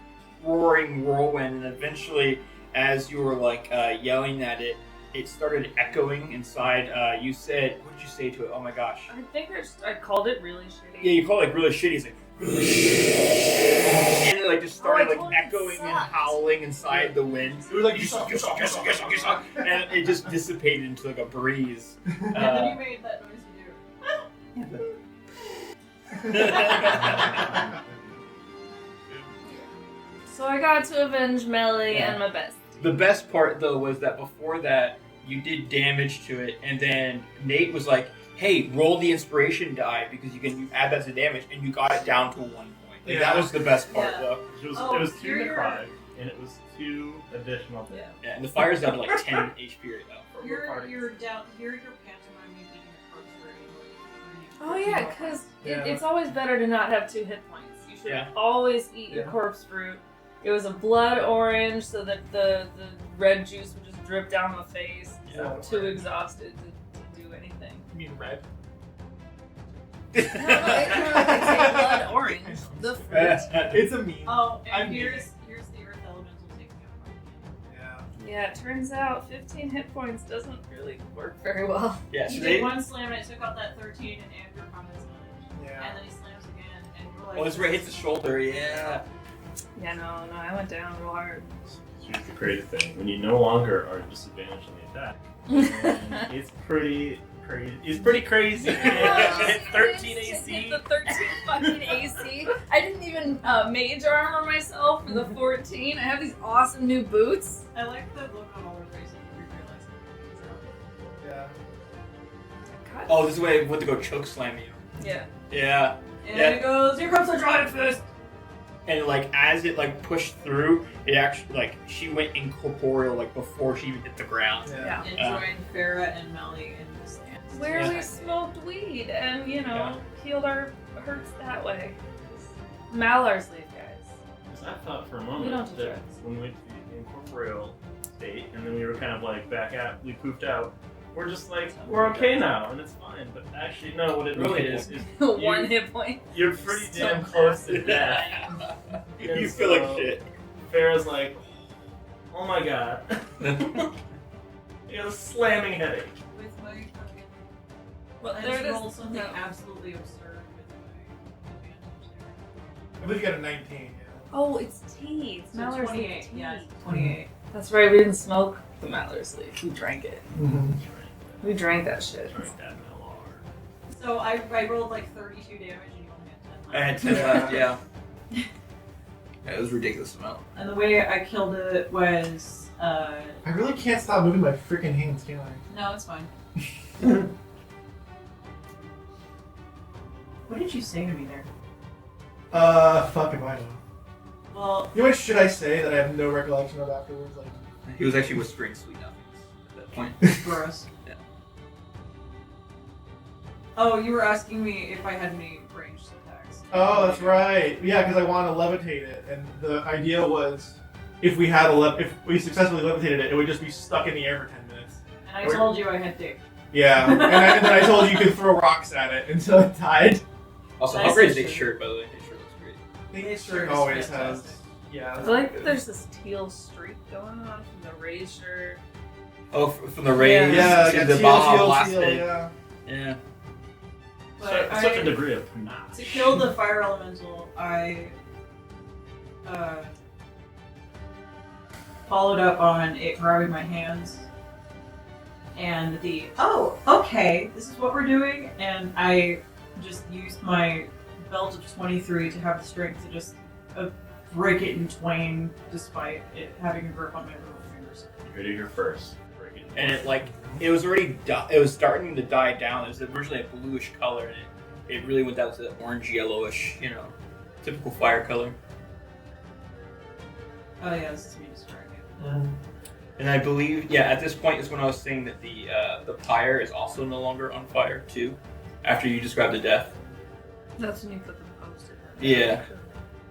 roaring whirlwind, and eventually, as you were like yelling at it, it started echoing inside. You said, what did you say to it? Oh my gosh. I think I called it really shitty. Yeah, you call it like really shitty. It's like, and it like just started like echoing and howling inside the wind. It was like You suck, you suck, you suck, you suck, you suck. And it just dissipated into like a breeze. And then you made that noise you do. So I got to avenge Melly and my best. The best part though was that before that you did damage to it, and then Nate was like, "Hey, roll the inspiration die because you add that to damage," and you got it down to 1 point. Like, that was the best part Yeah. though. It was, Oh, it was 2 you're- necrotic, and it was 2 additional. Yeah. Yeah, and the fire's down to like 10 HP right now. For You're party. down. You're pantomime beating a corpse for Oh yeah, because Yeah. it's always better to not have 2 hit points. You should Yeah. always eat your Yeah. corpse fruit. It was a blood orange so that the red juice would just drip down the face. Yeah. Too exhausted to do anything. You mean red? No, it's a blood orange. The fruit. It's a meme. Oh, I'm and here's the earth elemental taking out. Yeah. Yeah, it turns out 15 hit points doesn't really work very well. Yeah, He so did they, one slam and it took out that 13 and Andrew comments on it. Yeah. And then he slams again and we're like, oh, it's right, hits the shoulder. Yeah. Yeah, no, I went down real hard. Here's the crazy thing: when you no longer are disadvantaged on the attack, it's pretty crazy. It's pretty crazy. It's 13 AC. The 13 fucking AC. I didn't even mage armor myself for the 14. I have these awesome new boots. I like the look on all the races we realized. Yeah. Oh, this is why I went to go choke slam you. Yeah. Yeah. And Yeah. it goes, here comes the giant fist! And like as it like pushed through, it actually like she went incorporeal like before she even hit the ground. Yeah. And joined Farah and Melly in the stands. Where Yeah. we smoked weed and, healed our hurts that way. Malar's leave, guys. Because I thought for a We moment don't do that drugs. when we went to the incorporeal state, and then we were kind of like we poofed out. We're just like we're okay now, and it's fine. But actually, no. What it really is 1 hit point. you're pretty So damn close to death. You And feel like so shit. Farrah's like, oh my god. You have a slamming headache. With my fucking... Well, I there just it is. rolled something No. absolutely absurd with my advantage there. I believe you got a 19. Yeah. Oh, it's tea. It's So Mallar's 28, leaf tea. yeah, it's 28. That's right, we didn't smoke the Mallar's leaf. We drank it. Mm-hmm. We drank that shit. Drink that Malar. So I rolled like 32 damage and you only I had had 10 10 left. left, yeah. Yeah, it was a ridiculous amount. And the way I killed it was, I really can't stop moving my freaking hands, can I? no, it's fine. What did you say to me there? Fuck if I know. Well, You know what should I say that I have no recollection of afterwards? Like, He was actually whispering sweet nothings at that point. gross. Yeah. Oh, you were asking me if I had any ranged attacks. oh, that's right. Yeah, because I want to levitate it, and the idea was if we had if we successfully levitated it, it would just be stuck in the air for 10 minutes. And I told you I had dick. Yeah, and then I told you could throw rocks at it until it died. Also, Nice how great is shirt. Nick's shirt, by the way? His shirt looks great. This Shirt shirt is always fantastic. has. Yeah. I feel like there's this teal streak going on from the Rays shirt. Oh, from the rays Yeah, to yeah, the teal, Baja teal, Blast teal, pit. yeah. Yeah. But Such a I, degree of panache. to kill the fire elemental, I followed up on it grabbing my hands and the okay, this is what we're doing, and I just used my belt of 23 to have the strength to just break it in twain, despite it having a grip on my little fingers. You're gonna do your first. And it was already it was starting to die down. It was originally a bluish color, and it really went down to the orange yellowish, typical fire color. Oh yeah, this is me destroying it. And I believe, at this point is when I was saying that the pyre is also no longer on fire too, after you described the death. That's when you put them posted. Yeah.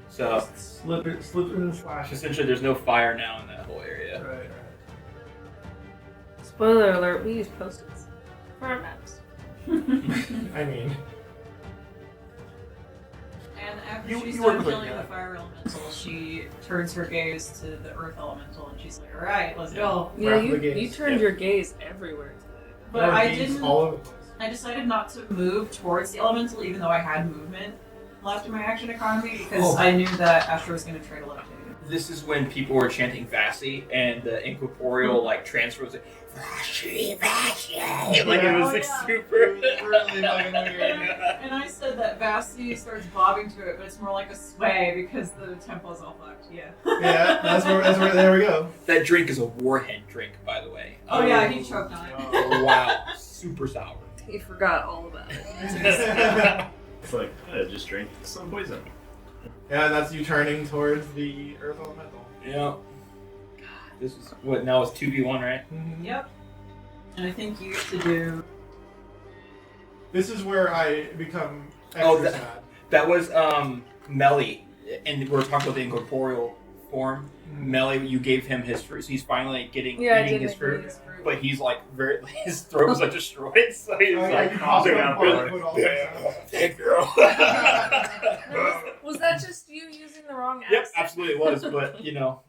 So Slip it in the slash. essentially, there's no fire now in that whole area. Right. Spoiler alert, we use post-its for our maps. I mean, And after You- she's you done work with killing her, the fire elemental, she turns her gaze to the earth elemental, and she's like, "Alright, let's go." Yeah, Wrap the you gaze. turned your gaze everywhere today. But there are I beads didn't. all over the place. I decided not to move towards the elemental, even though I had movement left in my action economy, because I knew that Astra was going to try to levitate it. This is when people were chanting Vasi, and the incorporeal transfer was like Vasi, Vasi. Like it was Oh, like yeah. super. It was really fucking weird. And I said that Vasi starts bobbing to it, but it's more like a sway because the tempo is all fucked. Yeah. Yeah, that's where. There we go. That drink is a warhead drink, by the way. Oh yeah, he choked on it. Oh, wow, super sour. He forgot all about it. It's like, just drink some poison. Yeah, that's you turning towards the earth elemental. Yeah. This is what now is 2v1, right? Mm-hmm. Yep. And I think you get to do. This is where I become extra Oh, sad. That was Melly, and we were talking about the incorporeal form. Melly, you gave him his fruit, so he's finally eating his fruit. But he's like his throat was like destroyed, so he's like also Hey girl. Was that just you using the wrong accent? Yep, absolutely it was. But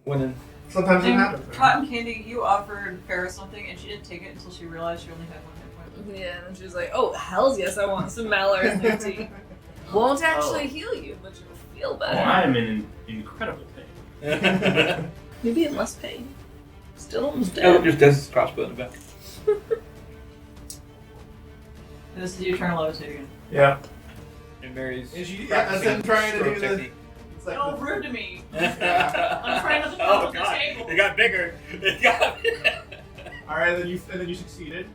when Sometimes it And happens. man. Cotton Candy, you offered Farrah something, and she didn't take it until she realized she only had one hit point. Yeah, and she was like, "Oh hells yes, I want some Mallory's new tea. Won't actually heal you, but you'll feel Oh, better. I'm in incredible pain. Maybe in less pain. Still almost Oh, dead." just does his crossbow in the back. And this is you trying to levitate again. Yeah. And Mary's And she, practicing that's him trying to stroke do the. technique. It's like Oh, the- rude to me. I'm trying not to Oh fall off the god, table. it got bigger. It got. All right, and then you succeeded.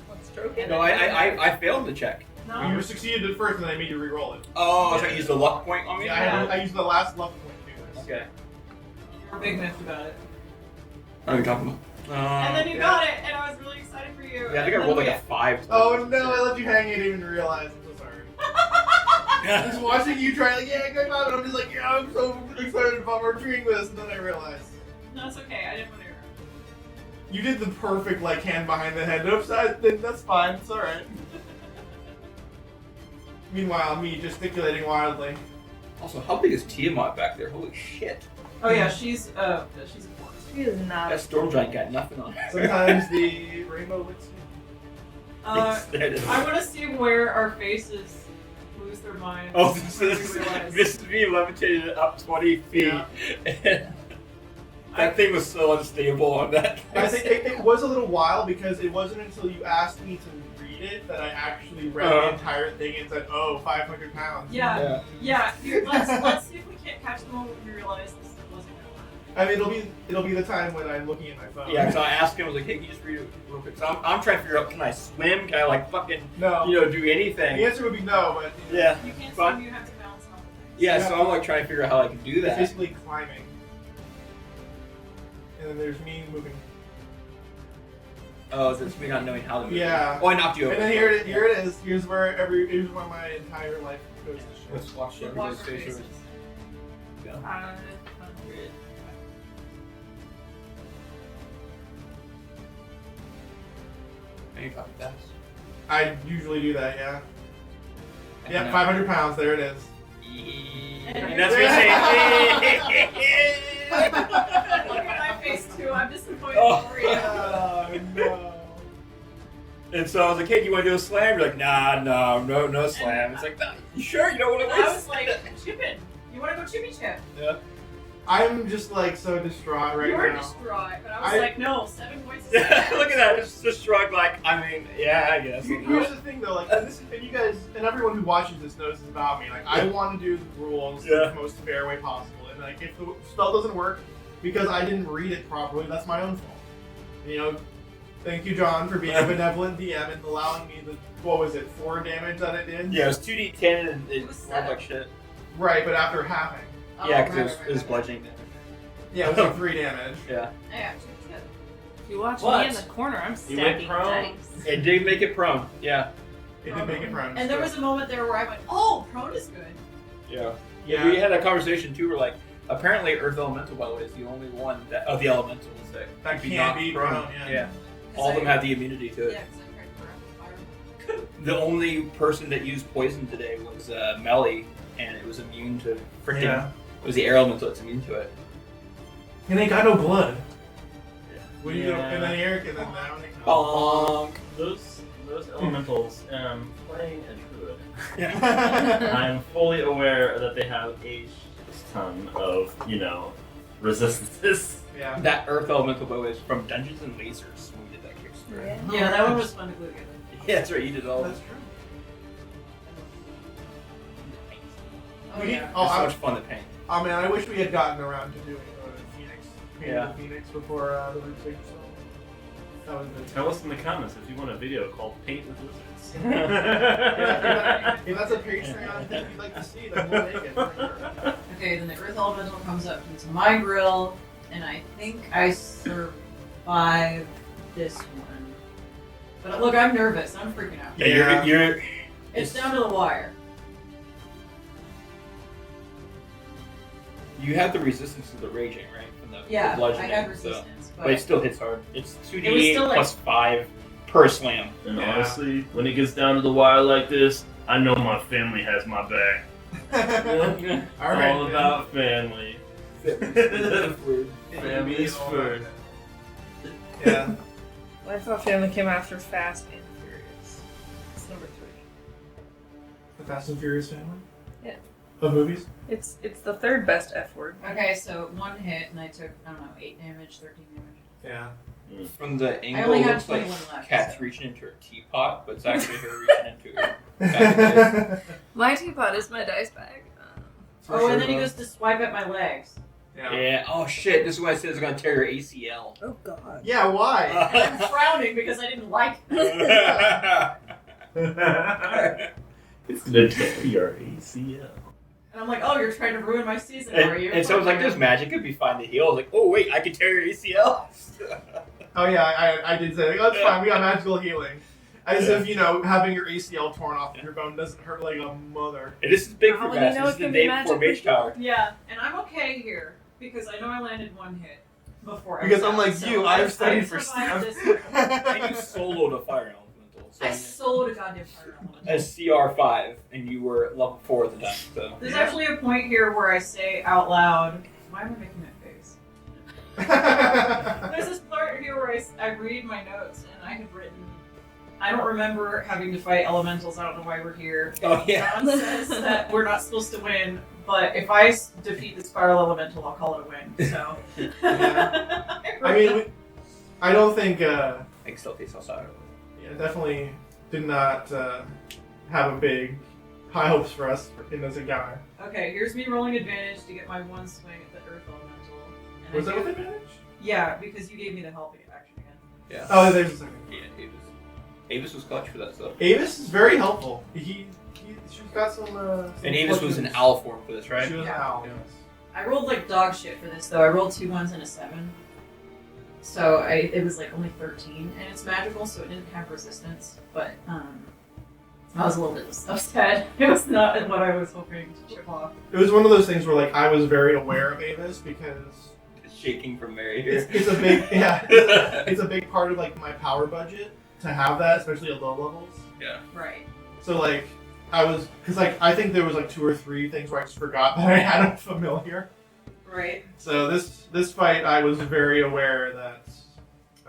Let's stroke it. No, I failed the check. No. You succeeded at first, and then I made you re-roll it. Oh, I was trying to use the luck point on me. Yeah, I used the last luck point to do this. Okay. You're big miffed about it. What are we talking about? And then you got it, and I was really excited for you. Yeah, I think I and rolled then like a 5. Oh no, I left you hanging. I didn't even realize. I'm so sorry. Just watching you try, like, yeah, good job, and I'm just like, yeah, I'm so excited about retrieving this, and then I realized. No, it's okay. I didn't want to. You did the perfect, like, hand behind the head. Oops, that's fine. It's alright. Meanwhile, me gesticulating wildly. Also, how big is Tiamat back there? Holy shit. Oh yeah, she's a force. She is not. That storm giant got nothing on her. Sometimes the rainbow licks you. There it is. I want to see where our faces lose their minds. Oh, when we realize. this is me levitated up 20 feet. That thing was so unstable on that. I think it was a little while because it wasn't until you asked me to read it that I actually read the entire thing and said, oh, 500 pounds. Yeah. Here, let's see if we can't catch the moment we realize this wasn't I mean, it'll be the time when I'm looking at my phone. Yeah, so I asked him, I was like, hey, can you just read it real quick? So I'm trying to figure out, can I swim? Can I like fucking, No. do anything? The answer would be no, but Yeah. You can't Fun. swim, you have to balance on the things. Yeah, Yeah. so I'm like trying to figure out how I can do it's that. basically climbing. And then there's me moving. Oh, that's me not knowing how to move. Yeah. Oh, I knocked you over. And then here it is. Here's where my entire life goes to shit. Let's watch it. Watch Everybody's our face faces. over. Go. 500. Are you talking fast? I usually do that, yeah. I Yeah, know. 500 pounds. There it is. And that's what you say. Look at my face too. I'm disappointed Oh. for you. Oh, no. And so I was like, hey, do you want to do a slam? You're like, nah, no slam. It's like, nah, you sure? You don't want And to I waste was like, chipping. You want to go chippy chip? Yeah. I'm just like so distraught right you were now. distraught, but I was I- like, no, 7 points is Yeah, look at that. Just shrug like, I mean, yeah, I guess. Here's the thing though, like, and you guys, and everyone who watches this knows this about me. Like, I want to do the rules Yeah. the most fair way possible, and like, if the spell doesn't work because I didn't read it properly, that's my own fault. You know, thank you, John, for being a benevolent DM and allowing me the 4 damage that it did. Yeah, it was 2d10 and it It was rolled 7. like shit. Right, but after halving, Oh, Yeah, because right, it was right. bludgeoning damage. yeah, it was like 3 damage. Yeah. Yeah, chippy chip. If you watch What? me in the corner, I'm You went stacking prone? dice. It did make it prone. Yeah. It did make it prone. And there was a moment there where I went, oh, prone is good. Yeah. Yeah. We had a conversation too. We're like, apparently Earth Elemental, by the way, is the only one of the elementals that That can can't knocked be prone, yeah. All of them have the immunity to it. Yeah, because I tried to burn fire. The only person that used poison today was Melly, and it was immune to freaking. Yeah. It was the air elemental that's immune to it. And they got no blood. What do you do? Yeah. And then Eric, and then now they Bonk. Those elementals, playing a druid, Yeah. I'm fully aware that they have a ton of, resistances. Yeah. That Earth Elemental bow is from Dungeons and Lasers when we did that Kickstarter. Yeah. Yeah, that one was fun to glue together. Yeah, that's right. You did all. That's true. Oh, We need- yeah. Oh, It's so I- much fun to paint. Oh man, I wish we had gotten around to doing Phoenix. Painting Yeah. the Phoenix before the root signature. That was the Tell us in the comments if you want a video called Paint with Wizards. If that's a Patreon thing you'd like to see, then we'll make it. For sure. Okay, then the Earth Elemental comes up into my grill, and I think I survived this one. But look, I'm nervous. I'm freaking out. Yeah, you're It's down to the wire. you have the resistance to the raging, right? From the Yeah, the bludgeoning, I have so- resistance, But it still hits hard. It's It was 2d8 still, like- plus 5 per slam. And Yeah. honestly, when it gets down to the wire like this, I know my family has my back. All All right. all about family. Families first. Yeah. I thought family came after Fast and Furious. It's number 3. The Fast and Furious family. Yeah. Of movies. It's the third best F word. Okay, so 1 hit, and I took, 8 damage, 13 damage. Yeah. From the I angle, only it had looks like 21 left. Cat's so. reaching into her teapot, but it's actually her reaching into her. My teapot is my dice bag. Oh, and then he goes to swipe at my legs. Yeah. Yeah. Oh shit! This is why I said it's gonna tear your ACL. Oh god. Yeah. Why? And I'm frowning because I didn't like that. It's gonna tear your ACL. And I'm like, oh, you're trying to ruin my season, are you? and so I was like, "There's magic. It'd be fine to heal." I was like, "Oh wait, I can tear your ACL." Oh yeah, I did say, oh, that's fine. We got magical healing. As if having your ACL torn off of your bone doesn't hurt like a mother. And this is big How for would you Bass. know This it is the can be day before magic Mage Tower. Yeah, and I'm okay here because I know I landed 1 hit before. Because I was unlike out, so you, I I've studied for survived stuff. this one. And you soloed a fire elemental. So I soloed a goddamn fire elemental. as CR5, and you were level 4 at the time. So There's actually a point here where I say out loud, why am I making that face? There's this part here where I read my notes and I had written, I don't remember having to fight elementals, I don't know why we're here. oh yeah. John says that we're not supposed to win, but if I defeat this spiral elemental, I'll call it a win, so. I mean, I don't think. Exaltate Salsaro. Yeah, definitely did not have a big high hopes for us in this encounter. Okay, here's me rolling advantage to get my 1 swing at the earth elemental. And Was I that do- with advantage? Yeah, because you gave me the helping action again. Yeah. Oh, there's a second. Yeah, Avis was clutch for that stuff. Avis is very helpful. She's got some. And Avis was an owl form for this, right? She was an Yeah. owl. Yeah. Yes. I rolled like dog shit for this though. I rolled 2 1s and a 7. So it was like only 13, and it's magical, so it didn't have resistance. But I was a little bit upset. It was not what I was hoping to chip off. It was one of those things where like I was very aware of Avis because It's shaking from Mary here. it's a big it's a big part of like my power budget to have that, especially at low levels. Yeah. Right. So like I was because like I think there was like 2 or 3 things where I just forgot that I had a familiar. Right. So this fight I was very aware that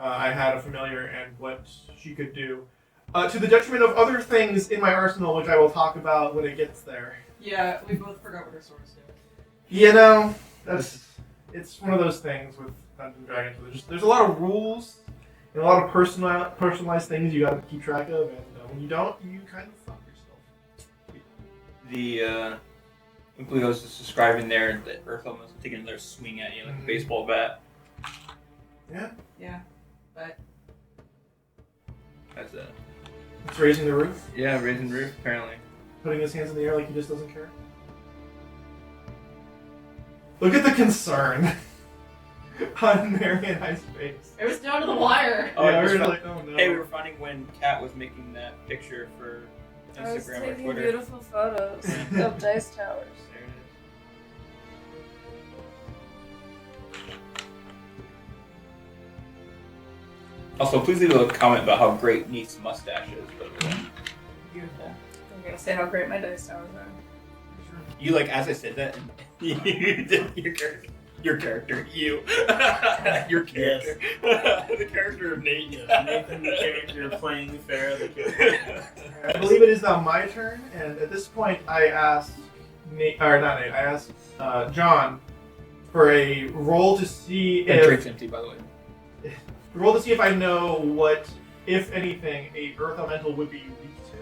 I had a familiar and what she could do. To the detriment of other things in my arsenal, which I will talk about when it gets there. Yeah, we both forgot what our swords did. You know, it's one of those things with Dungeons and Dragons. There's a lot of rules and a lot of personalized things you got to keep track of, and when you don't, you kind of fuck yourself. I believe I was just describing there that Earth Elementals taking another swing at you like a baseball bat. Yeah, but That's it. It's raising the roof, Yeah, raising roof apparently. putting his hands in the air like he just doesn't care. Look at the concern on Mary and I's face. it was down to the wire. Oh, yeah, it was we were fun. like, oh no. Hey, we were finding when Kat was making that picture for I was Instagram or taking Twitter. beautiful photos of dice towers. There it is. Also, please leave a comment about how great Neith's mustache is. By the way. Beautiful. I'm gonna say how great my dice towers are. You like as I said that, and your character, your character, the character of Nate. Yes, Nathan, the character playing Farah, the character. I believe it is now my turn, and at this point, I asked Nate, or not Nate, I asked John for a roll to see That if drink's empty, by the way. roll to see if I know what, if anything, a Earth Elemental would be weak to.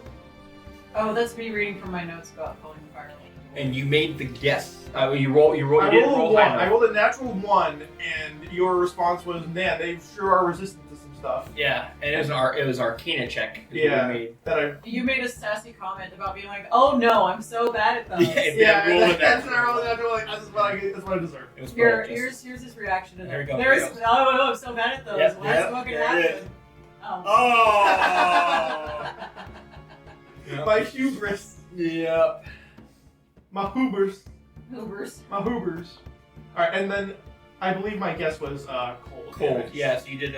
Oh, that's me reading from my notes about calling the fire. And you made the guess. You didn't I roll rolled high one. I enough. rolled a natural 1, and your response was, "Man, they sure are resistant to some stuff." Yeah, and it was Arcana check. is what Yeah. we made. That I. You made a sassy comment about being like, "Oh no, I'm so bad at those." Yeah, roll it that's down. what I rolled a natural. Like, that's what I deserve. It was Here, gorgeous. here's his reaction to There that. we go. There's, There we oh no, I'm so bad at those. Yep, What's yep, fucking there it happen? Oh. Oh. My hubris. Yep. My hoobers. Hoobers. My hoobers. Alright, and then I believe my guess was cold. Cold. damage. Yeah. So you did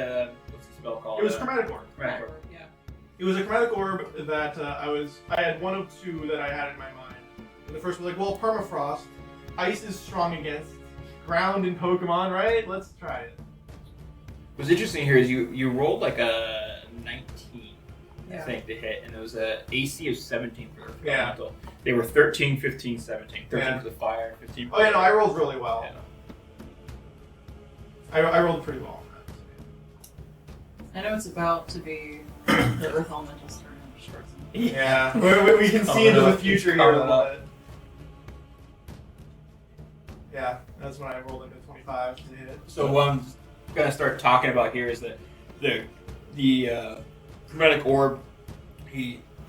what's the spell called? It was Chromatic Orb. Chromatic Orb. Yeah. It was a Chromatic Orb that I had 1 of 2 that I had in my mind. And the first was like, well, permafrost. Ice is strong against ground in Pokemon, right? Let's try it. What's interesting here is you rolled like a 19, I Yeah. think, to hit, and it was a AC of 17 for Yeah. elemental. They were 13, 15, 17. 13 Yeah. for the fire, 15 for Oh yeah, no, I rolled really well. Yeah. I rolled pretty well. I know it's about to be the Earth Elemental's turn in short. Yeah, we can see into the future here a little bit. Yeah, that's when I rolled into 25 to hit. So what I'm gonna start talking about here is that the chromatic orb.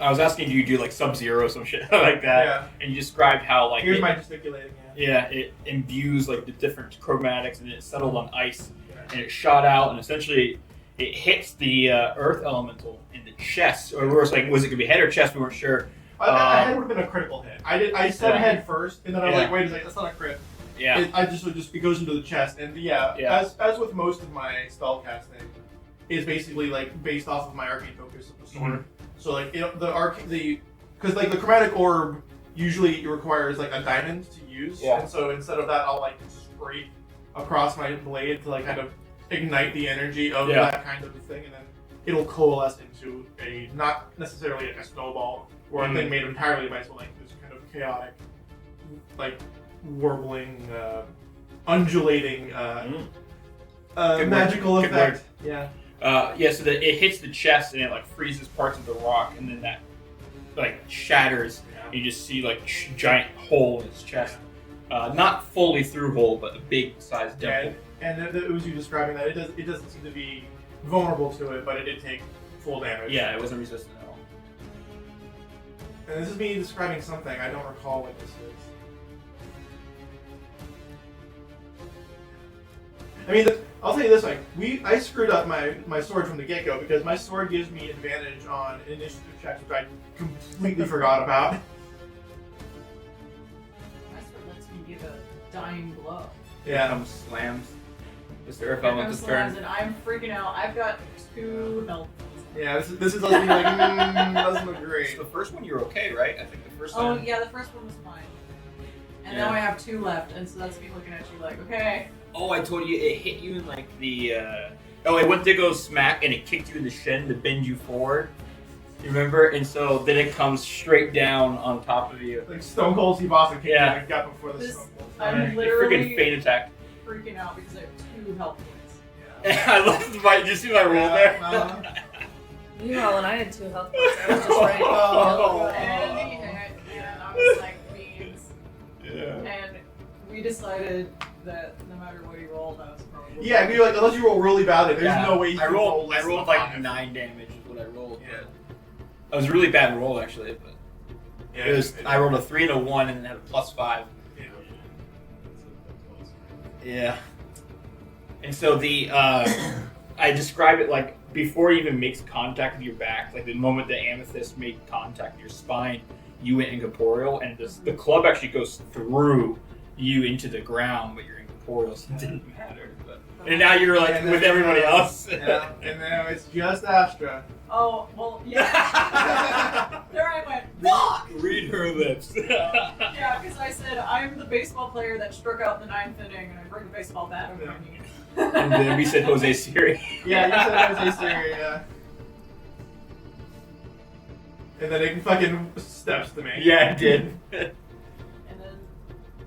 I was asking you to do like Sub-Zero or some shit like that, Yeah. and you described how like Here's my gesticulating. it imbues like the different chromatics, and it settled on ice, and it shot out, and essentially it hits the earth elemental in the chest, or was like, was it gonna be head or chest? We weren't sure. I head would have been a critical hit. I said Yeah. head first, and then I was Yeah. like, wait a second, that's not a crit. Yeah. It goes into the chest, and yeah. As with most of my spell casting, is basically like based off of my arcane focus of the sword. Mhm. So like because like the chromatic orb usually requires like a diamond to use, Yeah. and so instead of that, I'll like scrape across my blade to like kind of ignite the energy of Yeah. that kind of a thing, and then it'll coalesce into a not necessarily like a snowball or a thing made entirely of ice, but like this kind of chaotic, like warbling, undulating, Good magical word. Good effect. Yeah. So that it hits the chest and it like freezes parts of the rock, and then that like shatters. And you just see like giant hole in its chest, not fully through hole, but a big sized dimple. And it was you describing that it doesn't seem to be vulnerable to it, but it did take full damage. Yeah, it wasn't resistant at all. And this is me describing something. I don't recall what this is. I mean, I'll tell you this way. I screwed up my sword from the get-go because my sword gives me advantage on initiative checks, which I completely forgot about. My sword lets me give a dying blow. Yeah. Slams. Mr. Earth Here Elemental comes turn. Slams, and I'm freaking out. I've got 2 health. Yeah, this is us being like, doesn't look So great. the first one you were okay, right? I think the first Oh one. yeah, the first one was fine. And Yeah. now I have 2 left, and so that's me looking at you like, okay. Oh, I told you it hit you in like the. Oh, it went to go smack and it kicked you in the shin to bend you forward. You remember? And so then it comes straight down on top of you. Like Stone Cold Steve Austin came Yeah. and got before the This- Stone Cold. I'm You literally freaking feint attack. freaking out because I have 2 health points. I love my. Did you see my roll there? Meanwhile, when I had 2 health points, I was just ready to Oh. And he hit, and I was like, beans. Yeah. And we decided that no matter what he rolled, I was probably. Yeah, you're like, unless you roll really badly, there's Yeah. no way you I can rolled. roll less I rolled than like 5. 9 damage is what I rolled. Yeah. That was a really bad roll actually, but Yeah, it was. I rolled a 3 and a 1 and had a +5. Yeah. Yeah. And so the I describe it like before it even makes contact with your back, like the moment the amethyst made contact with your spine, you went incorporeal, and the club actually goes through you into the ground, but you're incorporeal, so it didn't matter. But, and now you're like And with then- everybody else. Yeah, and now it's just Astra. Oh, well, yeah. There I went, fuck! Read her lips. Yeah, because I said, I'm the baseball player that struck out in the 9th inning, and I bring a baseball bat over my knee. And then we said Jose Siri. Yeah, you said Jose Siri, yeah. And then it fucking steps to me. Yeah, it did. And then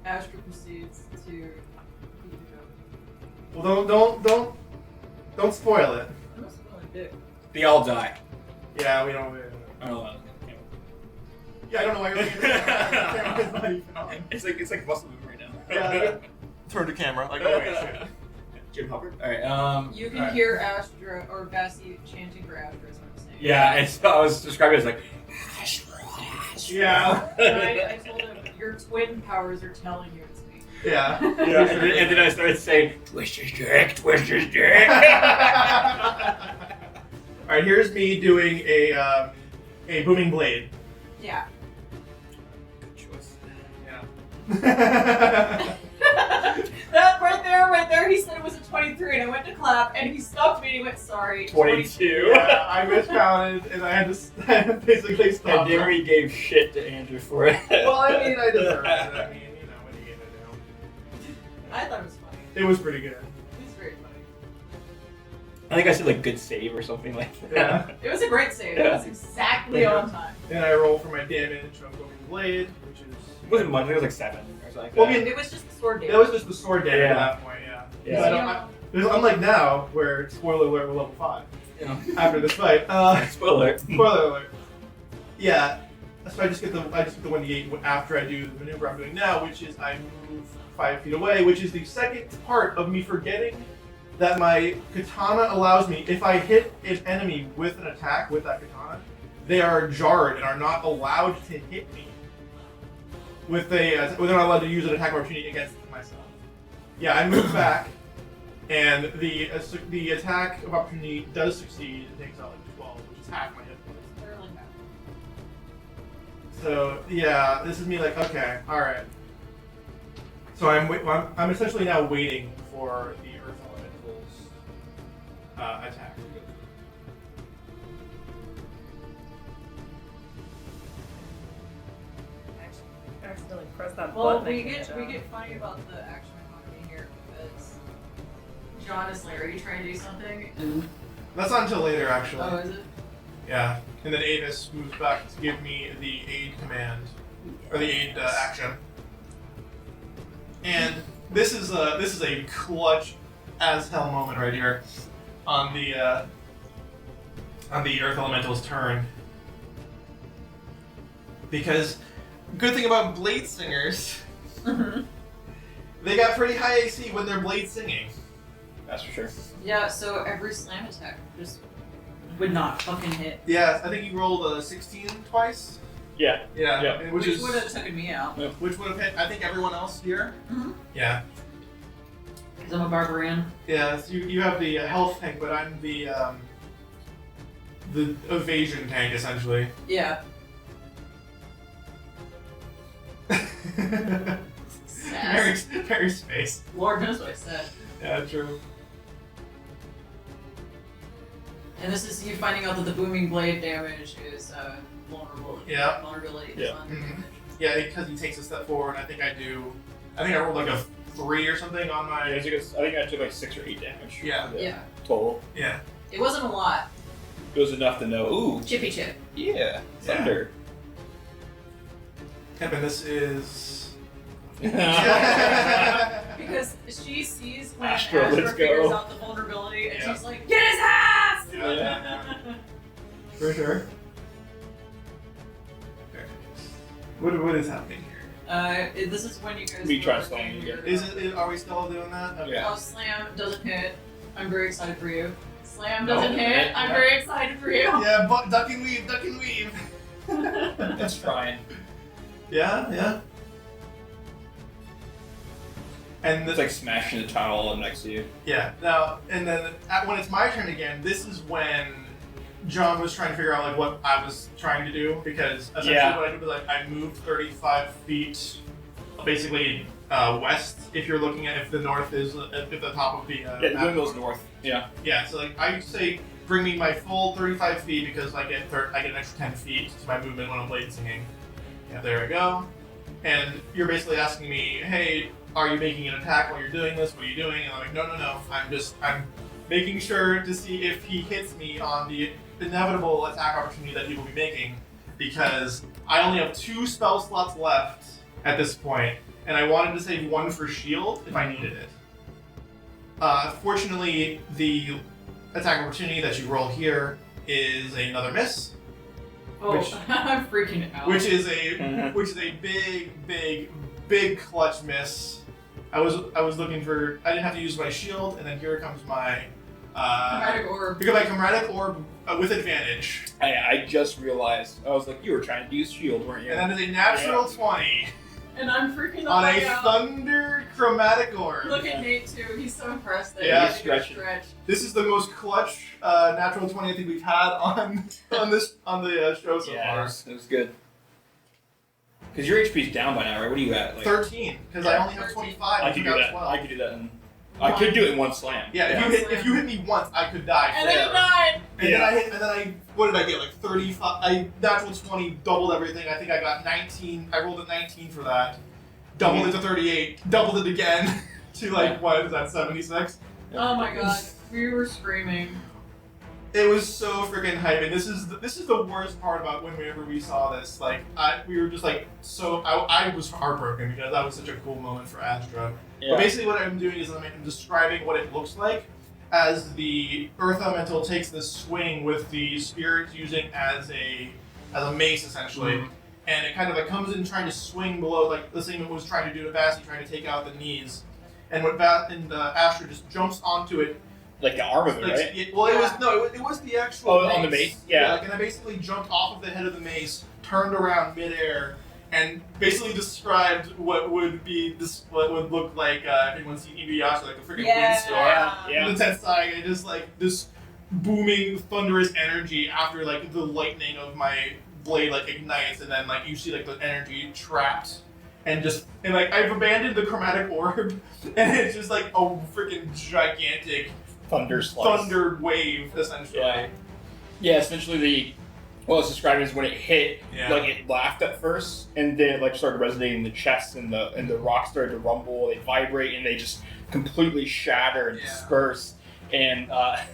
Astra proceeds to beat it up. Well, don't spoil it. I'm just really big. They all die. Yeah, we don't. I don't know. Yeah, I don't know why you're looking at the camera's not even on. It's like busting moving right now. Yeah. Turn the camera. Like, oh wait, shit. Jim Hubbard. All right. You can Alright. hear Astra, or Bassie chanting for Astra, is what I'm saying. Yeah, and so I was describing it as like. Yeah. And I told him, your twin powers are telling you to speak. Yeah. Yeah, and then I started saying, "Twist his dick, twist his dick." All right, here's me doing a booming blade. Yeah. Good choice. Yeah. That right there, he said it was a 23, and I went to clap, and he stopped me, and he went, sorry. 22. Yeah, I miscounted, and I had to basically stop. And then we gave shit to Andrew for it. Well, I mean, I deserve it. I mean, you know, what are you gonna do? I thought it was funny. It was pretty good. It was very funny. I think I said like good save or something like that. Yeah. It was a great save. It was exactly on time. Then I roll for my damage on booming blade, which is. It wasn't much. I think it was like 7 or something like Well, that. I mean, It was just the sword damage. that was just the sword damage Yeah. at that point, yeah. Yeah. So I don't- there's- unlike now, where spoiler alert, we're level 5 Yeah. after this fight. Spoiler. Spoiler alert. Yeah. So I just get the 1d8 after I do the maneuver I'm doing now, which is I move 5 feet away, which is the second part of me forgetting that my katana allows me, if I hit an enemy with an attack with that katana, they are jarred and are not allowed to hit me. They're not allowed to use an attack opportunity against myself. Yeah, I move back, and the attack of opportunity does succeed. It takes out like 12, which is half my hit points. Thoroughly bad. So yeah, this is me like, okay, all right. So I'm essentially now waiting for the Earth Elemental's attack. I accidentally pressed that Well, button. we get funny about the action economy here because John is like, are you trying to do something? That's not until later, actually. Oh, is it? Yeah, and then Avis moves back to give me the aid command or the aid action. And this is a clutch as hell moment right here on the Earth Elemental's turn. Because good thing about blade singers, Mm-hmm. they got pretty high AC when they're blade singing. That's for sure. Yeah, so every slam attack just would not fucking hit. Yeah, I think you rolled a 16 twice. Yeah. Yeah, Yeah. and Which which would have taken me out. which would have hit, I think, everyone else here. Mhm. Yeah. Because I'm a barbarian. Yeah, so you have the health tank, but I'm the evasion tank, essentially. Yeah. very, very space. Lord knows what I said. Yeah, true. And this is you finding out that the booming blade damage is vulnerable. Yeah. Vulnerability Yeah. is on damage. Yeah, because he takes a step forward. I think I rolled like a 3 or something on my. I think I took like 6 or 8 damage. Yeah. Yeah. Total. Yeah. It wasn't a lot. It was enough to know. Ooh. Chippy chip. Yeah. Thunder. Yep, and this is. Because she sees when Astra, Astra let's figures go. out the vulnerability and Yeah. she's like, get his ass! Yeah. For sure. Okay. What is happening here? This is when you guys Me were try looking slamming your- again. Are we still doing that? Okay. Yeah. Oh, slam doesn't hit. I'm very excited for you. Slam No, doesn't hit. I'm yeah. very excited for you. Yeah, but duck and weave, duck and weave. That's trying. Yeah. And It's like smashing the tile next to you. yeah. Now, and then when it's my turn again, this is when John was trying to figure out like what I was trying to do, because essentially Yeah. what I did was like I moved 35 feet, basically west. If you're looking at if the north is at the top of the Yeah, map. the wind goes north. Yeah. Yeah, so like I say, bring me my full 35 feet because I get an extra 10 feet to my movement when I'm blade singing. Yeah, there I go. And you're basically asking me, hey, are you making an attack while you're doing this? What are you doing? And I'm like, no. I'm making sure to see if he hits me on the inevitable attack opportunity that he will be making, because I only have 2 spell slots left at this point, and I wanted to save 1 for shield if I needed it. Fortunately, the attack opportunity that you roll here is another miss, Oh, Which- I'm freaking out. which is a big clutch miss. I was looking for. I didn't have to use my shield, and then here comes my Chromatic orb. because my chromatic orb with advantage, I just realized. I was like, you were trying to use shield, weren't you? and that is a natural 20 And I'm freaking on out. a thunder chromatic orb. Look at Nate too. He's so impressed that Yeah. he had to go Stretching. stretch. This is the most clutch natural 20 I think we've had on the show so Yeah, far. it was good. Because your HP's down by now, right? What are you at? Like, 13, because I only have 25. I and could you do got that. 12. I could do that. I could do it in one slam. Yeah, if you hit me once, I could die. And then he forever. died. And then I what did I get? Like 35. I natural 20, doubled everything. I think I got 19. I rolled a 19 for that. Doubled it to 38. Doubled it again to like what is that 76? Oh my god. We were screaming. It was so freaking hype, and this is the worst part about whenever we saw this. Like we were just like I was heartbroken because that was such a cool moment for Astra. But basically, what I'm doing is I'm describing what it looks like as the Earth Elemental takes this swing with the spirits using as a mace essentially, and it kind of like comes in trying to swing below, like the same it was trying to do to Vasi, trying to take out the knees, and Astra just jumps onto it. Like the arm of it, Like, right? it was the actual. Oh, on the mace? Yeah. Like, and I basically jumped off of the head of the mace, turned around midair, and basically described what would look like if anyone's seen Inuyasha, like a freaking windstorm. Yeah. The Tensai, and just like this booming, thunderous energy after like the lightning of my blade like ignites, and then like you see like the energy trapped. And like I've abandoned the chromatic orb, and it's just like a freaking gigantic Thunder slice. thunder wave, essentially. Yeah, essentially it's described as when it hit, Yeah. like it laughed at first, and then it like started resonating in the chest, and the rocks started to rumble, they vibrate, and they just completely shatter and Yeah. disperse. And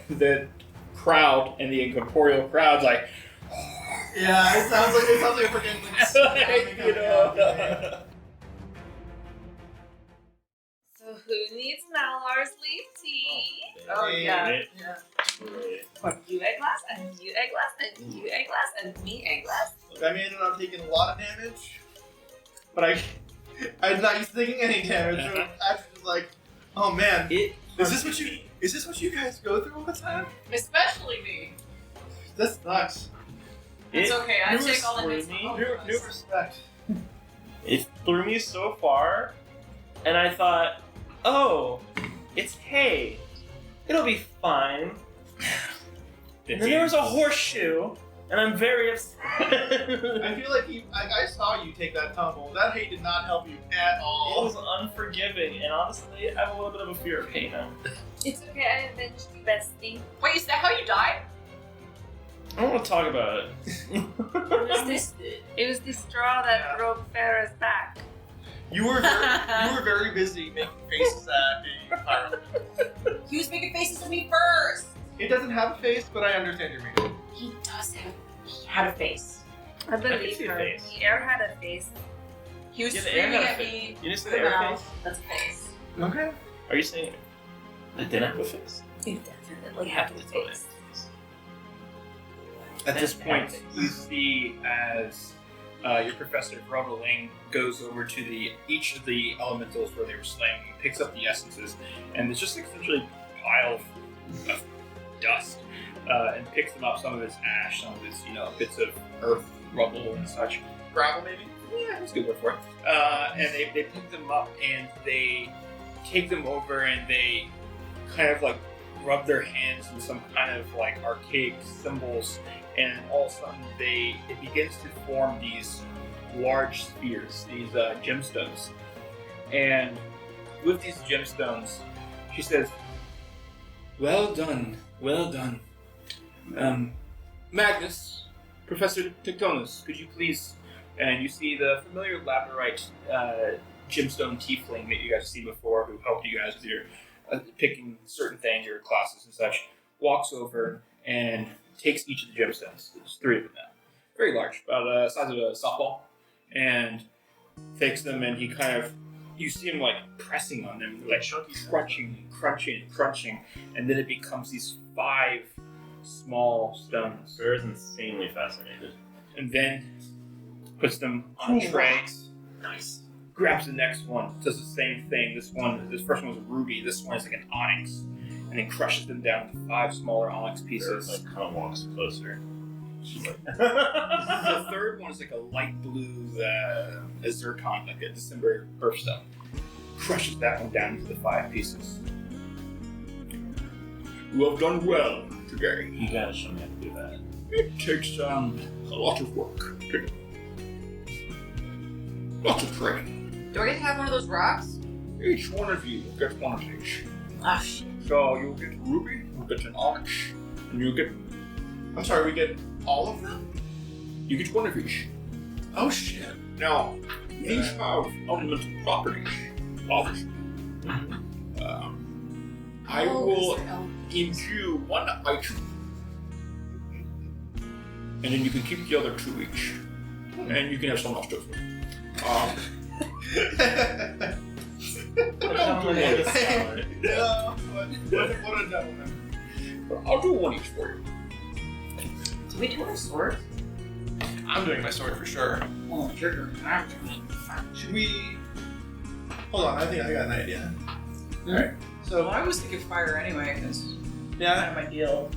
the crowd and the incorporeal crowd's like, Yeah, it sounds like a freaking like, you know. So who needs Malar's leaf tea? Oh yeah. Right. Yeah. You egg glass, and you egg glass, and you egg glass, and me egg glass. Look, I may end up taking a lot of damage, but I'm not used to taking any damage. So I'm actually just like, oh man, It is this what you Is this what you guys go through all the time? Especially me. That's nuts. It's okay. I It take all the threw hits. me. from New both of us. respect. It threw me so far, and I thought, oh, it's hay. It'll be fine. And then there was a horseshoe, and I'm very upset. I feel like I saw you take that tumble. That hay did not help you at It all. was unforgiving, and honestly, I have a little bit of a fear of hay now. It's okay, I avenged you, bestie. Wait, is that how you died? I don't want to talk about it. It was the straw that broke Farah's back. You were very busy making faces at a pirate. He was making faces at me first. It doesn't have a face, but I understand your meaning. He does have. He had a face. I can believe see a her. face. The air had a face. He was Yeah, the air screaming had a at face. me. You just with said a air mouth. face? That's a face. Okay. Are you saying it didn't have a face? You definitely have a It's totally face. At this point, you see as your professor Groveling goes over to each of the elementals where they were slain, he picks up the essences, and it's just essentially a pile of dust, and picks them up. Some of it's ash, some of it's bits of earth, rubble, and such. Gravel, maybe? Yeah, that's a good word for it. And they pick them up and they take them over and they kind of like rub their hands in some kind of like archaic symbols, and all of a sudden it begins to form these large spheres, these gemstones. And with these gemstones, she says, "Well done, well done. Magnus, Professor Tectonus, could you please..." And you see the familiar labradorite gemstone tiefling that you guys have seen before, who helped you guys with your picking certain things, your classes and such, walks over and takes each of the gemstones. There's 3 of them now. Very large, about the size of a softball. And takes them and he kind of, you see him like pressing on them, like crunching, and then it becomes these 5 small stones. Farah's insanely fascinated. And then puts them on a tray. Nice. Grabs the next one, does the same thing. This first one was a ruby. This one is like an onyx, and then crushes them down to 5 smaller onyx pieces. Like, kind of walks closer. She's like, The third one is like a light blue a zircon, like a December birthstone. Crushes that one down into the 5 pieces. You have done well today. you gotta show me how to do that. It takes a lot of work. Lots of training. Do I get to have one of those rocks? Each one of you gets one of each. Ah, shit. So you'll get a ruby, you'll get an onyx, and you'll get... I'm sorry, we get all of them? You get one of each. Oh shit. Now, each have elemental properties, obviously. I will imbue one item, and then you can keep the other 2 each, and you can have someone else do it. What a gentleman. I'll do one each for you. Do we do our swords? I'm doing my sword for sure. Oh, you're Should we... Hold on, I think I got an idea. Alright, So so... I was thinking fire anyway, because Yeah, kind of my deal.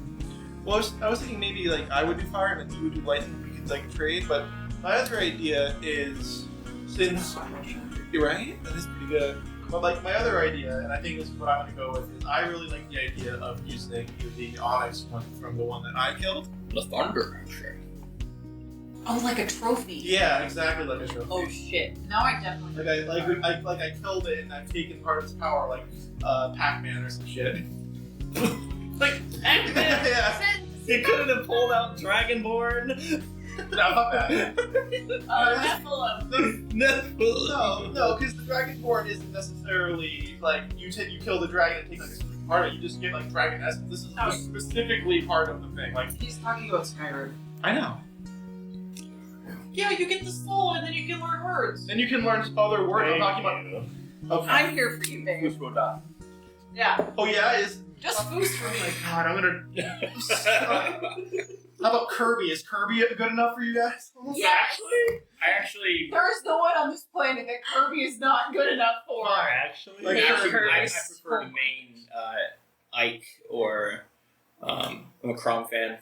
well, I was thinking maybe like I would do fire and then you would do lightning. We could like trade, but my other idea is since you're right, that is pretty good. But like my other idea, and I think this is what I'm gonna go with, is I really like the idea of using the onyx one from the one that I killed. The thunder. Oh, like a trophy. Yeah, exactly like a trophy. Oh shit. Now I definitely. I killed it and I've taken part of its power like Pac-Man or some shit. Like, Yeah. you couldn't have pulled out Dragonborn. Not bad. Nephilim. No, because the Dragonborn isn't necessarily like you kill the dragon and take like a specific part of it. You just get like dragon essence. This is Oh. specifically part of the thing. Like He's talking about Skyrim. I know. Yeah, you get the soul and then you can learn words. Then you can learn other words. I'm talking about. Okay. I'm here for you, babe. Yeah, Oh yeah, is just foos for oh my me. god, I'm gonna. How about Kirby? Is Kirby good enough for you guys? Yes! I actually There's no one on this planet that Kirby is not good enough for. Actually, Like, I Kirby. prefer the main Ike or I'm a Crom fan.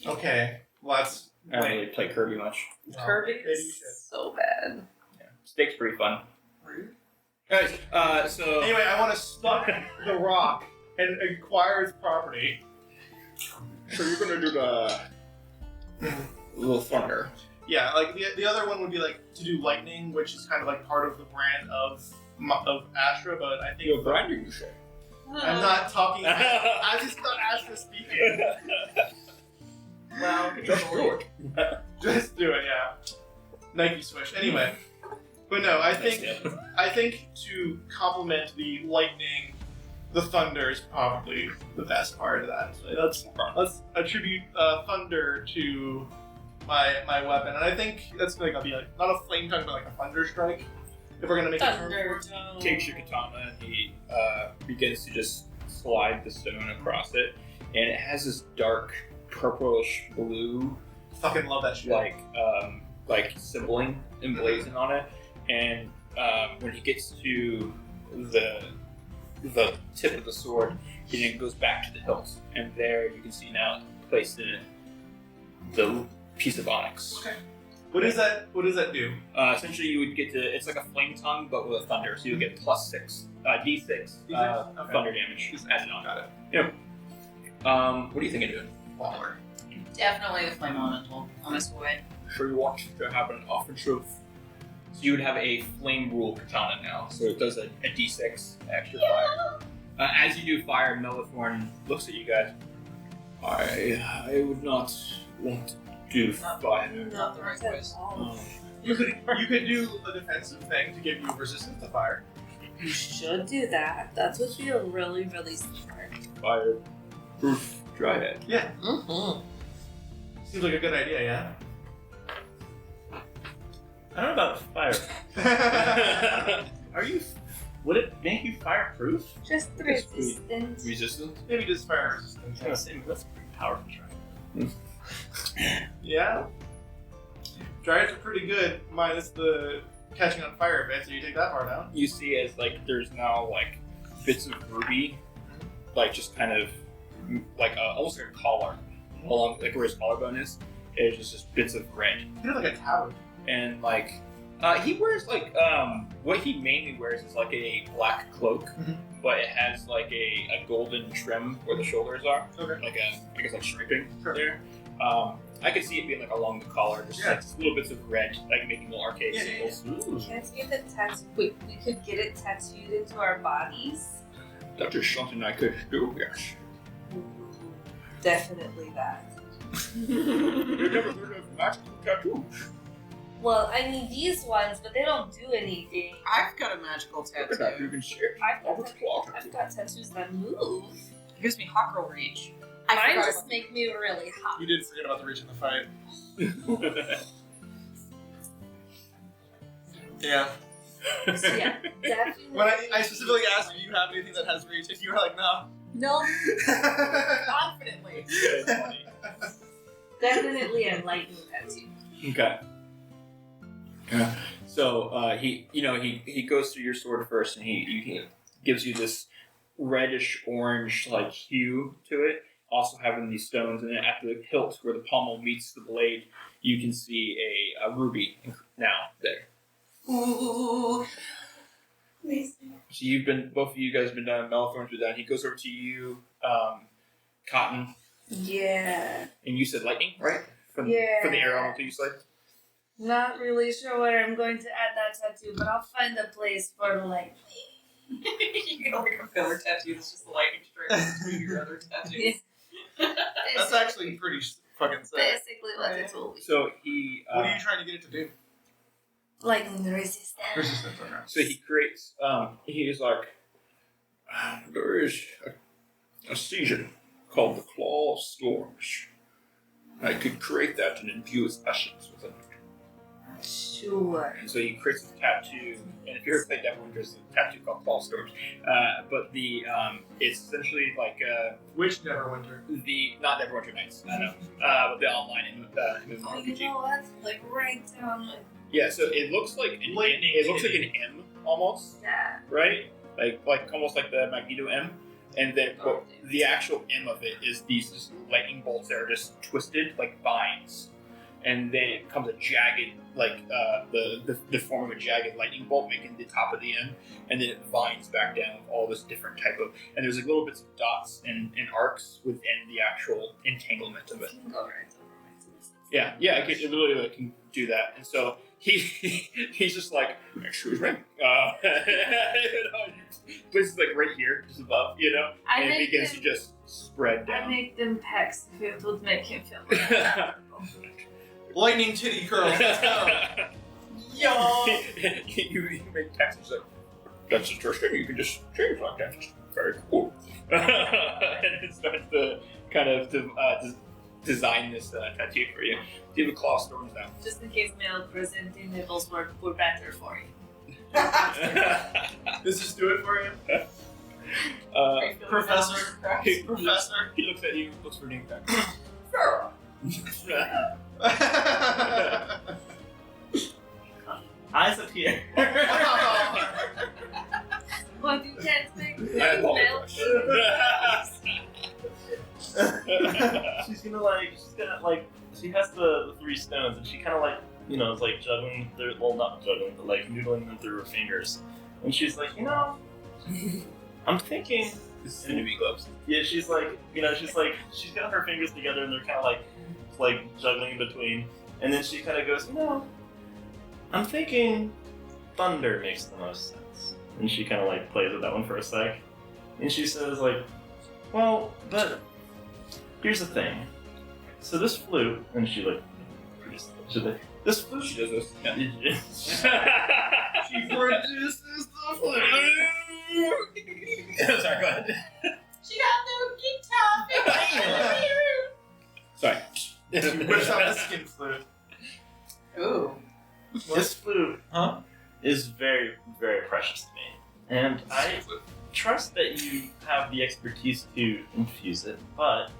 Okay. Well, that's I don't really play Kirby much. Kirby maybe you is should. so bad. Snake's pretty fun. Rude. Guys, so Anyway, I want to stuck the rock and acquire its property. so you're gonna do the little thunder. Yeah, like the other one would be like to do lightning, which is kind of like part of the brand of Astra, but I think You're grinding, you say. I'm not talking. I just thought Astra speaking. Well, Just do it. just do it, yeah. Nike Swish. Anyway, but no, I think to complement the lightning, the thunder is probably the best part of that. So let's attribute thunder to my weapon, and I think that's gonna be like not a flame tongue, but like a thunder strike. If we're gonna make Thunder it. Tone. Takes your katana and he begins to just slide the stone across it, and it has this dark purplish blue Fucking love that shit. like symboling emblazoned on it, and when he gets to the tip of the sword, he then goes back to the hilt, and there you can see now placed in it the piece of onyx. Okay. What does that do? Essentially, you would get to it's like a flame tongue, but with a thunder, so you get +6 d6 Okay. thunder damage added on. Got it. Yep. What are you thinking of doing? Baller. Definitely the flame elemental on this way. Sure, you want to have an offensive. So you would have a flame rule katana now, so it does a d6 extra fire. As you do fire, Melithorn looks at you guys. I would not want to do fire. Not the right voice. You could do a defensive thing to give you resistance to fire. You should do that. That would be a really, really smart. Fire proof dryad. Yeah. Mm-hmm. Seems like a good idea, yeah. I don't know about fire. Are you? Would it make you fireproof? Just the Yes, resistance. Resistance? Maybe just fire resistance. I was gonna say that's pretty powerful. Yeah. Dryads are pretty good, minus the catching on fire bit, so you take that part out. You see as like there's now like bits of ruby, like just kind of like almost like a collar along like where his collarbone is. It's just bits of red. You have like a tower. And like he wears like what he mainly wears is like a black cloak, Mhm. but it has like a golden trim where the shoulders are, Okay. like I guess like striping Sure. there. I could see it being like along the collar, just Yeah. like little bits of red, like making little arcade Yeah, yeah, symbols. Can't get it tattooed. Wait, we could get it tattooed into our bodies? That is something I could do, yes. Ooh, definitely that. You've never heard of magical tattoos? Well, I mean these ones, but they don't do anything. I've got a magical Look at that, you tattoo. can share. I've Oh, it's claw got tattoo. tattoos that move. It gives me hot girl reach. Mine forgot just about- make me really hot. You did forget about the reach in the fight. Yeah. So yeah, definitely. When I specifically asked if you have anything that has reach, and you were like, no. No, Confidently. definitely a lightning tattoo. Okay. Yeah. So he goes through your sword first, and he gives you this reddish orange like hue to it. Also having these stones, and then at the hilt where the pommel meets the blade, you can see a ruby now there. Ooh. So both of you guys have been done. Melithorn's been done. He goes over to you, Cotton, Yeah. and you said lightning, right? For the arrow elemental you said. Not really sure where I'm going to add that tattoo, but I'll find a place for lightning. You can only a filler tattoo that's just a lightning strike between your other tattoos. That's actually pretty fucking sick. Basically what it will be. So he. What are you trying to get it to do? Lightning resistance. Resistance, okay. So he creates. He is like. There is a season called the Claw of Storms. I could create that and imbue its essence with it. Sure. And so he creates a tattoo, and if you ever played Neverwinter, there's a tattoo called Claw of Storms. But the it's essentially like Which Neverwinter? not Neverwinter Nights, I know, but the online Oh, you MMORPG. know what? Like right down. Yeah, so it looks like an Lightning it looks like an M almost, Yeah. right? Like almost like the Magneto M, and then the actual M of it is these just lightning bolts that are just twisted like vines, and then it becomes a jagged, like the form of a jagged lightning bolt, making the top of the M, and then it vines back down with all this different type of, and there's like little bits of dots and arcs within the actual entanglement of it. You can go right over. Yeah, it literally like, can do that, and so he's just like, excuse me, but it's like right here, just above, and it begins to just spread I down. make them pecs if it would make him feel more comfortable. Lightning titty curls. Let's go. you make texts like, that's interesting. You can just change like that. It's very cool. And it starts to kind of design this tattoo for you. Do you have a claw storms now? Just in case male presenting nipples were better for you. Does this do it for you? Professor? Professor? He looks at you, looks for name tags. Eyes up here. What you can't make I male apologize. she's gonna she has the 3 stones, and she kind of is like juggling, well, not juggling, but like noodling them through her fingers. And she's like, I'm thinking. This is enemy gloves. Yeah, she's like, she's got her fingers together, and they're kind of like juggling in between. And then she kind of goes, I'm thinking thunder makes the most sense. And she kind of like plays with that one for a sec. And she says well, but here's the thing. So this flute, and she this flute. She does this. Yeah. She produces the flute. Sorry, go ahead. She got no guitar. Sorry. She whips out the skin flute. Ooh. This flute is very, very precious to me. And I trust that you have the expertise to infuse it, but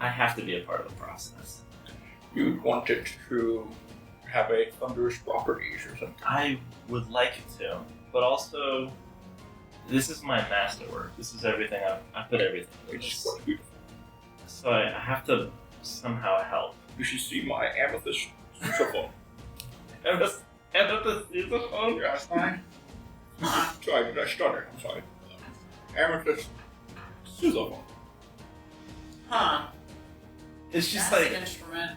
I have to be a part of the process. You want it to have a thunderous properties or something? I would like it to, but also, this is my masterwork. This is everything I put everything into Which is this. quite beautiful. So I have to somehow help. You should see my amethyst sousaphone. Amethyst sousaphone? Yeah, fine. Sorry, did I stutter? I'm sorry. Amethyst sousaphone. Huh. It's just That's like, an instrument.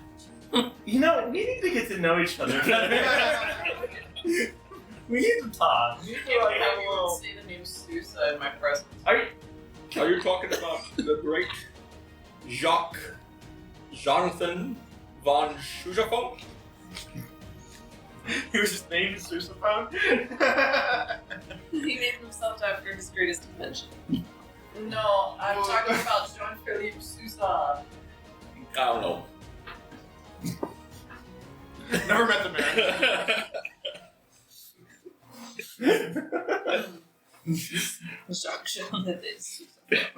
we need to get to know each other better. We need to talk. We need to Can't like believe have a you little. would say the name Sousa in my presence. Are you talking about the great Jonathan von Sousaphone? He was just named Sousaphone. He named himself after his greatest invention. No, I'm talking about Jean-Philippe Sousa. I don't know. Never met the man. Jacques Jonathan.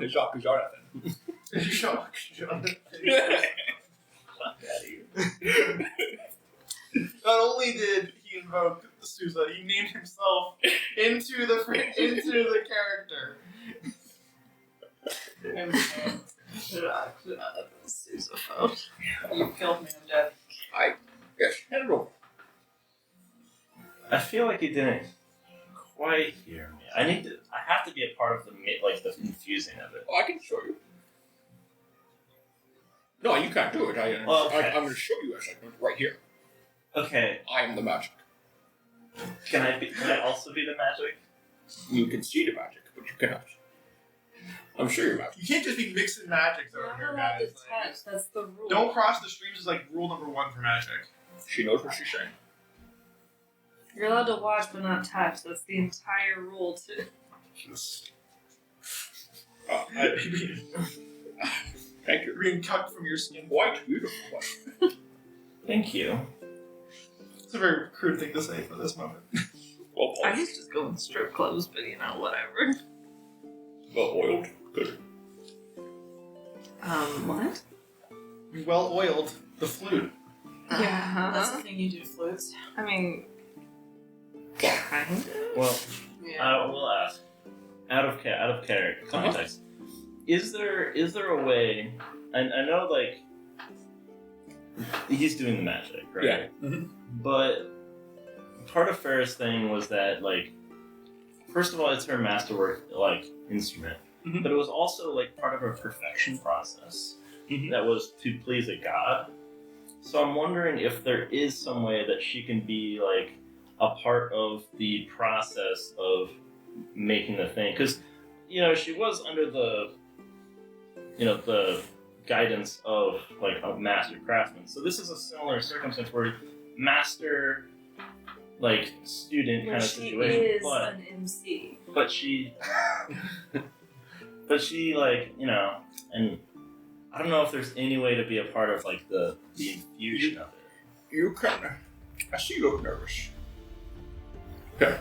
Jacques Jonathan. Shock, Jonathan. Not only did he invoke Sousa, he named himself into the character. Jacques Jonathan Sousaphone. You killed me, I'm dead. Yes, hand it over. I feel like he didn't quite hear me. I have to be a part of the infusing of it. Oh, I can show you. No, you can't do it. I'm going to show you as I do it right here. Okay, I am the magic. can I also be the magic? You can see the magic, but you cannot. I'm sure you're magic. You can't just be mixing magics You're over not here, allowed to guys. touch. That's the rule. Don't cross the streams is like rule number 1 for magic. She knows what she's saying. You're allowed to watch but not touch. That's the entire rule too. Thank you. Being cut from your skin. Quite beautiful. Thank you. It's a very crude thing to say for this moment. Well I polished. was just going strip clubs, but whatever. Well oiled. Good. What? Well oiled. The flute. Yeah. That's the thing you do, flutes. I mean, kind of. Well, Yeah. I will ask. Out of character context. Is there a way? And I know like he's doing the magic, right? Yeah. Mm-hmm. But part of Farah's thing was that like, first of all, it's her masterwork like instrument, but it was also like part of her perfection process that was to please a god. So I'm wondering if there is some way that she can be like a part of the process of making the thing, because she was under the guidance of like a master craftsman. So this is a similar circumstance where master like student kind of She situation. is an MC. But she like, and I don't know if there's any way to be a part of like the infusion of it. You can. I see you look nervous. Okay.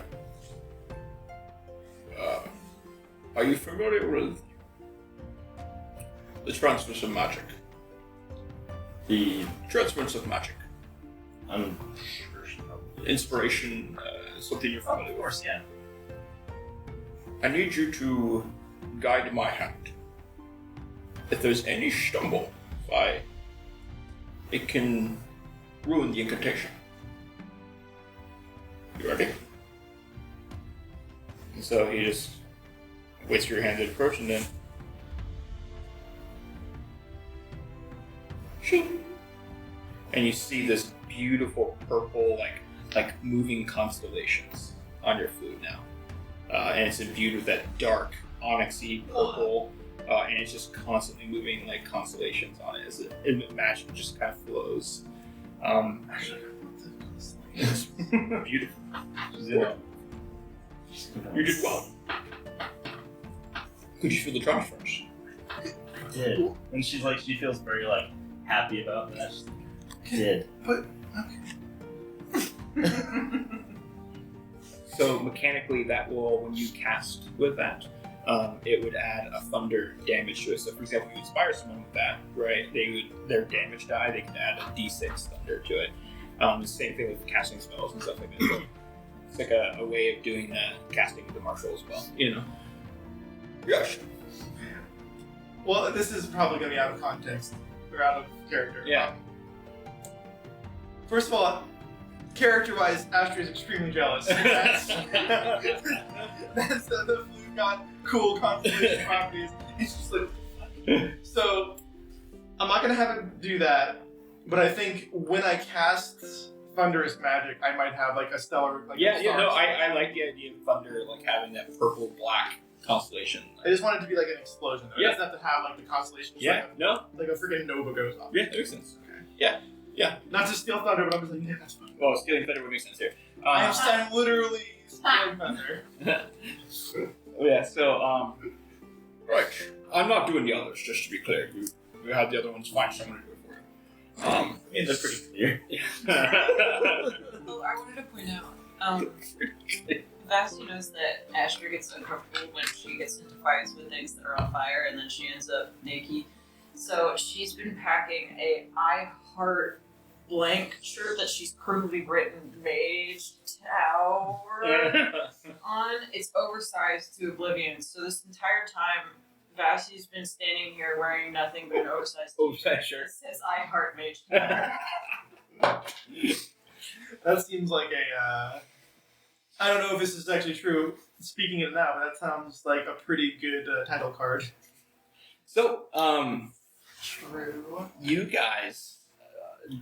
Are you familiar with the transference of magic? The Transference of magic. I'm sure she probably Inspiration, something you're familiar of with. course, yeah. I need you to guide my hand. If there's any stumble, it can ruin the incantation. You ready? And so he just waits for your hand to approach, and then shing. And you see this beautiful purple, like moving constellations on your flute now. And it's imbued with that dark onyxy purple, and it's just constantly moving like constellations on it as it magic just kind of flows. It's beautiful. You did well. Could you feel the transference? I did. And she feels very like happy about that. She did. But So mechanically, that will, when you cast with that, it would add a thunder damage to it. So, for example, if you inspire someone with that, right? Their damage die. They can add a d6 thunder to it. The same thing with casting spells and stuff like that. So it's like a way of doing casting with the martial as well. Yes. well, this is probably going to be out of context or out of character. Yeah. First of all, character-wise, Astrid is extremely jealous. That's the flute got cool constellation properties. He's just like, so I'm not gonna have him do that, but I think when I cast thunderous magic, I might have like a stellar. Like I like the idea of thunder, like having that purple black constellation. I just want it to be like an explosion. Though. Yeah. It doesn't have to have like the constellation. Just Yeah, like a freaking nova goes off. Yeah, that makes sense. Okay. Yeah. Not to steal thunder, but I'm just like, yeah, that's fine. Well, stealing thunder would make sense here. I'm literally stealing thunder. Yeah, so, right. I'm not doing the others, just to be clear. You had the other ones find someone to do it for you. They're pretty clear. Oh, I wanted to point out, Vasti knows that Asher gets uncomfortable when she gets into fights with things that are on fire, and then she ends up naked. So she's been packing a I Heart blank shirt that she's crudely written Mage Tower on. It's oversized to oblivion. So this entire time, Vasti's been standing here wearing nothing but an oversized Oversized shirt. It says I Heart Mage Tower. That seems like a. I don't know if this is actually true. Speaking it now, but that sounds like a pretty good title card. So, True. you guys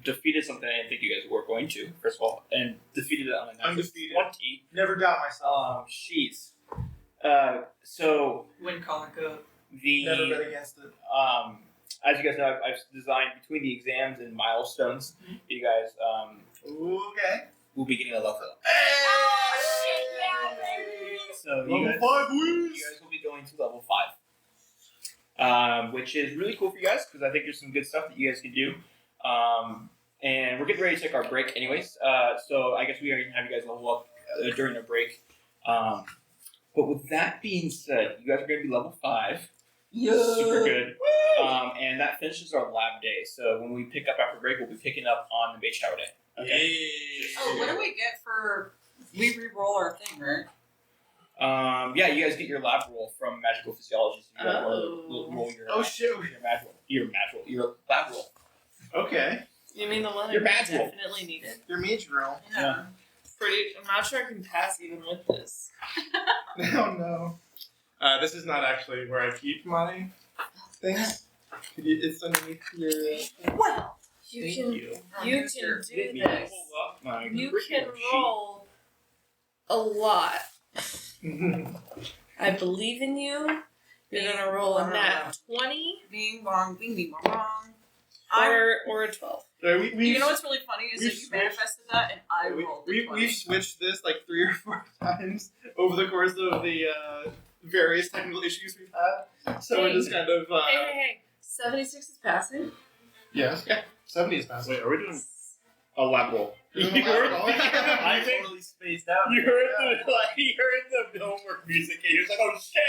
defeated something I didn't think you guys were going to, first of all, and defeated it on a natural Undefeated. 20. Never doubt myself. She's. So, Win calling code. Never the. bet against it. As you guys know, I've designed between the exams and milestones. You guys Okay. will be getting a level up. Oh shit, yeah, baby! So Level you guys 5 wins! You guys will be going to level 5, which is really cool for you guys because I think there's some good stuff that you guys can do. And we're getting ready to take our break, anyways. So I guess we are going to have you guys level up during our break. But with that being said, you guys are going to be level 5. Yeah. Super good. And that finishes our lab day. So when we pick up after break, we'll be picking up on the Mage Tower day. Okay. Oh, what do we get for we re-roll our thing, right? Yeah, you guys get your lab roll from magical physiology. So you guys roll your your lab roll. Okay. You mean the one Your I badge roll. definitely needed? Your mage roll. Yeah. I'm not sure I can pass even with this. Oh no. This is not actually where I keep my things. It's underneath your. Well, You Thank can you. you can do this. You can roll a lot. I believe in you. You're gonna roll a nat 20 Bing bong, bing bing bong bong. or a 12. You know what's really funny is that we've you switched- manifested that and I rolled the 20. We've switched this like 3 or 4 times over the course of the various technical issues we've had. So we're just kind of. Hey. 76 is passing. Yes. Yeah. 70 is passing. Wait, are we doing? A lab roll. You heard- I think totally spaced out. you heard the homework music and you're like, oh shit!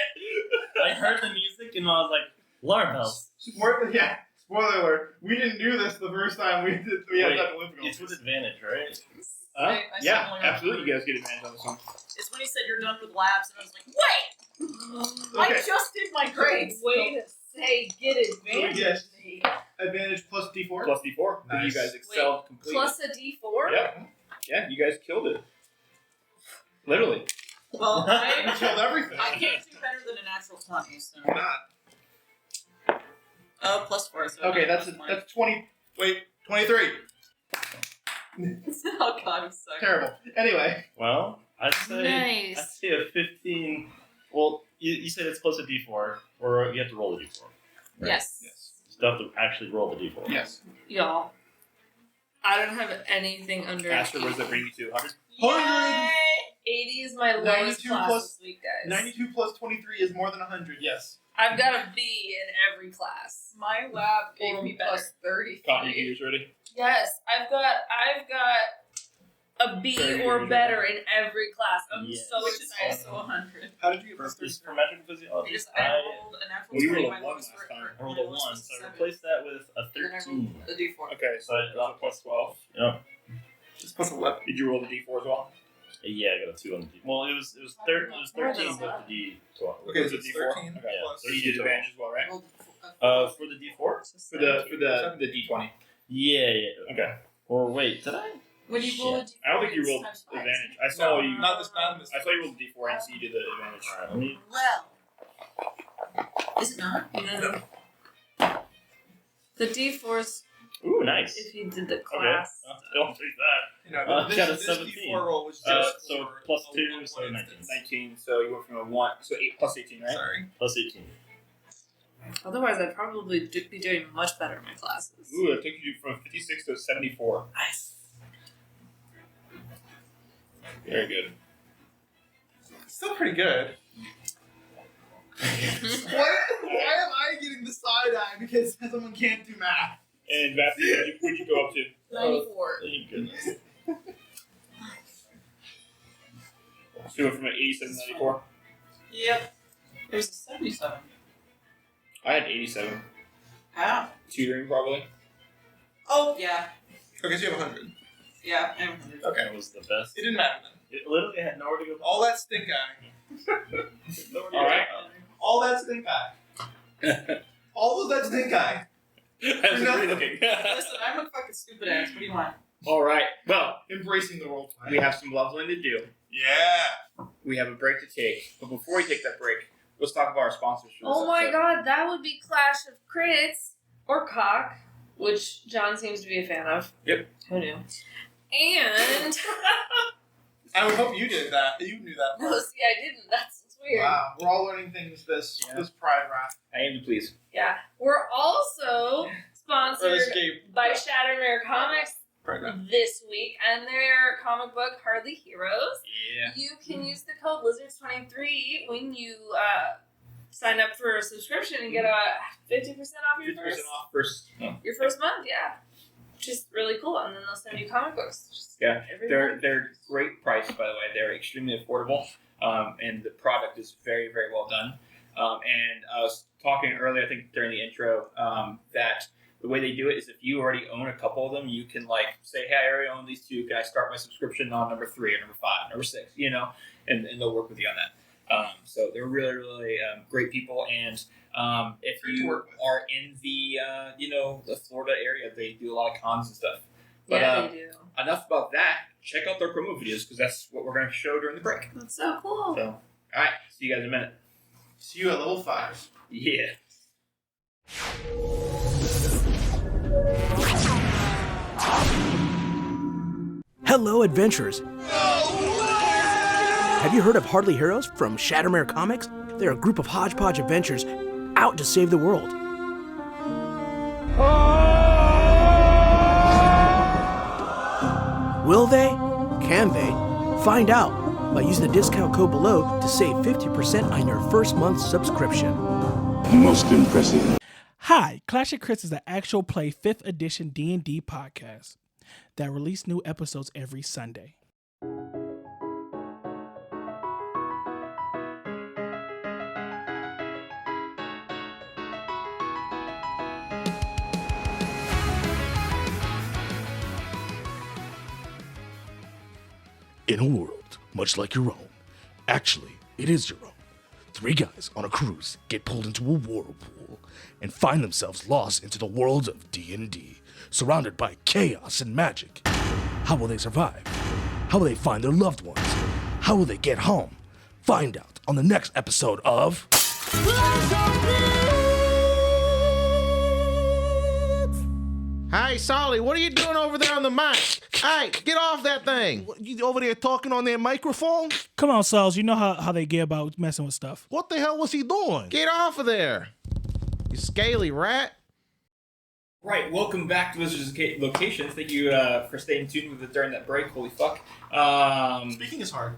I heard the music and I was like, alarm bells. Spoiler alert. We didn't do this the first time we had Wait, technical difficulties. It's with advantage, right? I Yeah, certainly absolutely. remember. You guys get advantage on this one. It's when he said you're done with labs and I was like, wait! I Okay. just did my grades. Way to say get So we advantage. get advantage plus D4. Plus D4. Nice. You guys excelled completely. Plus a d4? Yeah. Yeah, you guys killed it. Literally. Well, We I killed everything. can't do better than a natural 20, so. We're not. Oh, plus 4, so. Okay, that's 20. Wait, 23. Oh god, I'm sorry. Terrible. Anyway, Well, I'd say Nice. a 15. Well, you said it's plus a d4, or you have to roll a d4. Right? Yes. yes, You have to actually roll the d4. yes. Y'all. I don't have anything under Asher, 80. what does that bring you to? 100? Yay! 80 is my lowest 92 class plus- this week, guys. 92 plus 23 is more than 100. Yes. I've got a B in every class. My lab gave me Better. plus 33. Cotton, you yours ready? Yes, I've got a B Very or good. better in every class. I'm Yes. so Which is excited. also 100. How did you get plus This is 33? for magical physiology. Because I rolled a natural Well, you 20, rolled a my one lowest last were- time. I rolled my a lowest 1, was so I 7. replaced that with a Then I 13. rolled a D4. Okay, so So that's plus 12. Yeah. It's plus 11. Did you roll the D4 as well? Yeah, I got a 2 on the d4. Well, it was 13 with the d12. Okay, Was so it it's D4? 13 Okay. plus. So you did advantage as well, right? Rolled For the d4? For the D20. Yeah. Okay. Or wait, did I? When you roll a D4, I don't think you it's rolled times five. advantage. I saw you. Not this time. I saw you rolled the D4 and so you did the advantage. Alright, let me. Well. Is it not? No. The D4's Ooh, nice. if you did the Okay. class. Don't take that. You know, Got a this 17. D4 roll was Uh, just so for plus a 2, one so 19. instance. 19, so you went from a 1, so 8 plus 18, right? Sorry. Plus 18. Otherwise, I'd probably be doing much better in my classes. Ooh, that took you from 56 to 74. Nice. Very good. Still pretty good. Why am I getting the side eye because someone can't do math? And Vasti, what'd you go up to? 94. Thank goodness. So you went from an 87 to 94? Yep. It was a 77. I had 87. How? Tutoring, probably. Oh, yeah. Okay, so you have 100. Yeah, I have 100. Okay. That was the best. It didn't matter then. It literally had nowhere to go. All that stink eye. Nowhere to All right. All that stink eye. All of that stink eye. That's nothing. looking. Listen, I'm a fucking stupid ass. What do you want? All right. Well, Embracing the role play. we have some leveling to do. Yeah. We have a break to take. But before we take that break, let's talk about our sponsors for this Oh my episode. god, that would be Clash of Crits or Cock, which John seems to be a fan of. Yep. Who knew? And I would hope you did that. You knew that. no, see, I didn't. That's weird. Wow. We're all learning things this Pride Wrath. I am to please. Yeah, we're also Or sponsored Escape by Shattermere Comics Pride Wrath. this week, and their comic book Hardly Heroes. Yeah. You can use the code Lizards23 when you sign up for a subscription and get a 50% off your 50% first off first. No. your first month. Yeah, which is really cool. And then they'll send you comic books. Just Yeah, every They're month. great price, by the way. They're extremely affordable, and the product is very, very well done. And I was talking earlier, I think during the intro, that the way they do it is if you already own a couple of them, you can like say, hey, I already own these two. Can I start my subscription on number 3 or number 5, number 6? You know, and they'll work with you on that. So they're really, really great people. And if Great to you work with. are in the the Florida area, they do a lot of cons and stuff. But Yeah, they do. enough about that. Check out their promo videos because that's what we're going to show during the break. That's so cool. So, all right, see you guys in a minute. See you at level 5. Yeah. Hello, adventurers! Have you heard of Hardly Heroes from Shattermare Comics? They're a group of hodgepodge adventurers out to save the world. Will they? Can they? Find out by using the discount code below to save 50% on your first month's subscription. Most impressive. Hi, Clash of Chris is an actual play 5th edition D&D podcast that release new episodes every Sunday. In a world much like your own, actually, it is your own. 3 guys on a cruise get pulled into a whirlpool and find themselves lost into the world of D&D, surrounded by chaos and magic. How will they survive? How will they find their loved ones? How will they get home? Find out on the next episode of... Hey, Solly, what are you doing over there on the mic? Hey, get off that thing. You over there talking on their microphone? Come on, Sauls, you know how they get about messing with stuff. What the hell was he doing? Get off of there, you scaly rat. Right, welcome back to Wizards Locations. Thank you for staying tuned with us during that break. Holy fuck. Speaking is hard.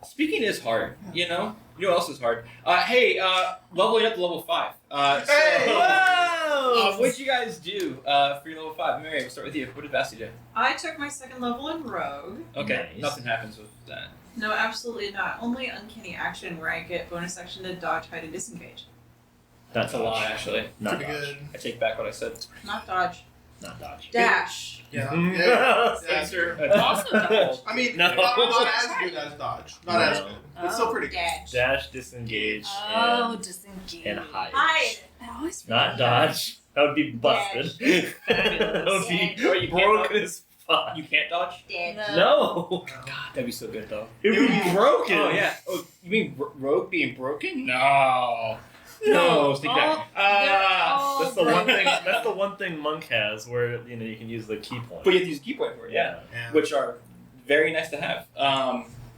Speaking is hard, you know? You know what else is hard? Leveling up to level 5. What'd you guys do for your level 5? Mary, we'll start with you. What did Basti do? I took my second level in Rogue. Okay, Nice. nothing happens with that. No, absolutely not. Only uncanny action where I get bonus action to dodge, hide, and disengage. That's a lot, actually. Not Pretty dodge. good. I take back what I said. Not dodge. Not dodge. Dash. Yeah. Yeah. Spencer. Also dodge. I mean, No. not as good as dodge. Not as No. good. But still pretty good. Dash. Dash, disengage, Oh, and, disengage. and hide. Hide. I always Not dodge. That would be busted. That would be Oh, you can't broken dodge? as fuck. You can't dodge? Dead. No. God, that'd be so good, though. It would be broken. Oh, yeah. Oh, you mean Rogue being broken? No. No, stick back. That's the one thing. That's the one thing Monk has, where you can use the key point. But you have to use a key point for it, yeah. Yeah. Which are very nice to have.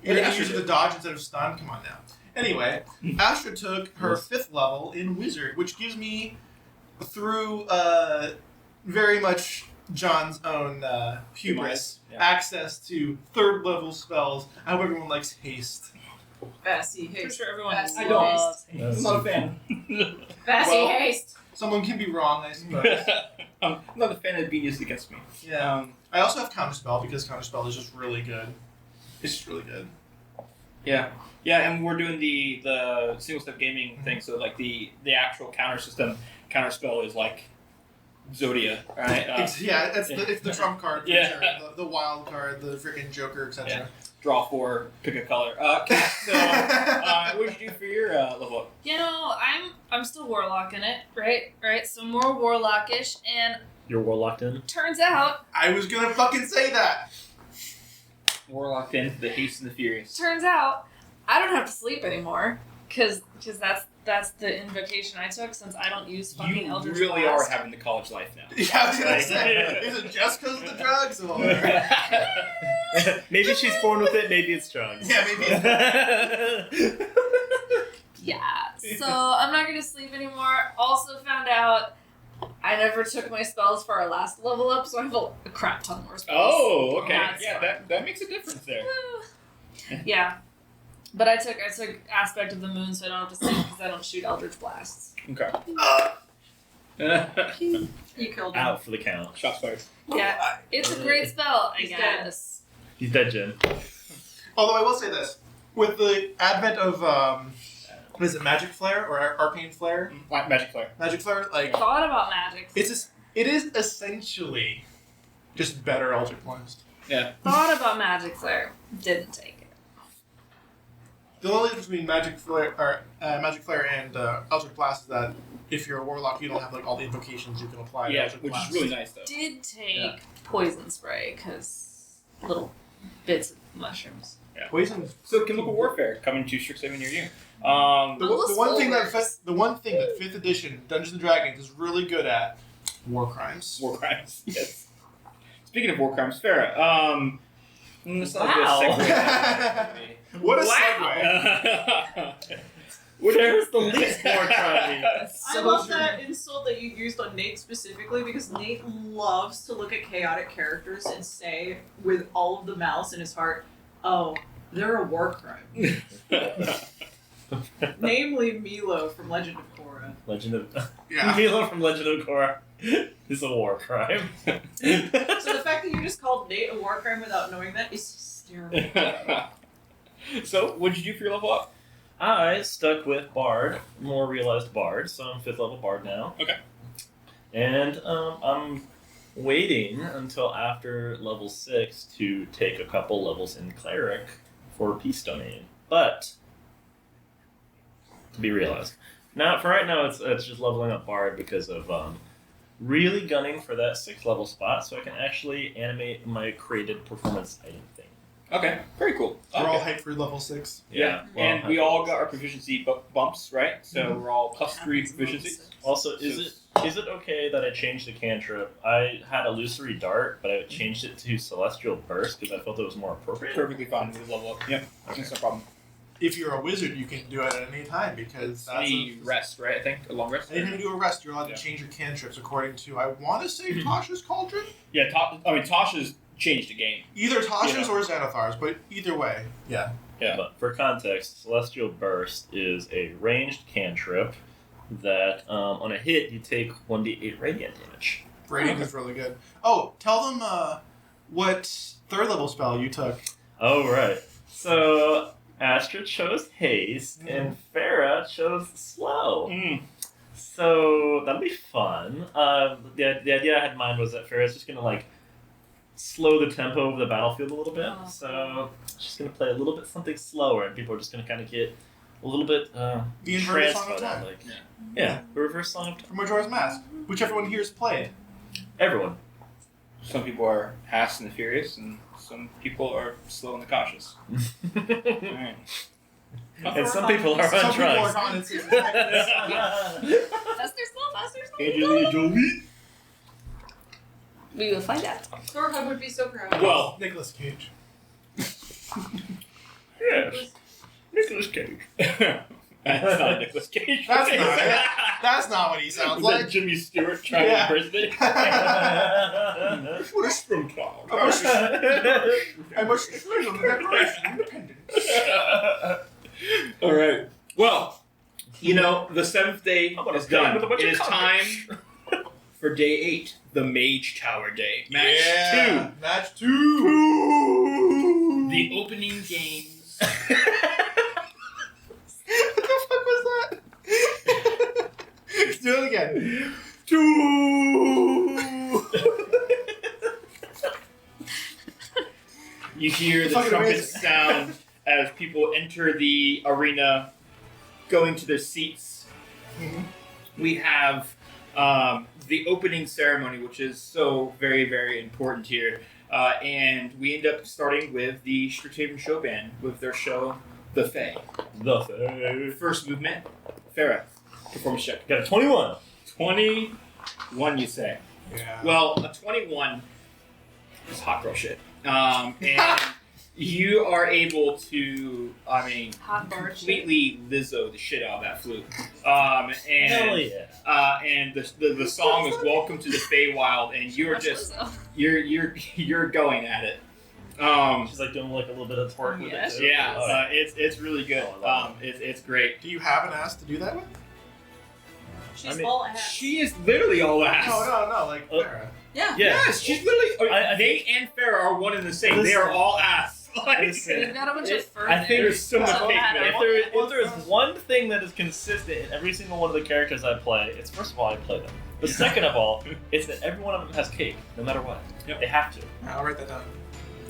You're Yeah, gonna use the dodge instead of stun? Come on now. Anyway, Astra took her 5th level in Wizard, which gives me, through very much John's own hubris, Yeah. access to 3rd level spells. I hope everyone likes haste. Bassy Pretty haste. sure everyone Bassy loves haste. I'm not a fan. Bassy Well- haste. Someone can be wrong, I suppose. I'm not a fan of being used against me. Yeah. I also have Counterspell because Counterspell is just really good. It's just really good. Yeah, and we're doing the single step gaming thing. So like the actual counter system, counter spell is like Zodia, right? It's the trump card feature, Yeah. the wild card, the freaking Joker, etc. Yeah. Draw 4, pick a color. Okay, so what did you do for your level up? You know, I'm still warlock in it, right? So more warlockish, and You're warlocked in. turns out I was gonna fucking say that. Warlocked in the haste and the furious. I don't have to sleep anymore, because that's the invocation I took since I don't use fucking You Eldritch really Blast. are having the college life now. Yeah, I was gonna Like- say, is it just because of the drugs? Or... Maybe she's born with it. Maybe it's drugs. Yeah, maybe it's Yeah, so I'm not gonna sleep anymore. Also found out I never took my spells for our last level up, so I have a crap ton more spells. Oh, okay. That's Yeah, fine. that makes a difference there. Yeah, but I took Aspect of the Moon, so I don't have to sleep because I don't shoot Eldritch Blasts. Okay. You killed him. Out for the count. Shots fired. Yeah, it's a great spell, I He's dead. guess. He's dead, Jen. Although I will say this, with the advent of what is it, Magic Flare or Arcane Flare? Magic flare. Magic Flare, like Thought about magic. it is essentially just better Eldritch Blast. Yeah. Thought about Magic Flare. Didn't take it. The only difference between Magic Flare and Eldritch Blast is that if you're a warlock, you don't have like all the invocations you can apply. to Eldritch which Blast. is really nice though. Did take poison spray because little bits of mushrooms. Yeah. Poison. So chemical warfare coming to Strixhaven near you. The one thing that 5th edition Dungeons and Dragons is really good at, war crimes. War crimes. Yes. Speaking of war crimes, Farah. Let's not Wow. do a segue. What a segue! There's the least more trying. I love that insult that you used on Nate specifically because Nate loves to look at chaotic characters and say, with all of the malice in his heart, oh, they're a war crime. Namely Milo from Legend of Korra. Milo from Legend of Korra is a war crime. So the fact that you just called Nate a war crime without knowing that is hysterical. So, what'd you do for your level up? I stuck with Bard, more realized Bard, so I'm 5th level Bard now. Okay. And I'm waiting until after level 6 to take a couple levels in Cleric for Peace Domain. But, to be realized. Now, for right now, it's just leveling up Bard because of really gunning for that 6th level spot so I can actually animate my created performance item thing. Okay, very cool. We're all Okay. hyped for level 6. Yeah, and we all got our proficiency bumps, right? So we're all +3 proficiency. Also, is it okay that I changed the cantrip? I had Illusory Dart, but I changed it to Celestial Burst because I felt it was more appropriate. Perfectly fine with level up. Yep, that's no problem. If you're a wizard, you can do it at any time because that's Any rest, right? I think a long rest. anytime you do a rest, you're allowed to change your cantrips according to, I want to say, Tasha's Cauldron? Yeah, Tasha's changed the game. Either Tasha's Yeah. or Xanathar's, but either way, yeah. Yeah. But for context, Celestial Burst is a ranged cantrip that on a hit you take 1d8 radiant damage. Radiant is really good. Oh, tell them what 3rd level spell you took. Oh, right. So, Astra chose Haste, and Farah chose Slow. So, that'll be fun. The idea I had in mind was that Farah's just going to, slow the tempo of the battlefield a little bit. So, she's going to play a little bit something slower, and people are just going to kind of get a little bit The inverted Song of transferred. Time. Yeah, the reverse Song of Time. From Majora's Mask, which everyone here's played. Everyone. Some people are fast and the furious, and some people are slow and the cautious. Alright. And some people are on drugs. Faster, slow. Angelina Jolie. We will find out. Thorhub would be so proud. Well, Nicolas Cage. yes. Nicolas Cage. That's not Nicolas Cage. That's not it. That's not what he sounds Was that like. Jimmy Stewart trying Yeah. to impersonate? What a spring cloud. I must treasure the Declaration of Independence. All right. Well, the 7th day I'm gonna is play done. with a bunch It of is comics. time for day 8, the Mage Tower day. Match 2. Match 2. The opening games. What the fuck was that? Let's do it again. 2. You hear the Fucking trumpet amazing. sound as people enter the arena, going to their seats. We have the opening ceremony, which is so very, very important here. And we end up starting with the Strixhaven show band with their show, The Fae. The Fae. First movement, Farah, performance check. Got a 21. 21, you say? Yeah. Well, a 21 is hot girl shit. And you are able to, Hot bar completely Lizzo the shit out of that flute. Hell And yeah. and the song is "Welcome to the Feywild," and you're just you're going at it. She's like doing like a little bit of twerk with Yes. it too. Yeah, Oh, yeah. it's really good. Oh, I love It's great. Do you have an ass to do that with? She's I mean, all ass. She is literally all ass. No, like Farah. Yeah. Yeah. Yes, she's literally. I Nate and Farah are one and the same. They are all ass. Like, You've got a bunch of fur. I think there. there's so much So cake bad. there. If there is one thing that is consistent in every single one of the characters I play, it's first of all I play them. But second of all, it's that every one of them has cake, no matter what. Yep. They have to. I'll write that down.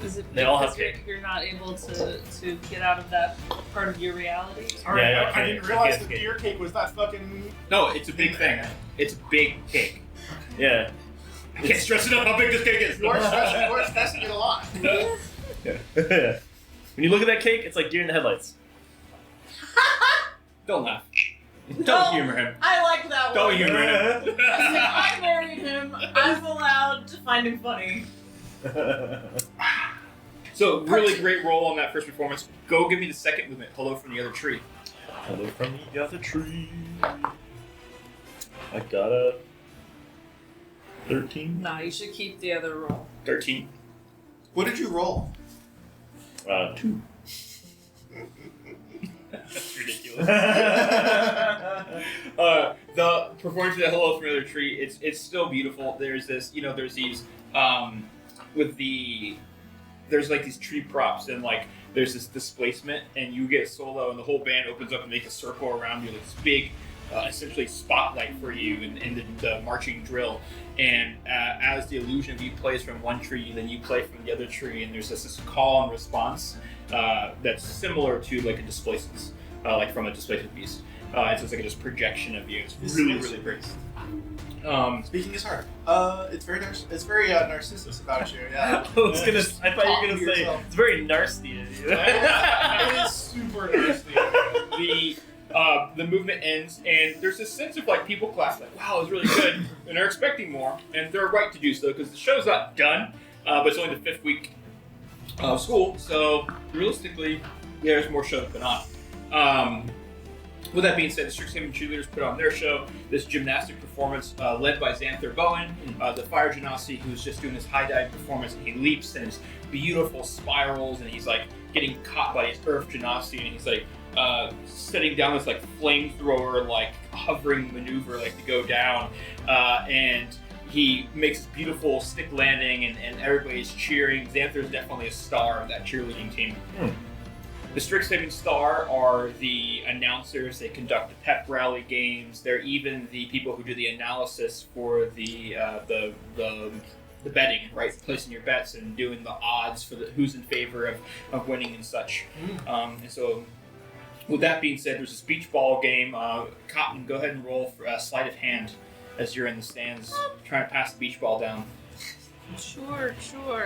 Is it They all have because you're not able to get out of that part of your reality? Alright, Yeah, I okay, didn't realize okay, the okay. deer cake was that fucking. No, it's a big thing. It's a big cake. Yeah. I can't stress enough how big this cake is. You're stressing it a lot. When you look at that cake, it's like deer in the headlights. Don't laugh. No, Don't humor him. I like that Don't one. humor him. If I married him, I'm allowed to find him funny. So, really great roll on that first performance. Go give me the second movement. Hello from the other tree. Hello from the other tree. I got a 13. Nah, you should keep the other roll. 13. What did you roll? 2. That's ridiculous. The performance of the Hello from the Other Tree, it's still beautiful. There's this, there's these, there's like these tree props and like there's this displacement and you get solo and the whole band opens up and make a circle around you, like this big, essentially spotlight for you in the marching drill. And as the illusion of you plays from one tree, then you play from the other tree, and there's this call and response that's similar to like a displacement, like from a displacement beast. And so it's like this projection of you. It's really, really great. Speaking is hard. It's very narcissist about you. Yeah. I thought you were gonna say yourself. it's very nasty of you. It is super nasty. The movement ends, and there's this sense of like people clap, like, wow, it was really good, and they're expecting more, and they're right to do so because the show's not done, but it's only the 5th week of school, so realistically, there's more shows going on. With that being said, the Strixhaven cheerleaders put on their show, this gymnastic performance led by Xanther Bowen, the fire genasi, who's just doing this high dive performance, and he leaps and his beautiful spirals, and he's like getting caught by his earth genasi, and he's like setting down this like flamethrower, like hovering maneuver, like to go down, and he makes this beautiful stick landing, and everybody's cheering. Xanther's definitely a star of that cheerleading team. The Strixhaven Star are the announcers. They conduct the pep rally games. They're even the people who do the analysis for the betting, right? Placing your bets and doing the odds for who's in favor of winning and such. And so, with that being said, there's this beach ball game. Cotton, go ahead and roll for sleight of hand as you're in the stands trying to pass the beach ball down. Sure.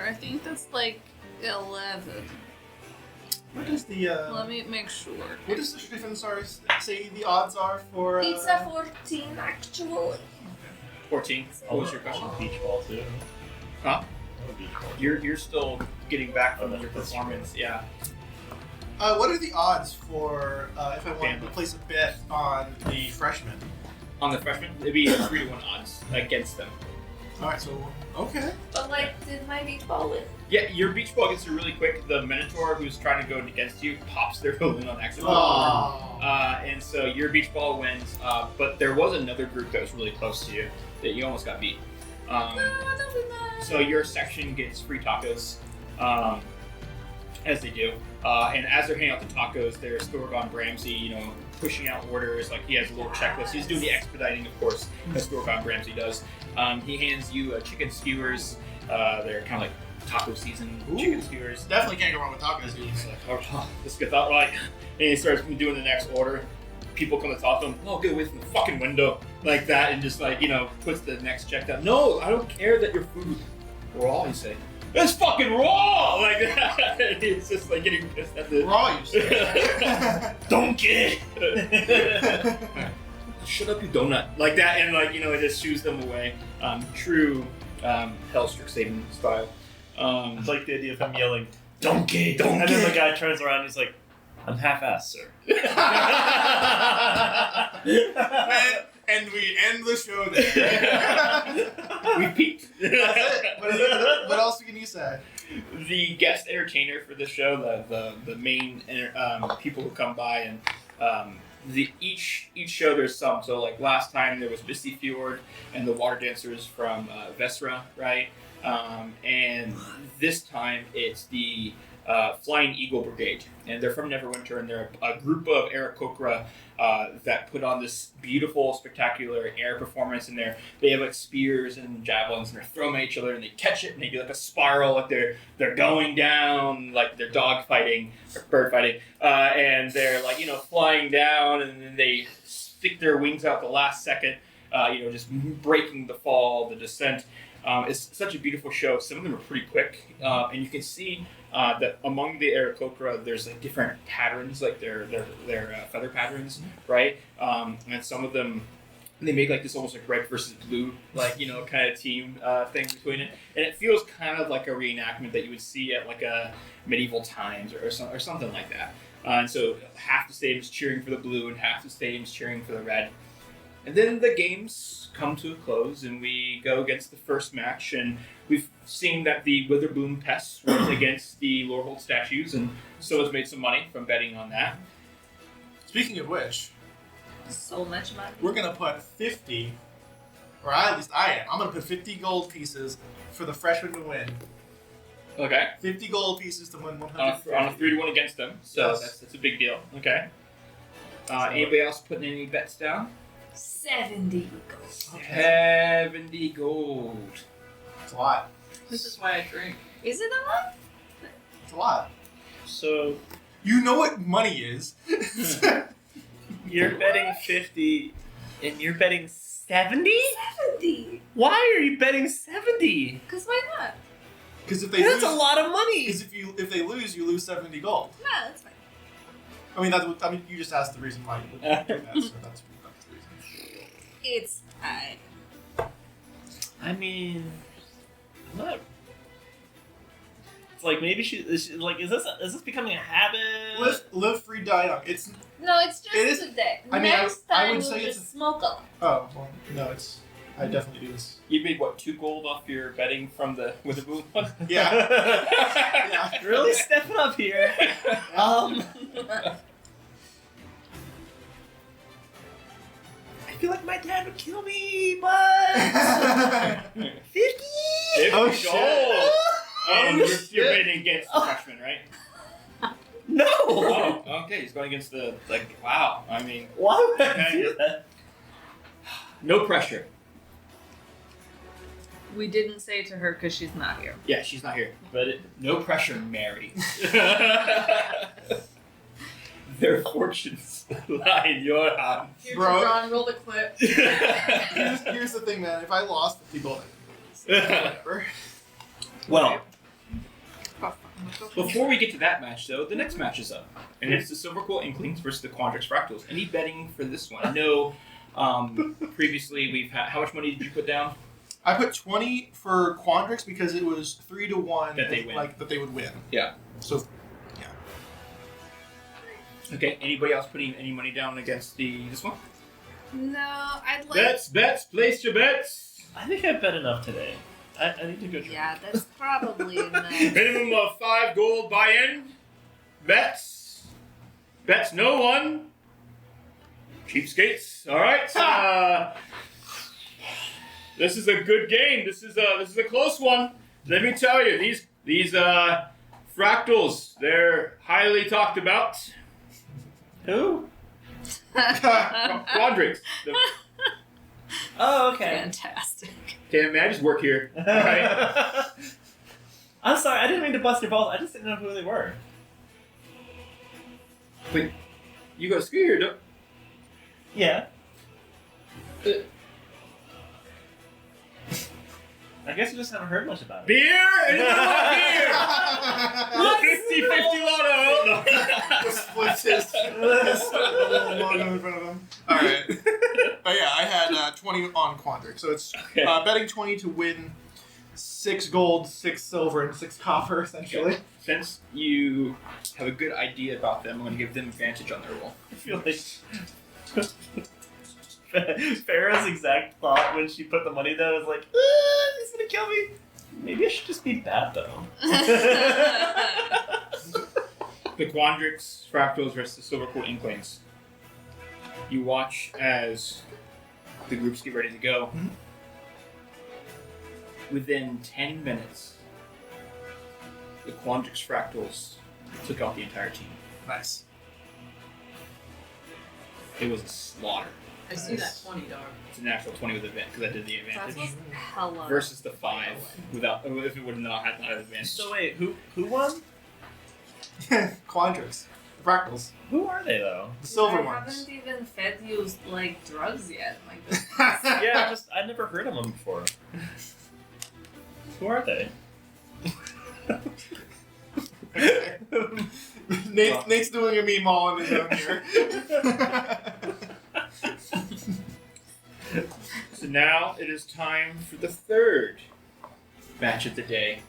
I think that's like 11. What is the Let me make sure. what does the Strixhaven stars say the odds are for? It's a 14 actually. 14. What was your question? Beach ball too. Huh? Beach ball. You're still getting back from your performance. Yeah. What are the odds for if I wanted to Family. place a bet on the freshmen? On the freshmen, it'd be 3-1 odds against them. All right, so okay. But like, did my beach ball win? Yeah, your beach ball gets through really quick. The Minotaur who's trying to go against you pops their balloon on accident. Oh. And so your beach ball wins. But there was another group that was really close to you that you almost got beat. So your section gets free tacos, as they do. And as they're handing out the tacos, there's Thorgon Bramsey, pushing out orders. Like, he has a little checklist. He's doing the expediting, of course, as Thorgon Bramsey does. He hands you chicken skewers. They're kind of like taco season chicken skewers. Definitely can't go wrong with tacos. Dude. Oh, this is good thought, right? And he starts doing the next order. People come to talk to him. Oh, get away from the fucking window, like that, and just like puts the next check down. No, I don't care that your food raw. You say it's fucking raw, like that. It's just like getting pissed at the Raw, you say. donkey. Shut up, you donut, like that, and it just shoos them away. True Hell Strixhaven style. I like the idea of him yelling, Donkey. and then the guy turns around and he's like, I'm half-assed, sir. and we end the show there. We peaked. That's it. What else can you say? The guest entertainer for the show, the main people who come by, and each show there's some. So like last time there was Misty Fjord and the water dancers from Vesra, right? And this time it's the Flying Eagle Brigade, and they're from Neverwinter, and they're a group of Aarakocra that put on this beautiful, spectacular air performance. And they have like spears and javelins, and they're throwing at each other, and they catch it, and they do like a spiral, like they're going down, like they're dog fighting or bird fighting, and they're like flying down, and then they stick their wings out the last second, just breaking the fall, the descent. It's such a beautiful show. Some of them are pretty quick, and you can see that among the Aarakocra, there's like different patterns, like their feather patterns, right? And some of them, they make like this almost like red versus blue, like kind of team thing between it, and it feels kind of like a reenactment that you would see at like a medieval times or something like that. And so half the stadium's cheering for the blue and half the stadium's cheering for the red. And then the games come to a close, and we go against the first match, and we've seen that the Witherbloom Pests went against the Lorehold statues, and so has made some money from betting on that. Speaking of which, So much money. we're gonna put 50, or at least I am. I'm gonna put 50 gold pieces for the freshman to win. Okay. 50 gold pieces to win On 150. a 3-1 against them, so Yes. that's a big deal. Okay. Anybody else putting any bets down? 70 gold. 70 gold. It's a lot. This is why I drink. Is it a lot? It's a lot. So You know what money is. you're betting 50, and you're betting 70? 70. Why are you betting 70? Because why not? Because if they That's lose, a lot of money. Because if they lose, you lose 70 gold. No, that's fine. I mean, you just asked the reason why you would do that, so that's the reason. It's fine. I mean, not. It's like maybe is this becoming a habit? Live free, die young. It's No, it's just It is- today. I mean, Next I time would we'll say just it's- smoke a lot. oh well, no, it's I definitely do this. You made what, 2 gold off your betting from the Witherbloom one? Yeah. Yeah. Really stepping up here. I feel like my dad would kill me, but 50. Oh, shit. gold. And you're shit. betting against the freshman, right? No. Oh, okay. He's going against the wow. I mean, Why would I do that? no pressure. We didn't say to her because she's not here. Yeah, she's not here. But No pressure, Mary. Their fortunes lie in your hands. Here, Bro. John, roll the clip. Here's the thing, man. If I lost 50 gold, whatever. Well, before we get to that match, though, the next match is up, and it's the Silverquill Inklings versus the Quandrix Fractals. Any betting for this one? I know. Previously, we've had. How much money did you put down? I put 20 for Quandrix because it was 3-1 That they win. that they would win. Yeah. So Okay. Anybody else putting any money down against this one? No, I'd like. Bets. Place your bets. I think I've bet enough today. I need to go. Yeah, that's probably enough. Minimum of 5 gold buy-in. Bets. Bets no one. Cheapskates. All right. This is a good game. This is a close one. Let me tell you, these fractals, they're highly talked about. Who? Quandrix. Oh, okay. Fantastic. Okay, man, I just work here. All right. I'm sorry. I didn't mean to bust your balls. I just didn't know who they were. Wait, you go to school here, don't? Yeah. I guess you just haven't heard much about it. Beer? Anyone want beer? 50-50 lotto. splits his logo in front of him. All right. But yeah, I had 20 on Quandrix, so it's Okay. betting 20 to win 6 gold, 6 silver, and 6 copper essentially. Since you have a good idea about them, I'm going to give them advantage on their roll. I feel like Farrah's exact thought when she put the money down was like, he's gonna kill me. Maybe I should just be bad though. The Quandrix Fractals versus the Silverquill Inklings. You watch as the groups get ready to go. Within 10 minutes, the Quandrix Fractals took out the entire team. Nice. It was a slaughter. I see that 20, dog. It's a natural 20 with advantage because I did the That advantage. was hella. Versus the 5 without if it would not have not had advantage. So wait, who won? Quandrix. Fractals. Who are they though? The silver I ones. haven't even fed you like drugs yet. Like this. Yeah, I never heard of them before. Who are they? Nate's doing a meme all on his own here. So now it is time for the third match of the day.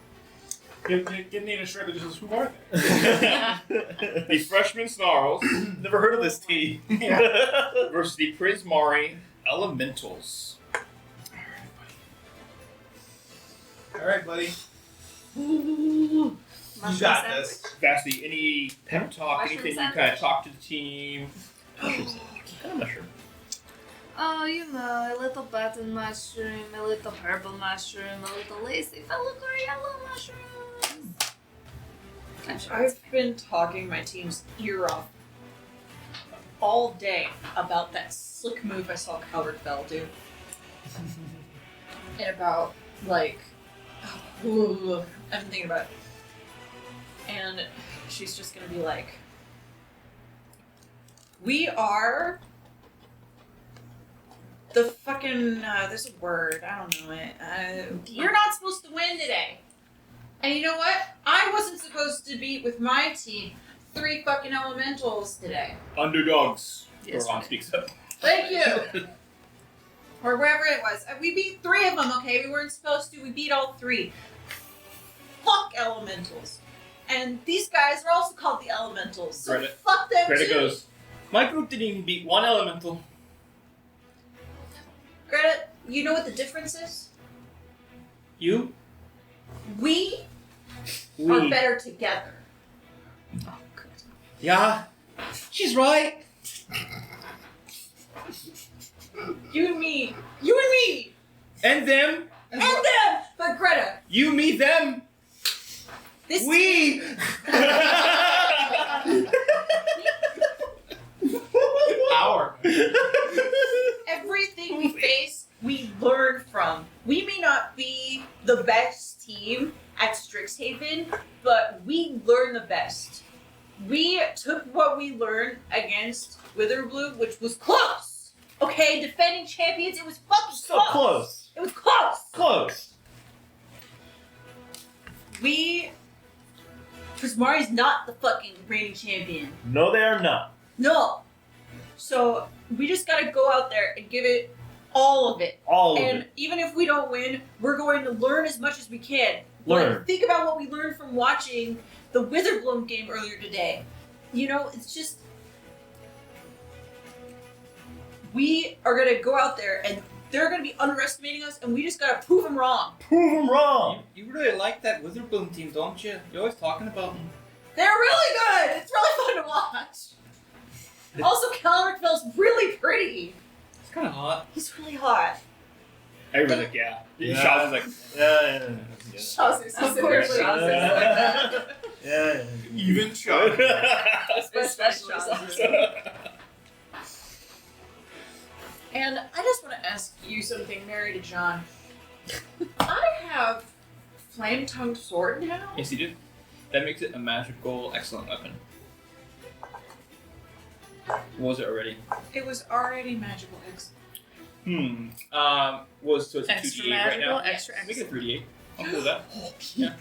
Give Nate a shirt that just says, who are they? The freshman Snarls Never heard of this team. versus the Prismari Elementals. Alright, buddy. Mushroom got sandwich? this. Vasty, any pep talk, Mushroom anything you sandwich? kind of talk to the team? What kind of mushroom? Oh, you know, a little button mushroom, a little purple mushroom, a little lacy filigree yellow mushroom. I'm sure it's I've been talking my team's ear off all day about that slick move I saw Calvert Bell do. And about, like, I've been thinking about it. And she's just gonna be like, we are the fucking, there's a word, I don't know it. You're not supposed to win today. And you know what? I wasn't supposed to beat with my team 3 fucking elementals today. Underdogs. Yes, Ron right. speaks up. Thank you. Or wherever it was. We beat 3 of them, okay? We weren't supposed to. We beat all 3. Fuck elementals. And these guys are also called the elementals. So Greta- fuck them Greta too. goes, my group didn't even beat 1 elemental. Greta, you know what the difference is? You? We are better together. Oh, good. Yeah. She's right. You and me. You and me. And them. And them. But Greta, You, me, them. this We. Hour. everything we face, we learn from. We may not be the best team at Strixhaven, but we learn the best. We took what we learned against Witherbloom, which was close. Okay, defending champions, it was fucking So close. It was close. Close. Prismari's not the fucking reigning champion. No, they are not. No. So we just gotta go out there and give it all of it. All of And it. even if we don't win, we're going to learn as much as we can. Learn. But think about what we learned from watching the Witherbloom game earlier today. You know, it's just we are gonna go out there and they're gonna be underestimating us, and we just gotta prove them wrong. Prove them wrong. You really like that Witherbloom team, don't you? You're always talking about them. They're really good. It's really fun to watch. Also, Calvert-Bell's really pretty. It's kind of hot. He's really hot. Everybody's like, yeah. Yeah. Shaw's like, Yeah. Of course, Yeah. Even shot. Especially And I just want to ask you something, Mary to John. I have flame-tongued sword now. yes, you do. That makes it a magical, excellent weapon. What was it already? It was already magical X. Was so it's a Extra 2d8 right now. magical, extra Make it extra. 3d8. I'll do that. Yeah.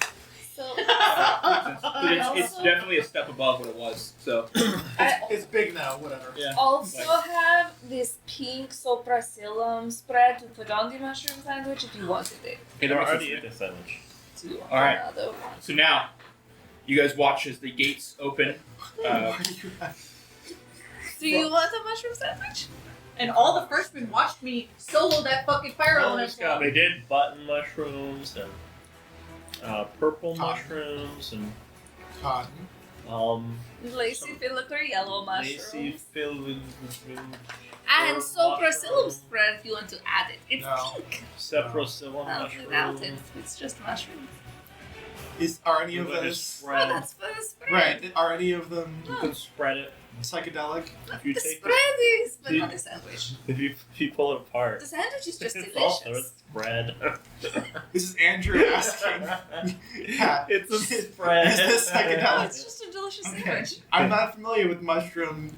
So But it's also- definitely a step above what it was. So It's big now, whatever. yeah. Also have this pink sopracillum spread to put on the mushroom sandwich if you wanted it. Okay, They're that already makes in sense. the sandwich. Do you want All right. another one? So now, you guys watch as the gates open. Do you want a mushroom sandwich? And all the freshmen watched me solo that fucking fire elemental. They did button mushrooms and purple mushrooms and Cotton. Lacy filigree yellow lacy mushrooms. filled And sopracillum mushrooms. spread if you want to add it. It's No. pink. Seprocillum Without it, mushrooms. it's just mushrooms. Are any of Like a those spread. That's for the spread. right? Are any of them You can spread it. psychedelic? If you The take spread is, but Dude. not the sandwich. if you pull it apart. The sandwich is just It's also a delicious. spread. This is Andrew asking. Yeah. It's a spread. Is this psychedelic? It's just a delicious Okay. sandwich. I'm not familiar with mushroomology.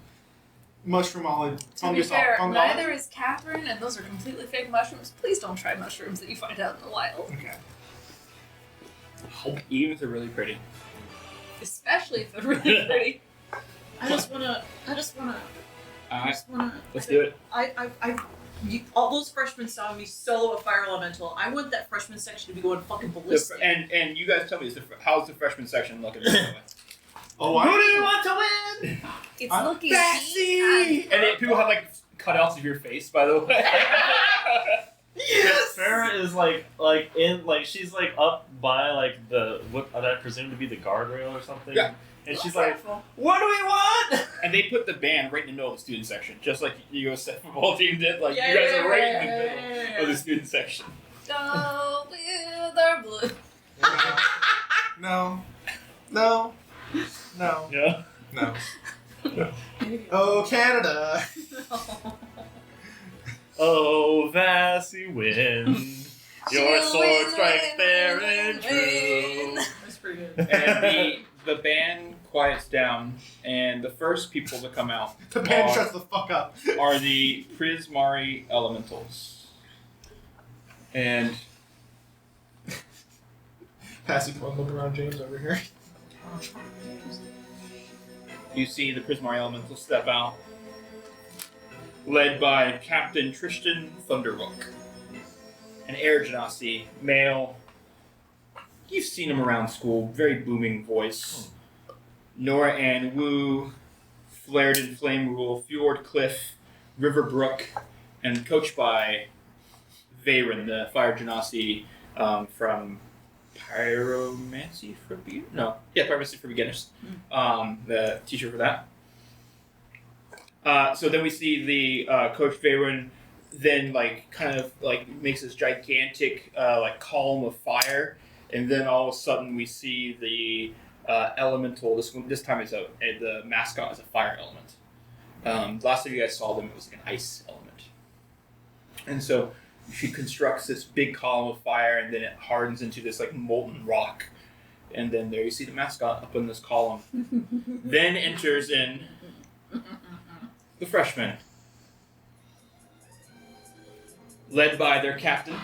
To be fair, neither is Catherine, and those are completely fake mushrooms. Please don't try mushrooms that you find out in the wild. Okay. Even if they're really pretty. Especially if they're really pretty. I just wanna. Let's do it. All those freshmen saw me solo a fire elemental. I want that freshman section to be going fucking ballistic. And you guys tell me, how's the freshman section looking? Oh, Who do you want to win? It's I'm looking Bessie! And then people have like cutouts of your face, by the way. Yes! Farah is she's like up by like the what I presume to be the guardrail or something. Yeah. And she's like, "What do we want?" And they put the band right in the middle of the student section, just like the US football team did. Like Yeah, you guys yeah, are right yeah, in the yeah, middle yeah, of the yeah. student section. Go with our blue. No. No. No. Yeah. No. Oh, Canada. Oh, Vassy wind, your She'll sword win, strikes win, fair win, and win. true. That's pretty good. And the band quiets down, and the first people to come out The band are, shuts the fuck up. are the Prismari Elementals. And Passing one look around James over here. you see the Prismari Elementals step out, led by Captain Tristan Thunderbook, an air genasi, male. You've seen him around school, very booming voice. Nora Ann Wu, Flared and Flame Rule, Fjord Cliff, Riverbrook, and coached by Faerun, the fire genasi from Pyromancy for Beginners? No. Yeah, Pyromancy for Beginners. The teacher for that. So then we see the Coach Faerun then kind of makes this gigantic column of fire, and then all of a sudden we see the elemental. This time it's the mascot is a fire element. Last time you guys saw them, it was like an ice element, and so she constructs this big column of fire, and then it hardens into this molten rock, and then there you see the mascot up in this column. Then enters in the freshmen, led by their captain.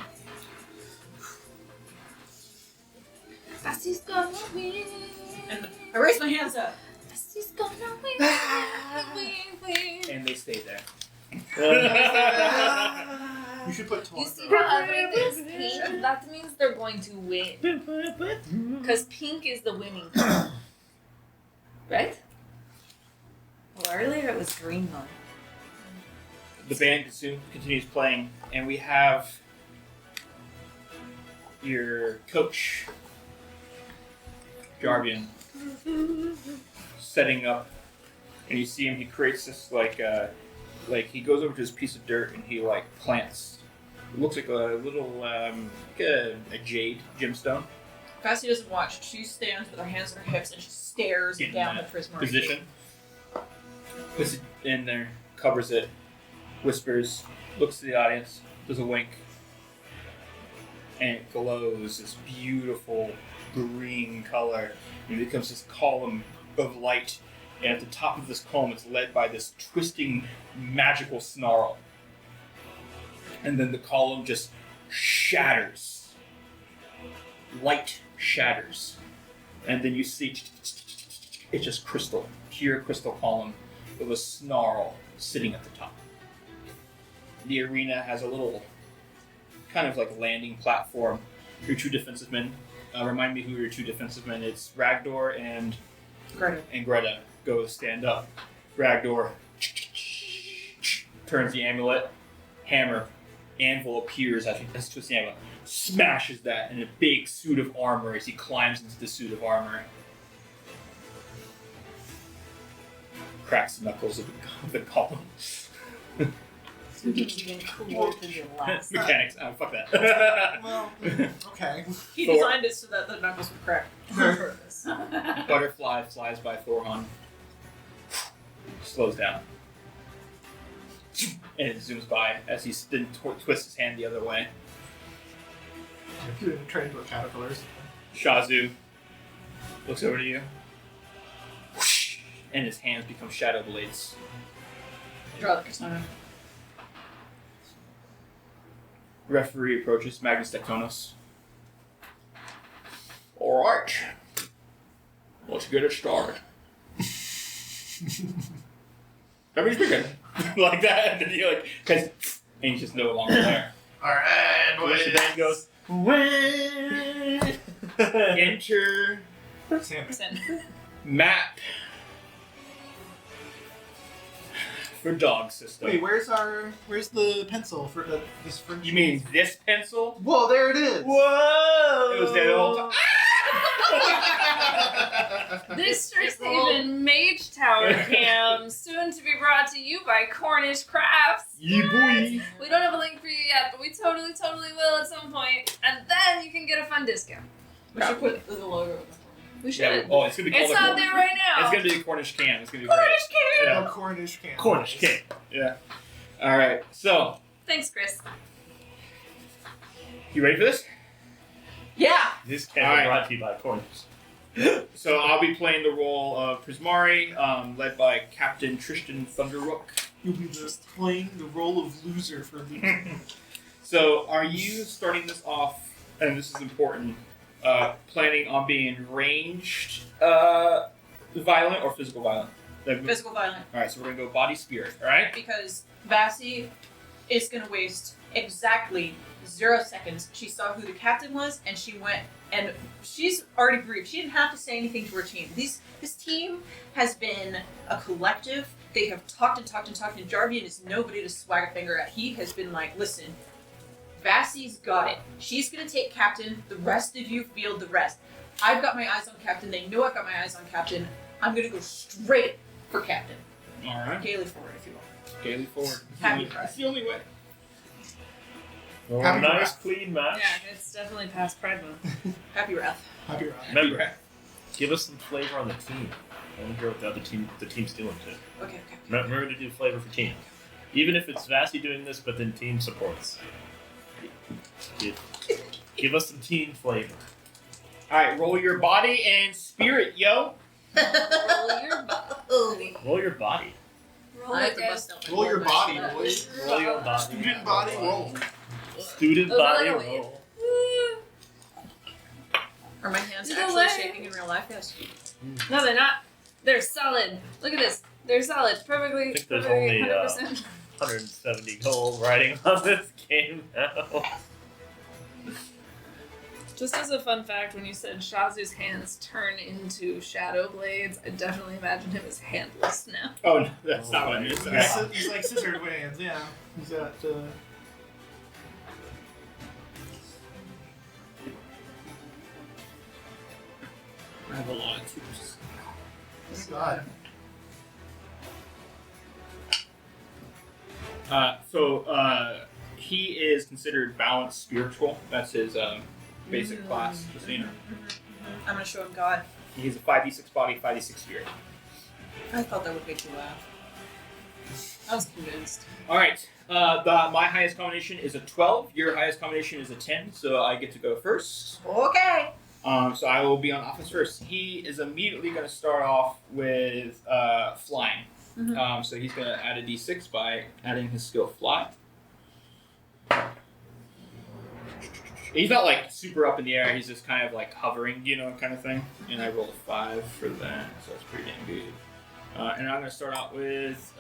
Bassy's gonna win. And I raise my hands up. Bassy's gonna win. win. And they stay there. You should put You Torn. see how everything's pink? That means they're going to win. Because pink is the winning color. Right? Well, earlier it was green though. The band continues playing, and we have your coach, Jarvian, setting up, and you see him. He creates this he goes over to this piece of dirt and he plants. It looks like a little a jade gemstone Cassie doesn't watch. She stands with her hands on her hips and she stares in down that the Prismari. position. Puts it in there, covers it, whispers, looks to the audience, does a wink, and it glows this beautiful green color. And it becomes this column of light, and at the top of this column it's led by this twisting magical snarl. And then the column just shatters. Light shatters. And then you see it's just crystal, pure crystal column with a snarl sitting at the top. The arena has a little kind of landing platform. Your two defensive men. Remind me who your two defensive men. It's Ragdor and Greta. Go stand up. Ragdor turns the amulet. Hammer. Anvil appears as he twists the amulet. Smashes that in a big suit of armor as he climbs into the suit of armor. Cracks the knuckles of the column. would be even cooler than the last. Mechanics. Fuck that. Well, okay. He Thor. designed it so that the knuckles would crack on purpose. Butterfly flies by Thorhan. Slows down. And it zooms by as he then twists his hand the other way. Turn into a caterpillar. Shazu looks over to you. And his hands become shadow blades. Draw the katana. Referee approaches Magnus Tectonos. Alright. Let's get it started. Everybody's speaking. Like that, and then you like, and he's just no longer there. Alright, And then he goes, enter map for dog system. Wait, where's the pencil for this for? You mean this pencil? Whoa, there it is. Whoa! It was there the whole time. This Strixhaven Mage Tower cam, soon to be brought to you by Cornish Crafts. Yeah, boy. We don't have a link for you yet, but we totally will at some point, and then you can get a fun discount. We should put the logo. We should. Yeah, oh, it's gonna be called It's not there right now. It's gonna be a Cornish can. It's gonna be Cornish great. can. Yeah. A Cornish can. Cornish can. Yeah. All right. So, Thanks, Chris. you ready for this? Yeah. This can Alright. be brought to you by Cornish. So I'll be playing the role of Prismari, led by Captain Tristan Thunderrook. You'll be playing the role of loser for loser. So, are you starting this off? And this is important. Planning on being ranged, violent or physical violent? Physical violent. All right. So we're gonna go body spirit. All right. Because Vassie is going to waste exactly 0 seconds. She saw who the captain was, and she went, and she's already briefed. She didn't have to say anything to her team. This team has been a collective. They have talked, and Jarvian is nobody to swag a finger at. He has been like, listen, Vassie's got it. She's going to take captain. The rest of you field the rest. I've got my eyes on captain. They know I've got my eyes on captain. I'm going to go straight for captain. All right. Gaily forward, if you will. Gaily forward. Happy It's the only way. Oh, Happy nice, Wrath. clean match. Yeah, it's definitely past Pride Month. Happy Wrath. Happy round. Remember, give us some flavor on the team. I want to hear what the team's doing too. Okay. We're going to do flavor for team. Even if it's Vassy doing this, but then team supports. Give us some team flavor. All right. Roll your body and spirit, yo. Roll your body. Roll your body. Roll I have it, to guys. bust out my Roll your board. body, boys. Roll your body. Student body roll. Student Oh, body like a roll. Woo. Are my hands Do the actually leg. shaking in real life? Yes. No, they're not. They're solid. Look at this. They're solid. Perfectly. I think there's perfectly only, 100%. 170 gold writing on this game now. Just as a fun fact, when you said Shazu's hands turn into shadow blades, I definitely imagine him as handless now. Oh, no, that's not what I meant. He's like scissored hands, yeah. He's got. I have a lot of tubes. God. He is considered balanced spiritual. That's his basic class. Just so you know. I'm gonna show him God. He's a 5d6 body, 5d6 spirit. I thought that would make you laugh. I was convinced. All right. My highest combination is a 12. Your highest combination is a 10. So I get to go first. Okay. So I will be on offense first. He is immediately going to start off with flying. Mhm. So he's going to add a d6 by adding his skill fly. He's not like super up in the air. He's just kind of like hovering, kind of thing. And I rolled a 5 for that, so that's pretty damn good. And I'm going to start out with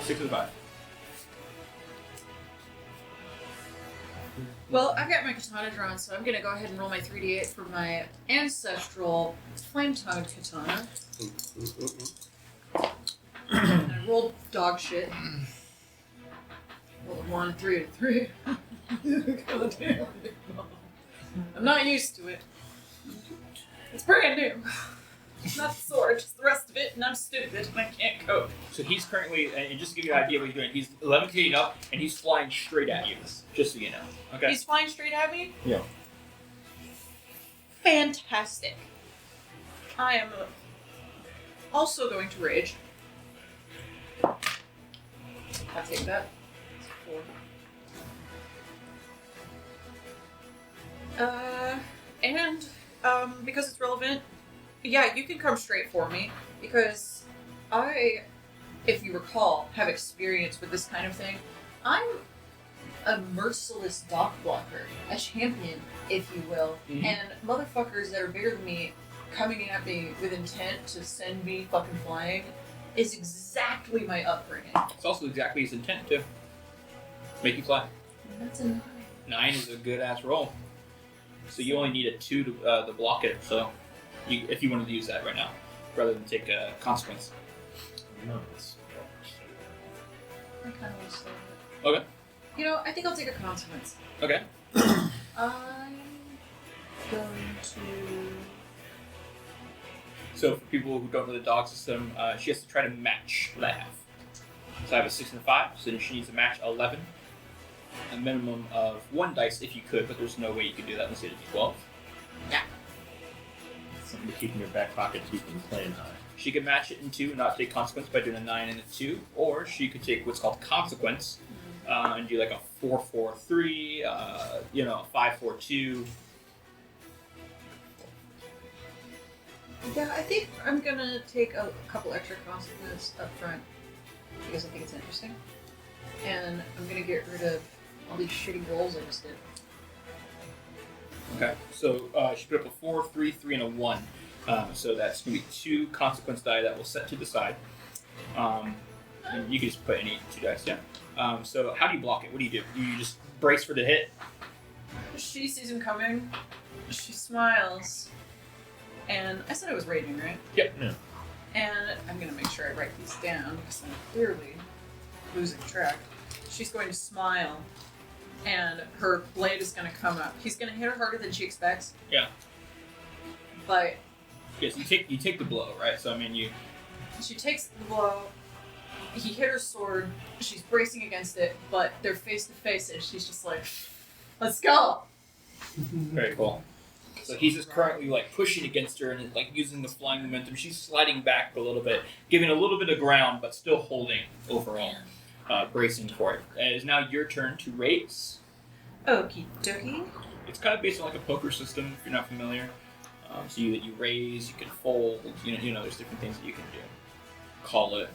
6 and 5. Well, I've got my katana drawn, so I'm gonna go ahead and roll my 3d8 for my ancestral flame-tongued katana. And I rolled dog shit. Rolled a 1, 3, and 3. God damn it. I'm not used to it. It's brand new. Not the sword, just the rest of it, and I'm stupid and I can't cope. So he's currently, and just to give you an idea of what he's doing, he's levitating up and he's flying straight at you. Just so you know. Okay. He's flying straight at me? Yeah. Fantastic. I am also going to rage. I'll take that. It's 4. And because it's relevant, yeah, you can come straight for me because I, if you recall, have experience with this kind of thing. I'm a merciless dock blocker, a champion, if you will, and motherfuckers that are bigger than me coming at me with intent to send me fucking flying is exactly my upbringing. It's also exactly his intent to make you fly. And that's a 9. 9 is a good ass roll. So you only need a 2 to block it. So, if you wanted to use that right now, rather than take a consequence. No, I kind of want to slow it. Okay. You know, I think I'll take a consequence. Okay. I'm going to. So for people who don't know the dog system, she has to try to match what I have. So I have a 6 and a 5, so she needs to match 11. A minimum of 1 dice if you could, but there's no way you could do that unless you had a 12. Yeah. Something to keep in your back pocket to keep them playing high. She could match it in 2 and not take consequence by doing a 9 and a 2, or she could take what's called consequence and do like a 4-4-3, 5-4-2. Yeah, I think I'm gonna take a couple extra consequences up front because I think it's interesting. And I'm gonna get rid of all these shitty rolls I just did. Okay, so she put up a 4, 3, 3, and a 1. So that's going to be 2 consequence die that will set to the side. And you can just put any 2 dice, yeah. So how do you block it? What do? You just brace for the hit? She sees him coming. She smiles. And I said I was raging, right? Yep. Yeah. And I'm gonna make sure I write these down because I'm clearly losing track. She's going to smile, and her blade is gonna come up. He's gonna hit her harder than she expects. Yeah. But yes, you take the blow, right? So I mean, she takes the blow. He hit her sword. She's bracing against it, but they're face to face, and she's just like, "Let's go." Very cool. So he's just currently like pushing against her and like using the flying momentum. She's sliding back a little bit, giving a little bit of ground, but still holding overall, bracing for it. And it is now your turn to raise. Okie dokie. It's kind of based on like a poker system, if you're not familiar. So you raise, you can fold, you know, there's different things that you can do. Call it.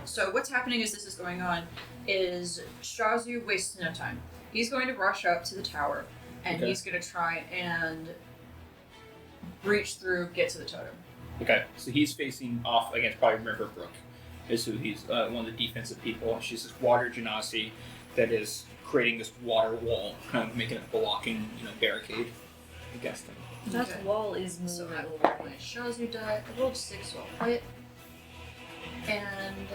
So what's happening as this is going on is Shazu wastes no time. He's going to rush up to the tower, and Okay. he's going to try and breach through, get to the totem. Okay, so he's facing off against probably Riverbrook. Is who he's one of the defensive people. She's this water genasi that is creating this water wall, kind of making a blocking, barricade against him. That Okay. wall is So I moving. will roll my Shazu die. I rolled 6, so I'll quit. And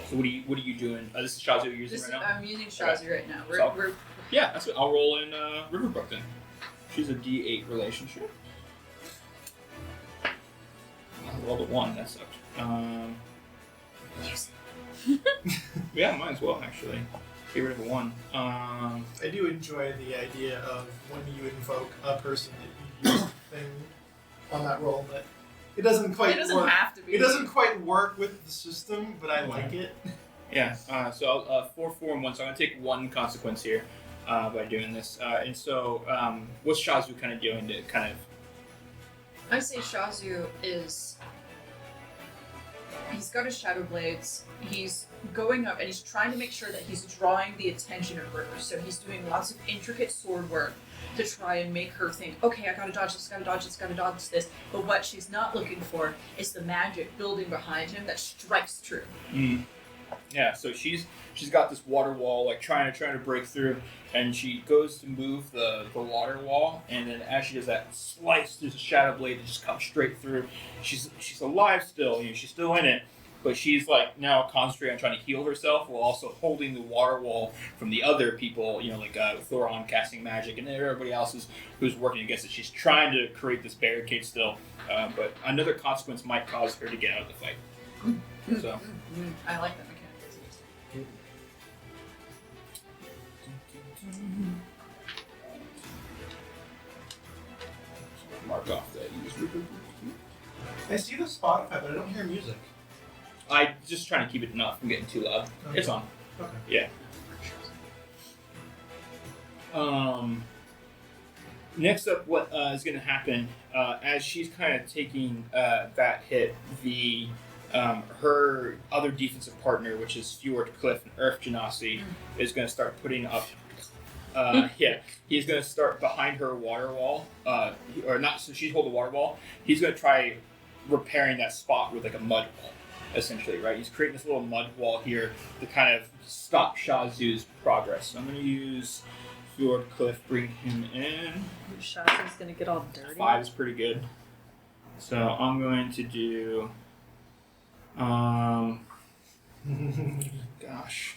So what are you doing? This is Shazu you're using this right is, now? I'm using Shazu right now. So- We're Yeah, that's what I'll roll in Riverbrook then. She's a D8 relationship. I rolled a 1, that sucked. Yeah, might as well actually. Get rid of a 1. I do enjoy the idea of when you invoke a person that you use thing on that roll, but it doesn't quite it doesn't work. have to be. It doesn't quite work with the system, but I like it. Yeah, so I'll 4, 4, and 1. So I'm gonna take 1 consequence here by doing this. And so, what's Shazu kind of doing to kind of? I say Shazu is. He's got his shadow blades. He's going up and he's trying to make sure that he's drawing the attention of River. So he's doing lots of intricate sword work to try and make her think, okay, I gotta dodge this, gotta dodge this, gotta dodge this. But what she's not looking for is the magic building behind him that strikes true. Yeah, so she's got this water wall, like trying to break through, and she goes to move the water wall, and then as she does that, slice through the shadow blade that just comes straight through. She's alive still, she's still in it, but she's like now concentrating on trying to heal herself while also holding the water wall from the other people, like Thoron casting magic and everybody else who's working against it. She's trying to create this barricade still, but another consequence might cause her to get out of the fight. So I like that mechanic. Mark off that user. I see the Spotify, but I don't hear music. I just trying to keep it not from getting too loud. Okay. It's on. Okay. Yeah. Next up, what is going to happen as she's kind of taking that hit? Her other defensive partner, which is Fjord Cliff and Earth Genasi, is going to start putting up. He's going to start behind her water wall, or not. So she's holding the water wall. He's going to try repairing that spot with like a mud wall, essentially, right? He's creating this little mud wall here to kind of stop Shazu's progress. So I'm going to use Fjord Cliff, bring him in. Shazu's going to get all dirty. 5 is pretty good. So I'm going to do. Gosh.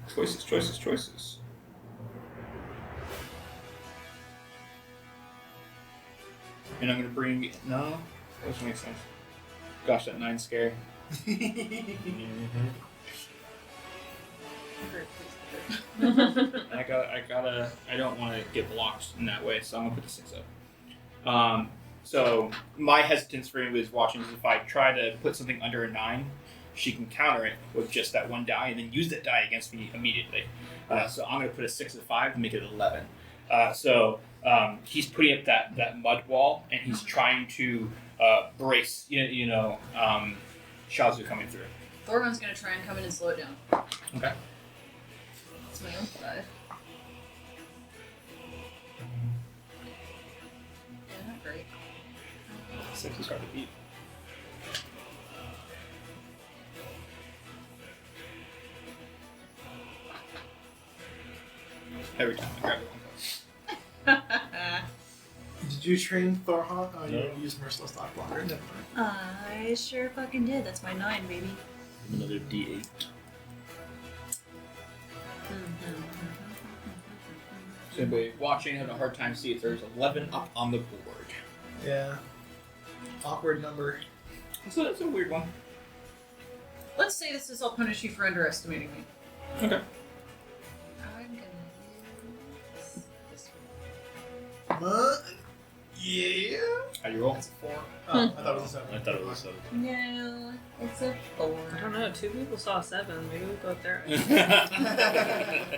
Choices. And I'm gonna bring. No, that doesn't make sense. Gosh, that 9's scary. I don't want to get blocked in that way, so I'm gonna put the 6 up. So my hesitance for anybody who's watching is if I try to put something under a 9, she can counter it with just that one die and then use that die against me immediately. So I'm going to put a 6 and 5 to make it 11. So he's putting up that mud wall and he's trying to brace, Shazu coming through. Thorgon's going to try and come in and slow it down. Okay. That's my own 5. Yeah, not great. 6 is hard to beat. Every time I grab it. Did you train Thorhawk? Oh, No. you use Merciless Dog Blocker. Never mind. I sure fucking did. That's my 9, baby. Another D8. So anybody watching having a hard time seeing if there's 11 up on the board. Yeah. Awkward number. So that's a weird one. Let's say this is I'll punish you for underestimating me. Okay. I'm gonna use this Yeah. How do you roll? That's a 4. Oh, I thought it was a 7. I thought it was 7. one. No, it's a 4. I don't know. 2 people saw 7. Maybe we both there. I'll take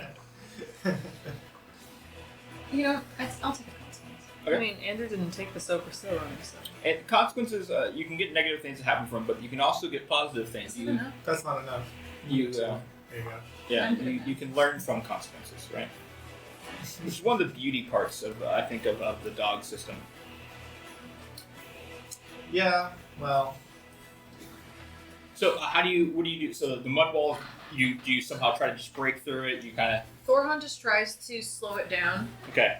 a consequence. Okay. I mean, Andrew didn't take the soap or still on himself. And consequences, you can get negative things that happen from, but you can also get positive things. That's not enough. That's not enough. There There you go. yeah, I'm doing you can learn from consequences, right? Which is one of the beauty parts of, I think, of the dog system. Yeah, well, So what do you do? So the mud wall, do you somehow try to just break through it? You kind of Thorgon just tries to slow it down, okay,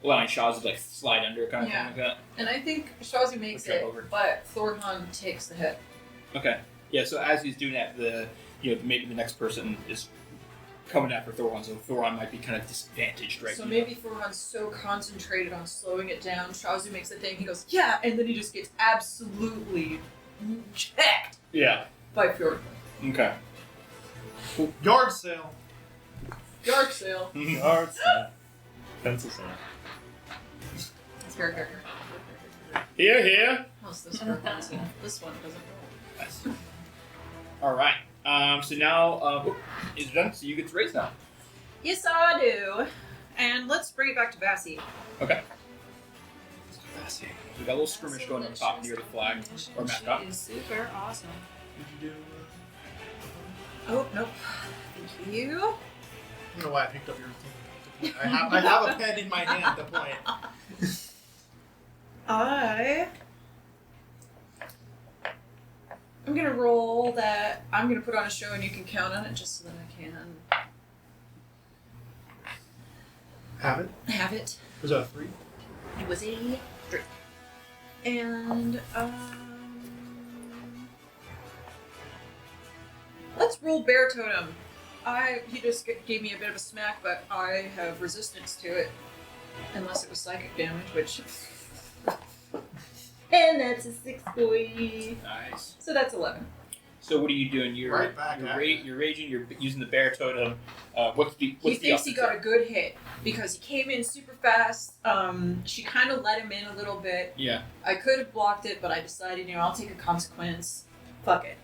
allowing Shaz to like slide under, kind of Yeah. thing like that. and I think Shazu makes Or jump it, over. but Thorgon takes the hit. Okay, yeah. So as he's doing that, maybe the next person is coming after Thoron, so Thoron might be kind of disadvantaged, right? So maybe Thorgon's so concentrated on slowing it down, Shazu makes the thing, he goes, yeah, and then he just gets absolutely checked Yeah. by Fjord. Okay. yard sale. Yard sale. Yard sale. Pencil sale. It's very. Here. How's this for pencil? This one doesn't roll. Nice. All right. So now it's done. So you get to raise now. Yes, I do. And let's bring it back to Vassy. Okay. We got a little skirmish going on top near the flag or mascot. She is super awesome. Did you do? Oh, nope. Thank you. I don't know why I picked up your thing. I have a pen in my hand to point. I'm gonna roll that. I'm gonna put on a show and you can count on it just so that I can Have it. have it. Was that a 3? It was a 3. And, let's roll Bear Totem. He just gave me a bit of a smack, but I have resistance to it. Unless it was psychic damage, which... and that's a 6, boy. Nice. So that's 11. So what are you doing? You're Right back you're, at you're raging. You're using the bear totem. What's He the thinks he opposite? got a good hit because he came in super fast. She kind of let him in a little bit. Yeah. I could have blocked it, but I decided, I'll take a consequence. Fuck it.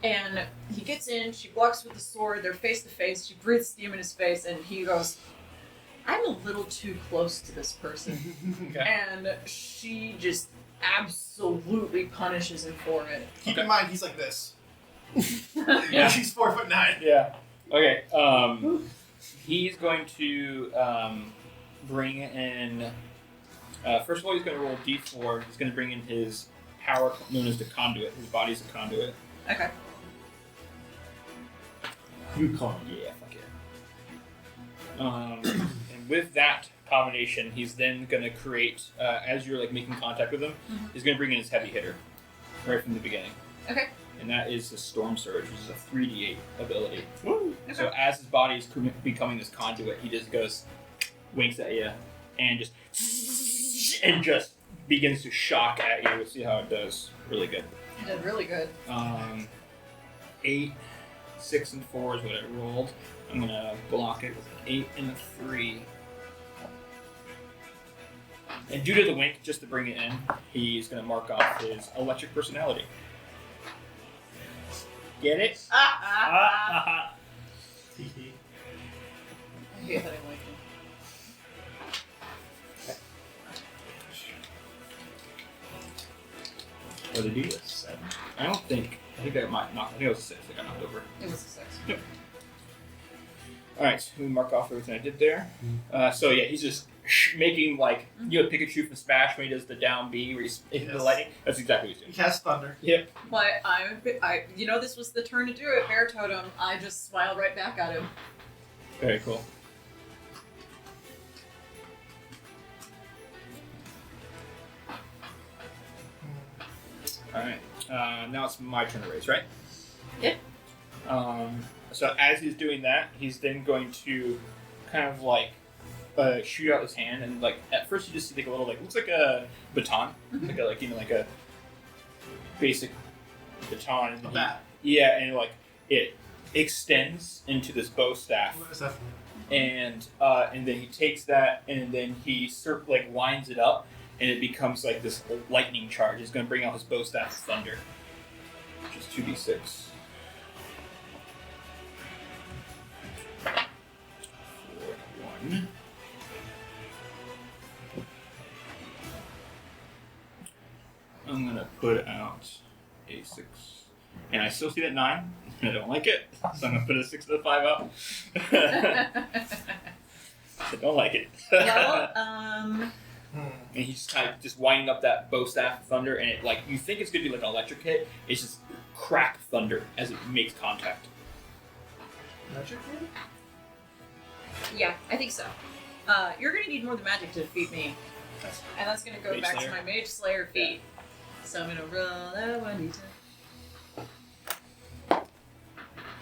And he gets in, she blocks with the sword, they're face to face, she breathes steam in his face, and he goes, I'm a little too close to this person. Okay. And she just absolutely punishes him for it. Keep in mind, he's like this. Yeah. He's 4'9". Yeah. Okay. He's going to bring in. First of all, he's going to roll d4. He's going to bring in his power known as the conduit. His body's a conduit. Okay. Yukon. Yeah. Fuck yeah. And with that combination, he's then going to create. As you're like making contact with him, he's going to bring in his heavy hitter, right from the beginning. Okay. And that is the Storm Surge, which is a 3d8 ability. Woo. So as his body is becoming this conduit, he just goes, winks at you, and just begins to shock at you. We'll see how it does. Really good. He did really good. 8, 6, and 4 is what I rolled. I'm gonna block it with an 8 and a 3. And due to the wink, just to bring it in, he's gonna mark off his electric personality. Get it? I hate that I like him. What did he do? 7. I don't think. I think I might knock. I think it was a 6. I got knocked over. It was a 6. Yep. Alright, so we mark off everything I did there. So yeah, he's just making like, Pikachu from Smash when he does the down B where he's hitting the lightning. That's exactly what he's He doing. casts thunder. Yep. But this was the turn to do it, Bear Totem. I just smiled right back at him. Very cool. Alright, now it's my turn to raise, right? Yeah. So as he's doing that, he's then going to kind of like shoot out his hand, and like at first you just see like a little looks like a baton, like a basic baton. And A bat. Yeah, and like it extends into this bow staff, What is that? and then he takes that and then he winds it up, and it becomes like this lightning charge. He's going to bring out his bow staff of thunder, which is 2d6. 4 and 1. I'm gonna put out a 6, and I still see that 9. I don't like it, so I'm gonna put a 6 and a 5 out. I don't like it. Well, And he's kind of just winding up that bow staff of thunder, and it you think it's gonna be like an electric hit. It's just crack thunder as it makes contact. Magic man? yeah, I think so. You're gonna need more than magic to defeat me. And that's gonna go Mage back Slayer? to my Mage Slayer feat. So I'm gonna roll that 1d10.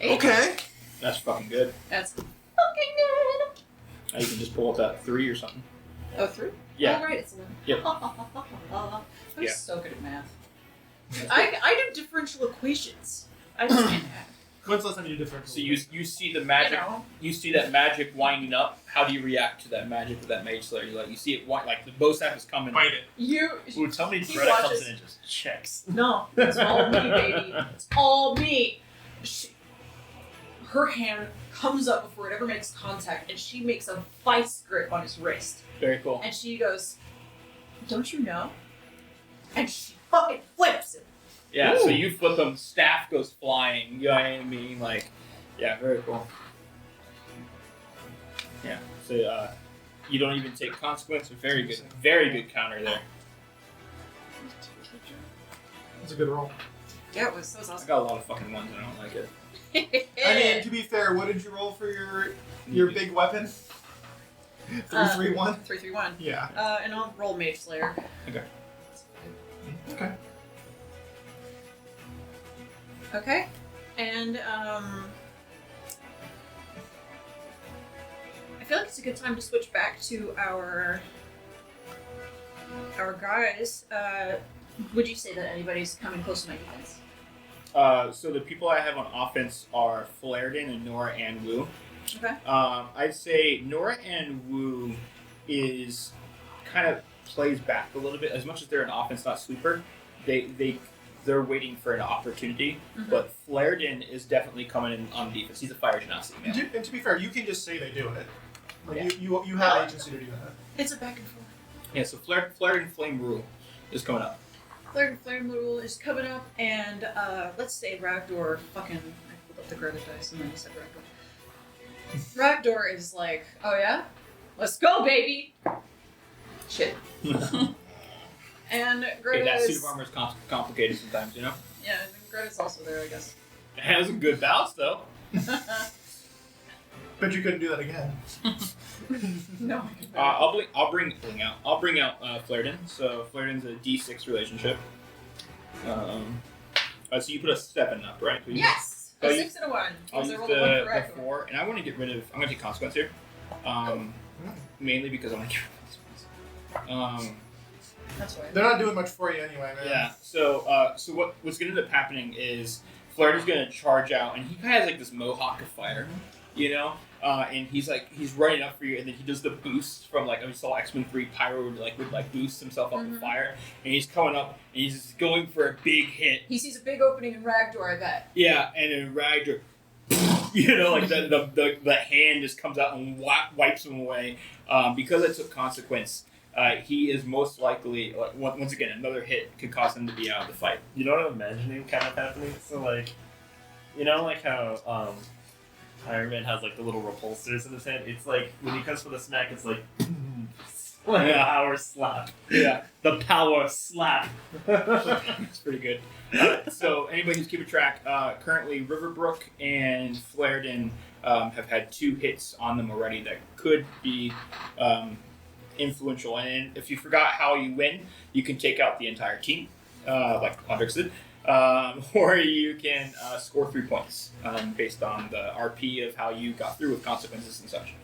8. Okay. That's fucking good. That's fucking good. Now you can just pull up that 3 or something. Oh, 3? Yeah. Oh, right, it's 11. Yep. I'm Yeah. so good at math. I do differential equations. I just can't add. When's the last time you did different? So you see the magic. You know. You see that magic winding up. How do you react to that magic with that Mage Slayer? You see it like the bow staff is coming. Fight it. Ooh, tell me He Greta comes watches- in and just checks. No, it's all me, baby. It's all me. Her hand comes up before it ever makes contact, and she makes a vice grip on his wrist. Very cool. And she goes, "Don't you know?" And she fucking flips him. Yeah. Ooh. So you flip them. Staff goes flying. You know what I mean? Yeah. Very cool. Yeah. So you don't even take consequence. Very good. Very good counter there. That's a good roll. Yeah, it was. That was I awesome. got a lot of fucking ones and I don't like it. I mean, to be fair, what did you roll for your big weapon? 3-3-1? 3-3-1. Yeah. And I'll roll Mage Slayer. Okay. Okay. Okay. And I feel like it's a good time to switch back to our guys. Would you say that anybody's coming close to my defense? So the people I have on offense are Faerun and Nora and Wu. Okay. I'd say Nora and Wu is kind of plays back a little bit. As much as they're an offense, not sweeper, they're waiting for an opportunity. Mhm. But Faerun is definitely coming in on defense. He's a fire genasi male. And to be fair, you can just say they do it. Like Yeah. you have agency to do that. It's a back and forth. Yeah, so Faerun Flame Rule is coming up. Flame Rule is coming up, and let's say Ragdor fucking. I pulled up the Greta dice and then I said Ragdor. Ragdor is like, oh yeah? Let's go, baby! Shit. And Greta That suit is. of armor is complicated sometimes, you know? Yeah, and Greta's also there, I guess. It has a good balance, though. Bet you couldn't do that again. No. I'll bring out Faerun. So Faerun's a D6 relationship. So you put a 7 up, right? So you- Yes! So A you- 6 and a 1. I'll Because I use rolled a 1 for the Ragdor. 4, and I want to get rid of. I'm going to take consequence here. Mainly because I want to get rid of consequence. That's why. They're not doing much for you anyway, man. Yeah. So what's going to end up happening is Faerun's going to charge out, and he kind of has like this mohawk of fire, you know. And he's running up for you, and then he does the boost from like I saw X-Men 3 Pyro would boost himself up with fire, and he's coming up and he's going for a big hit. He sees a big opening in Ragdor, I bet. Yeah, and then Ragdor, you know, like the hand just comes out and wipes him away. Because it took consequence, he is most likely once again another hit could cause him to be out of the fight. You know what I'm imagining kind of happening? So like, you know, like how Iron Man has like the little repulsors in his hand. It's like when he comes for the smack, it's like a power slap. Yeah, the power slap. it's pretty good. So anybody who's keeping track, currently Riverbrook and Faerun have had 2 hits on them already that could be influential. And if you forgot how you win, you can take out the entire team, like Hendrix did. Or you can score 3 points based on the RP of how you got through with consequences and such.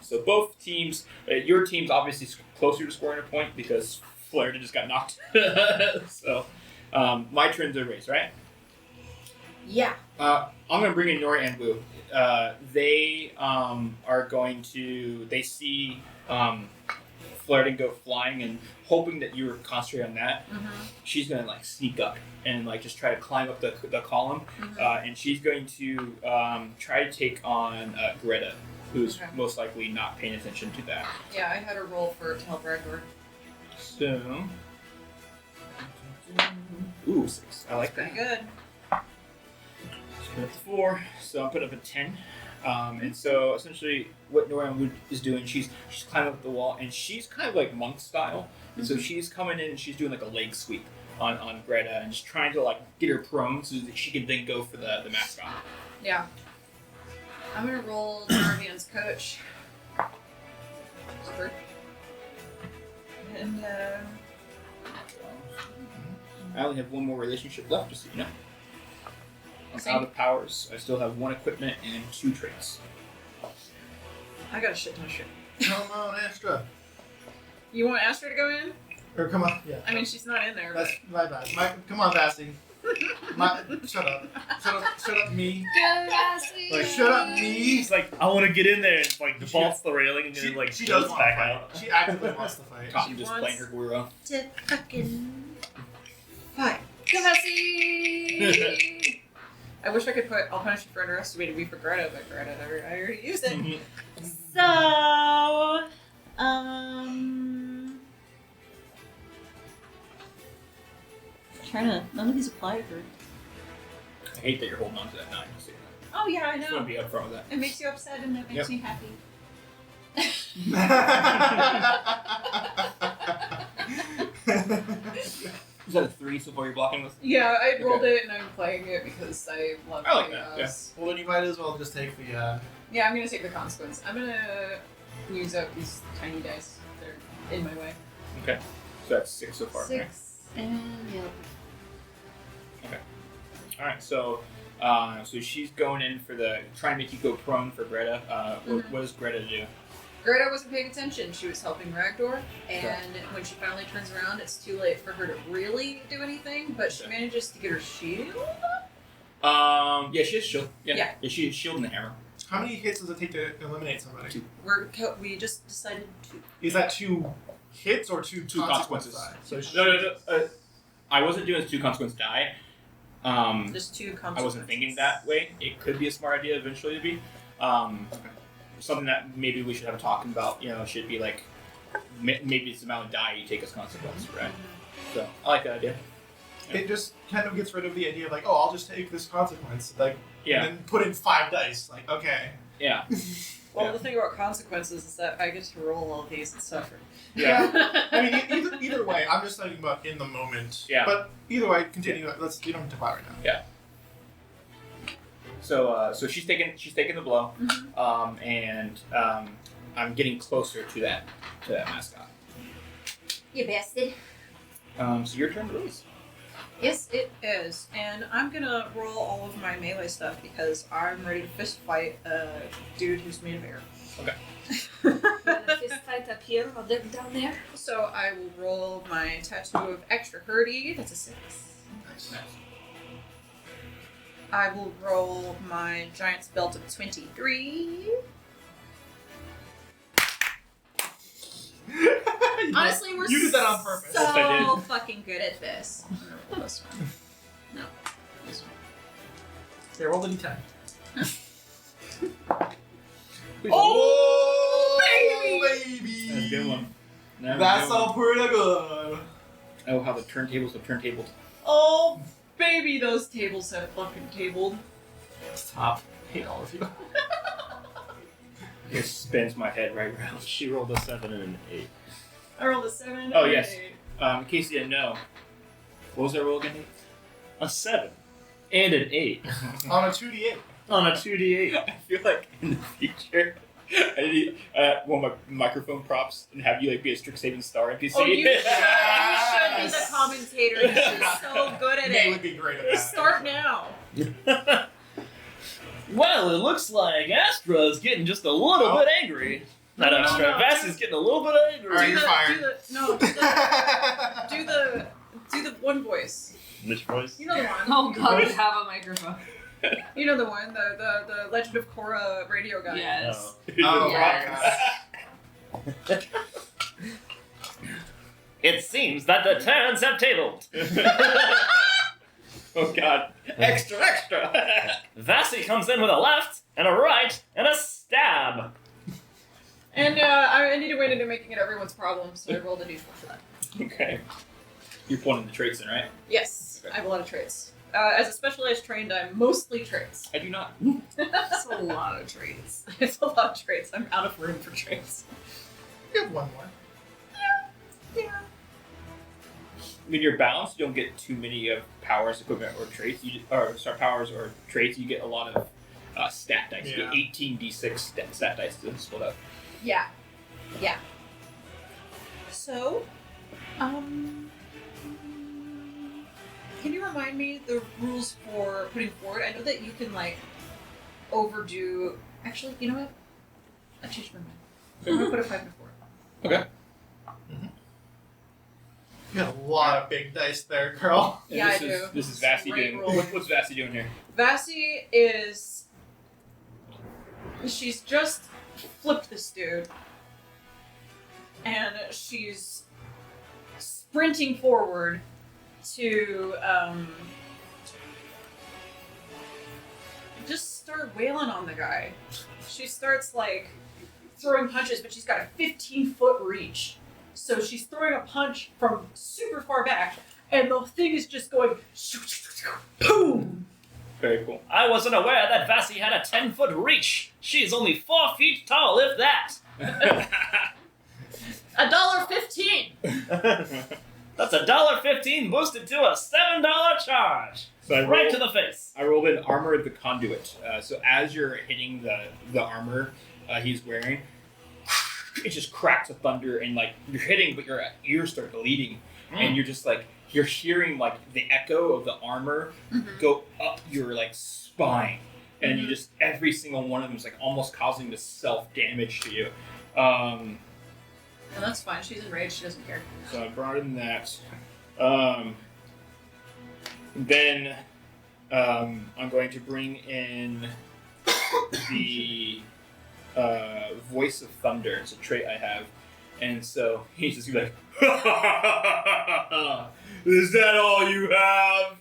So both teams, your team's obviously closer to scoring a point because Faerun just got knocked. So my turn to race, right? Yeah. I'm going to bring in Nora and Wu. They are going to, they see Faerun go flying and hoping that you were concentrating on that. Mm-hmm. She's going to like sneak up and like just try to climb up the column. Mm-hmm. And she's going to try to take on Greta, who's Okay. most likely not paying attention to that. Yeah, I had a roll to help Ragdor. So, ooh, 6. I like Pretty that. good. Put up to 4, so I'm putting up a 10. And so essentially what Nora Wood is doing, she's climbing up the wall and she's kind of like monk style. And so she's coming in and she's doing like a leg sweep on Greta and just trying to like get her prone so that she can then go for the mascot. Yeah. I'm gonna roll Darvian's coach. And I only have 1 more relationship left, just so you know. I'm Same. out of powers. I still have 1 equipment and 2 traits. I got a shit ton of shit. Come on, Astra. You want Astra to go in? Or come on. Yeah. I mean, she's not in there. That's my bad. Come on, Vassie. Shut up. Shut up, me. Like, shut up, me. He's like, I want to get in there, and like defaults the railing, and then like she goes does want back to fight. out. She actively wants to fight. I'm just playing her Guru. To fucking fight. Kavasi! I wish I could put I'll punish you for underestimating me for Greta, but Greta, I already used it. So, trying to. None of these apply for. I hate that you're holding on to that 9. So Oh yeah, I just want know. to be upfront with that. It makes you upset and it makes me happy. Is that a 3 so far you're blocking with? Yeah, I rolled it and I'm playing it because I love I like chaos. that, Well, then you might as well just take the. Yeah, I'm gonna take the consequence. I'm gonna use up these tiny dice. They're in my way. Okay. So that's 6 so far. 6 and yep. Okay. All right. So, so she's going in for the trying to make you go prone for Greta. What does Greta do? Greta wasn't paying attention. She was helping Ragdor, and when she finally turns around, it's too late for her to really do anything. But she manages to get her shield. Yeah, she has shield. Yeah. Yeah. She has shield and the hammer. How many hits does it take to eliminate somebody? 2. We just decided to. Is that 2 hits or 2 consequences. die? So No. I wasn't doing 2 consequence die. Just 2 consequences. I wasn't thinking that way. It could be a smart idea eventually to be. Something that maybe we should have a talk about. Should be like maybe it's the amount of die you take as consequence, right? So I like that idea. It just kind of gets rid of the idea of like, oh, I'll just take this consequence, like, Yeah. and then put in 5 dice. Like, okay. Yeah. Well, Yeah. the thing about consequences is that I get to roll all these and suffer. Yeah. I mean, either way, I'm just thinking about in the moment. Yeah. But either way, continue. You don't have to buy right now. Yeah. So she's taking the blow, and I'm getting closer to that mascot. You bastard. So your turn to release. Yes, it is. And I'm gonna roll all of my melee stuff because I'm ready to fist fight a dude who's made of air. Okay. You wanna fist fight up here or down there? So I will roll my tattoo of extra hurdy. That's a 6. Nice. I will roll my giant's belt of 23. Honestly, we're You did that on purpose. so Yes, I did. fucking good at this. I'm gonna roll this one. No, this one. Okay, roll the d10. Oh, baby! That's a good one. That's all pretty good. Oh, how the turntables have turntabled. Oh, baby, those tables have fucking tabled. Stop. I hate all of you. It spins my head right around. She rolled a 7 and an 8. I rolled a 7. Oh, and yes. a- In case you didn't know, what was that roll again? A 7 and an 8 On a 2d8. on a 2d8. I feel like in the future, I need one of my microphone props and have you like be a Strixhaven star NPC. Oh, you should be the commentator. You're so good at They it. would be great at You that. start now. Well, it looks like Astra's getting just a little bit angry. Not No, Astra. no. Vassie's getting a little bit angry. Alright, you're fired. Do the one voice. Which voice? You know the one. Oh god, we have a microphone. You know the one, the Legend of Korra radio guy. Yes. Oh Yes. my god. It seems that the turns have tabled. Oh god. Extra, extra. Vassie comes in with a left and a right and a stab. And I need to win into making it everyone's problem, so I rolled a d4 for that. Okay. You're pointing the traits in, right? Yes, I have a lot of traits. As a specialized trained, I'm mostly traits. I do not. That's a lot of traits. It's a lot of traits. I'm out of room for traits. You have one more. Yeah. When you're balanced, you don't get too many of powers, equipment, or traits. Powers or traits. You get a lot of stat dice. You get 18d6 stat dice to split up. Yeah. Yeah. So, can you remind me the rules for putting forward? I know that you can overdo. Actually, you know what? I changed my mind. I'm gonna put a 5 before. Okay. You got a lot of big dice there, girl. Yeah, this I is, do. This is Vassie Great doing. roll. What's Vassie doing here? Vassie is. She's just flipped this dude. And she's sprinting forward to just start wailing on the guy. She starts throwing punches, but she's got a 15-foot reach. So she's throwing a punch from super far back, and the thing is just going boom. Very cool. I wasn't aware that Vassie had a 10-foot reach. She's only 4 feet tall, if that. $1.15. That's $1.15 boosted to a $7 charge. So I Right rolled- to the face. I rolled an armor of the conduit. So as you're hitting the armor he's wearing, it just cracks with thunder, and like you're hitting, but your ears start bleeding, and you're just like you're hearing like the echo of the armor go up your like spine, and you just every single one of them is like almost causing this self damage to you. And that's fine. She's enraged. She doesn't care. So I brought in that. Then I'm going to bring in the Voice of Thunder. It's a trait I have. And so he's just gonna be like, is that all you have?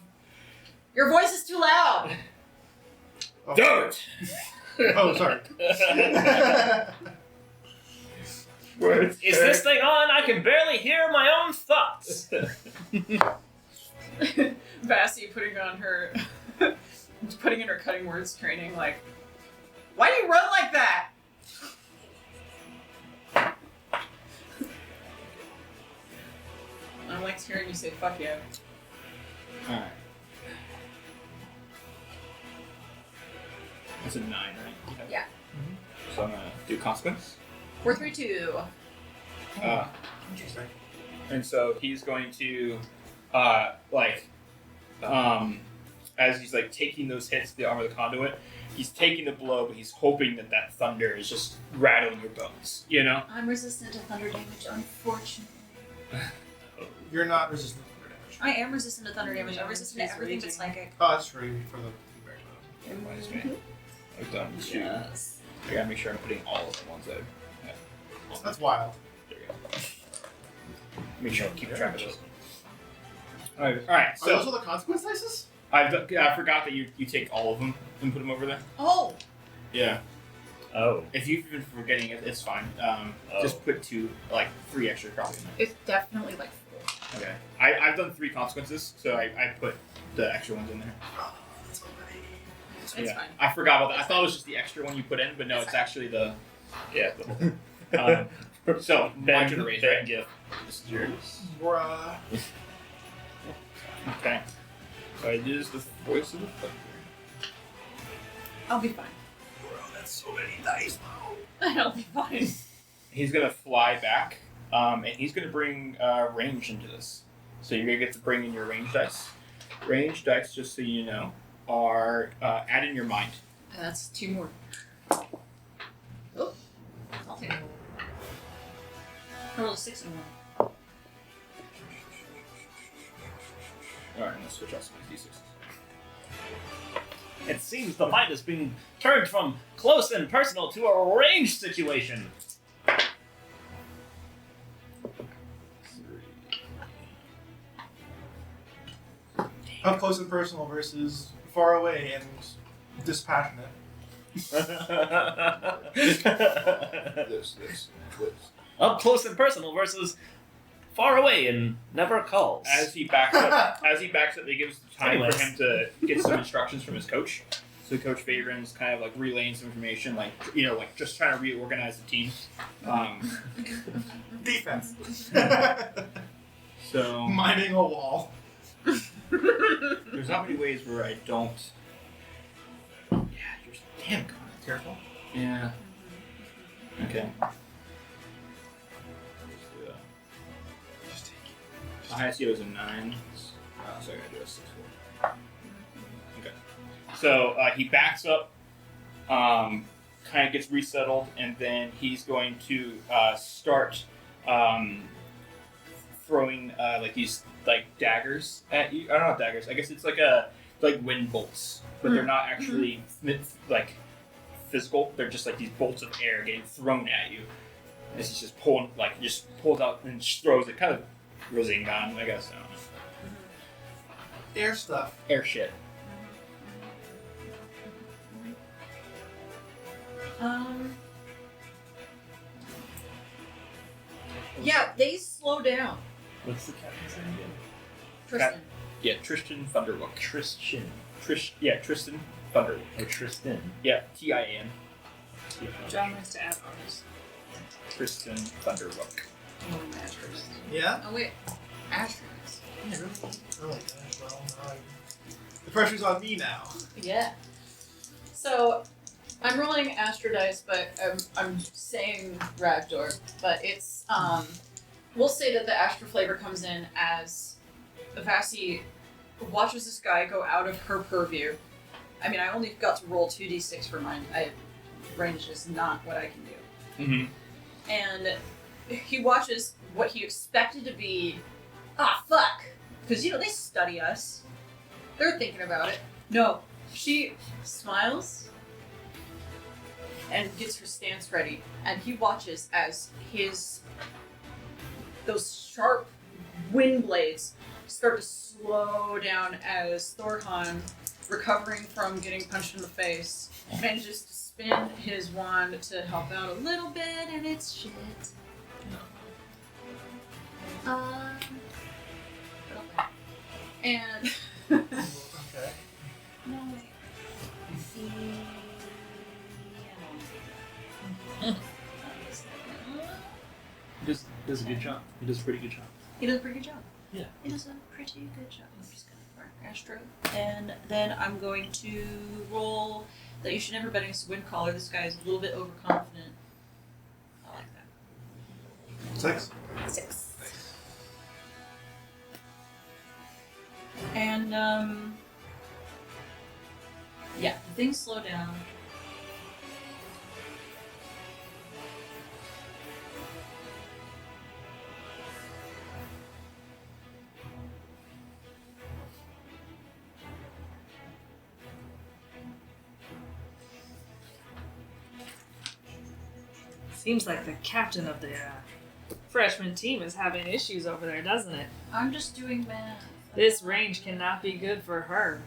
Your voice is too loud. Oh. Damn it! Oh, sorry. Is this thing on? I can barely hear my own thoughts. Vassie putting in her cutting words training, like, why do you run like that? I like hearing you say fuck yeah. Alright. That's a 9, right? Yeah. So I'm gonna do consequence. 4, 3, 2. Interesting. And so he's going to, as he's like taking those hits, the armor of the conduit, he's taking the blow, but he's hoping that that thunder is just rattling your bones, you know? I'm resistant to thunder damage, unfortunately. You're not resistant to thunder damage. I am resistant to thunder damage. I'm resistant to everything but psychic. Oh, that's true for the bear mode. Minus me. I've done 2. Yes. I gotta make sure I'm putting all of the ones I have. That's wild. There you go. Make sure I keep track of those. Alright, Are so those all the consequence dices? I forgot that you take all of them and put them over there. Oh! Yeah. Oh. If you've been forgetting it, it's fine. Just put 3 extra probably in there. It's definitely like 4. Okay. I've done 3 consequences, so I put the extra ones in there. It's Yeah. fine. I forgot about that. I thought it was just the extra one you put in, but no, it's actually the the whole thing. So my turn to raise, right? gift. This is yours. Bruh. Okay. So I use the Voice of the Thunder. I'll be fine. Bro, that's so many dice. I'll be fine. He's gonna fly back, and he's gonna bring range into this. So you're gonna get to bring in your range dice. Range dice, just so you know, are add in your mind. And that's 2 more. Oh, I'll take it. I rolled a 6 and 1. Alright, let's switch out some of these d6s. It seems the fight is being turned from close and personal to a ranged situation. Up close and personal versus far away and dispassionate. This. Up close and personal versus far away and never calls. As he backs up, he gives time Anyways. for him to get some instructions from his coach. So Coach Faerun's kind of like relaying some information, just trying to reorganize the team. Defense. So Mining a wall. there's not many ways where I don't. Yeah, you're damn God, careful. Yeah. Okay. The highest yield is a 9. So I gotta do a 6-4. Okay. So he backs up, kind of gets resettled, and then he's going to start throwing these daggers at you. I don't know, daggers. I guess it's like wind bolts, but they're not actually physical. They're just like these bolts of air getting thrown at you. As he's just pulling, pulls out and just throws it, kind of Rosingon, I guess. I don't know. Air stuff. Air shit. Yeah, they slow down. What's the captain's name again? Tristan. Yeah, Tristan Thunderlook. Tristan. Tristan Thunderlook. Oh, Tristan. Yeah, Tin. John likes to add R's. Tristan Thunderlook. Oh, mattress. Yeah? Oh, wait. Astro dice. Yeah, really? Oh my god. Well, the pressure's on me now. Yeah. So, I'm rolling Astro dice, but I'm saying Ragdoor, but it's we'll say that the Astro flavor comes in as Vassie watches this guy go out of her purview. I mean, I only got to roll 2d6 for mine. Range is not what I can do. Mm-hmm. And he watches what he expected to be, fuck! Because, they study us. They're thinking about it. No. She smiles and gets her stance ready. And he watches as those sharp wind blades start to slow down as Thorhan, recovering from getting punched in the face, manages to spin his wand to help out a little bit, and it's shit. And Okay. no wait. He does a good job. He does a pretty good job. He does a pretty good job. Yeah. He does a pretty good job. I'm just gonna mark Astro. And then I'm going to roll that you should never bet against Wind Caller. This guy is a little bit overconfident. I like that. 6. 6. And yeah, things slow down. Seems like the captain of the freshman team is having issues over there, doesn't it? I'm just doing math. This range cannot be good for her.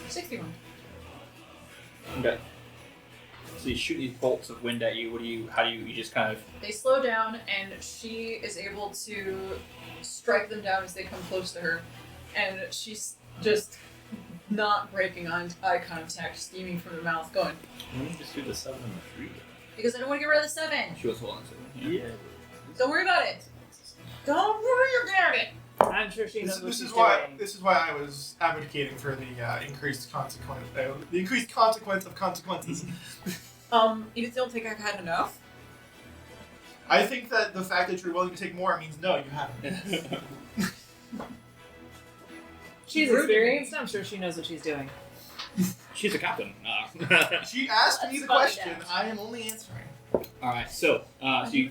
61. Okay. So you shoot these bolts of wind at you. How do you just kind of... They slow down, and she is able to strike them down as they come close to her. And she's just not breaking eye contact, steaming from her mouth, going, Why don't you just do the 7 and the 3? because I don't want to get rid of the 7. She was holding it. Yeah. Don't worry about it. Don't worry about it. I'm sure she knows what This she's is why. doing. This is why I was advocating for the increased consequence. The increased consequence of consequences. You don't think I've had enough? I think that the fact that you're willing to take more means no, you haven't. She's Rude to me. experienced. I'm sure she knows what she's doing. She's a captain. She asked me Let's the find question. out. I am only answering. All right. So you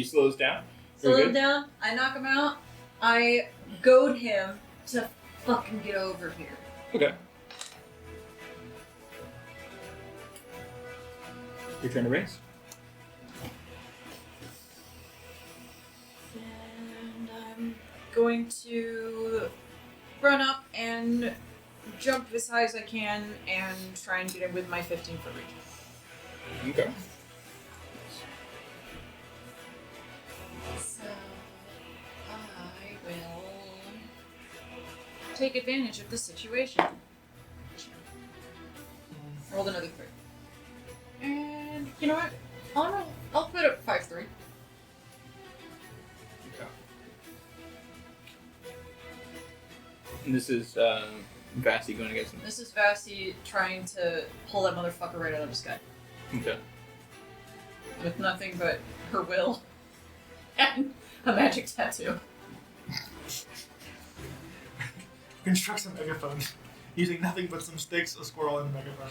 slow us down. Slow him down. I knock him out. I goad him to fucking get over here. Okay. Your turn to race. And I'm going to run up and jump as high as I can and try and get him with my 15-foot reach. Okay. So I will take advantage of the situation. Rolled another 3. And you know what? I'll put up 5-3. Okay. And this is Vassie going against him. This is Vassie trying to pull that motherfucker right out of the sky. Okay. With nothing but her will and a magic tattoo. Constructs a megaphone using nothing but some sticks, a squirrel, and a megaphone.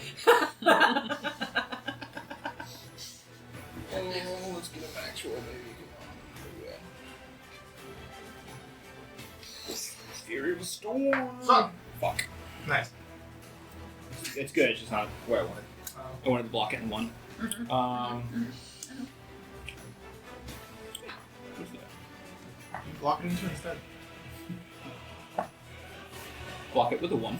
Oh, let's get a actual baby. Fury of a storm. So, Fuck. nice. It's good. It's just not where I wanted. Oh. I wanted to block it in one. Mhm. What's that? You block it into instead. Block it with a 1.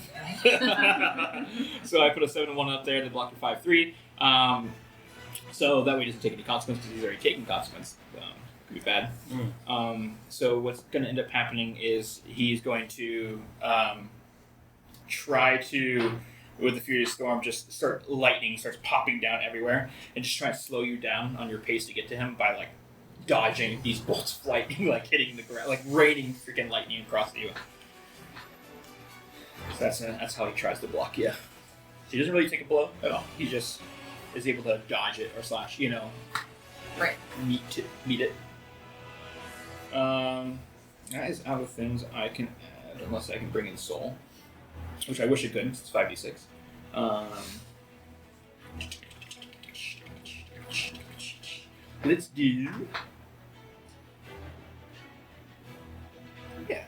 So I put a 7 and 1 up there, then block it 5-3. So that way he doesn't take any consequence because he's already taken consequence. Could be bad. So what's going to end up happening is he's going to try to, with the Furious Storm, just lightning starts popping down everywhere and just try to slow you down on your pace to get to him by like dodging these bolts of lightning, like hitting the ground, like raining freaking lightning across you. So that's how he tries to block you. He doesn't really take a blow at all. He just is able to dodge it or slash, Right. meet it. That is out of things I can add, unless I can bring in soul, which I wish I could. It's 5d6. Let's do. Yeah.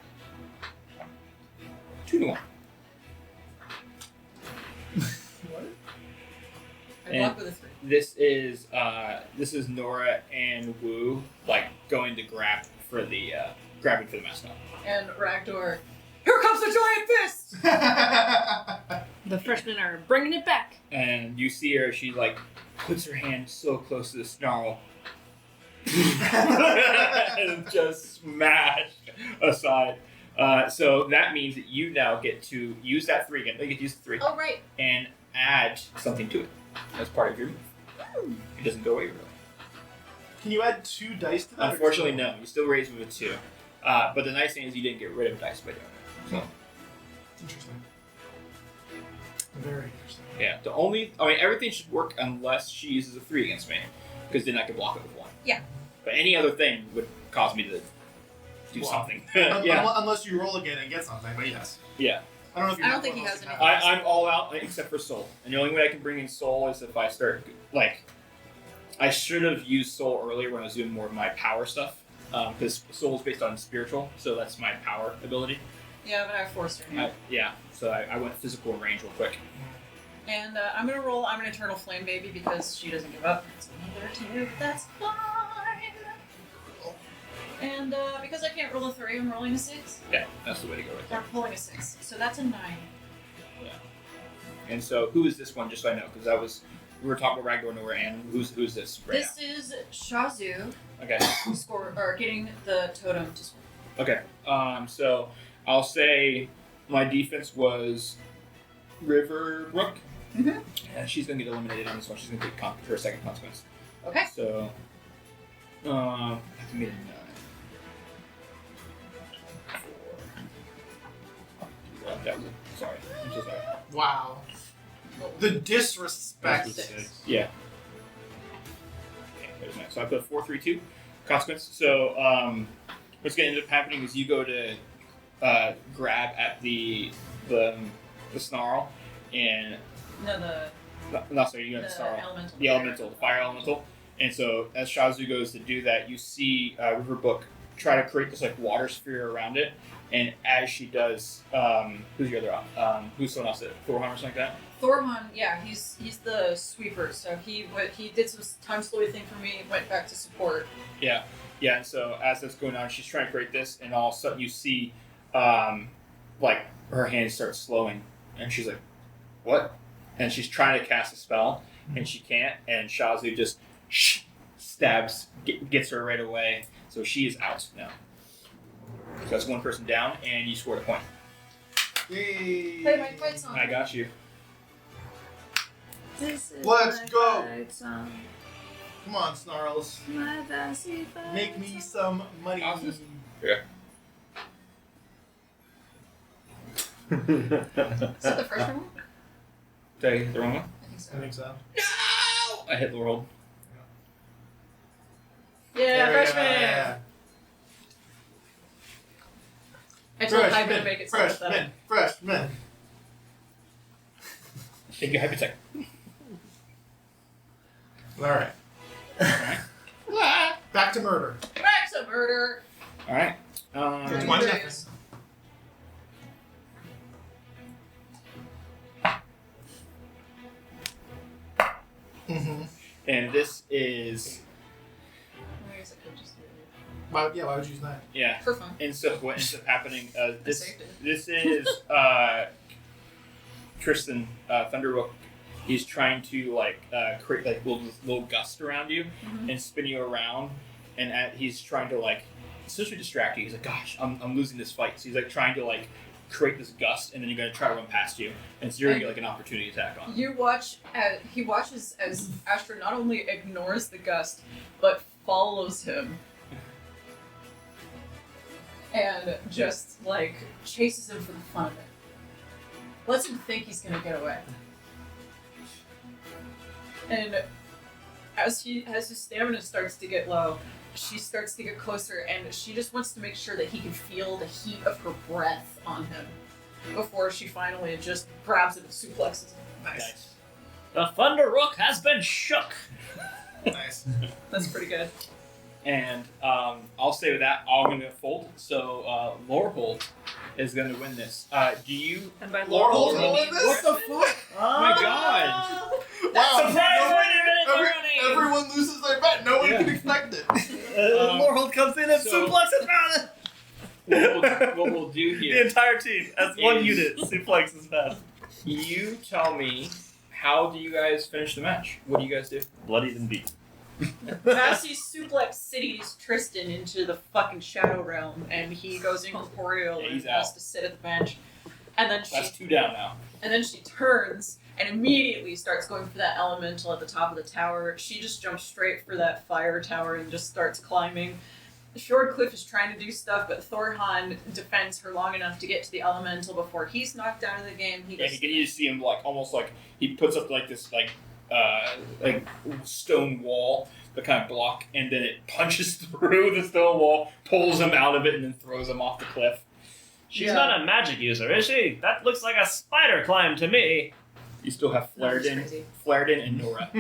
2 to 1. I And- block with a 3. This is Nora and Wu like going to grabbing for the Mastodon. And Ragdor, here comes the giant fist! The freshmen are bringing it back. And you see her, she like puts her hand so close to the snarl and just smash aside. So that means that you now get to use that 3 again. You get to use the 3 Oh, right. and add something to it as part of your move. It doesn't go away really. Can you add 2 dice to that? Unfortunately, no. You still raise with a 2. But the nice thing is you didn't get rid of dice by doing it. So Interesting. Very interesting. yeah, everything should work unless she uses a 3 against me, because then I can block it with 1. Yeah. But any other thing would cause me to do something. Yeah. Unless you roll again and get something, but yes. Yeah. I don't know if I don't think he has any. I'm all out except for soul, and the only way I can bring in soul is if I start I should have used soul earlier when I was doing more of my power stuff, because soul is based on spiritual, so that's my power ability. Yeah, but I forced her. So I went physical and range real quick. And I'm gonna roll. I'm an eternal flame baby because she doesn't give up. It's another 2. That's fine. And because I can't roll a 3, I'm rolling a 6. Yeah, that's the way to go right there. Or pulling a 6. So that's a 9. Yeah. And so, who is this one? Just so I know, because we were talking about Ragnar, Nora, and who's this right This is Shazu now? Okay. getting the totem to score. Okay. So I'll say my defense was Riverbrook, Mhm. and she's gonna get eliminated on this one. She's gonna take her second consequence. Okay. So, I can get a 9. 4. That was it. Sorry. I'm so sorry. Wow. The disrespect. Yeah. Okay, there's next. So I put 4, 3, 2 consequence. So what's going to end up happening is you go to grab at the snarl and sorry, you got the snarl, elemental. the elemental, the fire elemental. And so as Shazu goes to do that, you see Riverbook try to create this like water sphere around it. And as she does, who's your other who's someone else? Thorhan or something like that? Thorhan, yeah, he's the sweeper. So he did some time slowing thing for me. Went back to support. Yeah. And so as that's going on, she's trying to create this, and all of a sudden you see, like her hand starts slowing, and she's like, "What?" And she's trying to cast a spell, and she can't. And Shazu just stabs, gets her right away. So she is out now. So that's one person down, and you scored a point. Yay! Play my fight song. I got you. This is Let's my go. fight song. Come on, Snarls. My fancy fight Make me song. some money. Yeah. Is that the first one? Did I hit the wrong one? I think so. I think so. No! I hit the world. Yeah, freshman. Yeah. I told Hive to make it so that Freshman. Thank you, Hypotech. Alright. Back to murder. back to murder. Alright. It's 1-0. Mm-hmm. And this is Where's it? Just Why would you use that? yeah. for fun. And so what ends up happening? This saved it. this is Tristan Thunderbook. He's trying to create like little gust around you Mhm. and spin you around, and he's trying to essentially distract you. He's like, "Gosh, I'm losing this fight." So he's like trying to create this gust, and then you're gonna try to run past you, and so you're gonna get an opportunity attack on him. You watch. He watches as Astra not only ignores the gust, but follows him and just like chases him for the fun of it. Lets him think he's gonna get away. And as his stamina starts to get low, she starts to get closer, and she just wants to make sure that he can feel the heat of her breath on him before she finally just grabs him and suplexes him. Nice. The Thunder Rook has been shook. Nice. That's pretty good. And I'll say with that, I'm going to fold. So Lorehold is going to win this. Do you... And by Lorehold Lorehold, will we win mean this? What the fuck? Oh my god. Wow. Surprise! Wait a minute, Barony! Everyone loses their bet. No one Yeah. can expect it. Lorehold comes in and so- suplexes Barony. What we'll do The here, entire team, as one Is- unit, suplexes fast. you tell me, how do you guys finish the match? What do you guys do? Bloodied and beat. Vassy suplex cities Tristan into the fucking Shadow Realm, and he goes incorporeal Yeah, and he's has out. to sit at the bench. And then That's 2 down now. she turns and immediately starts going for that elemental at the top of the tower. She just jumps straight for that fire tower and just starts climbing. Shortcliffe is trying to do stuff, but Thorhan defends her long enough to get to the elemental before he's knocked out of the game. He Yeah, just you see him like almost like he puts up like this like stone wall to kind of block, and then it punches through the stone wall, pulls him out of it, and then throws him off the cliff. She's Yeah. not a magic user, is she? That looks like a spider climb to me. You still have No, it's Faerun, crazy. and Nora.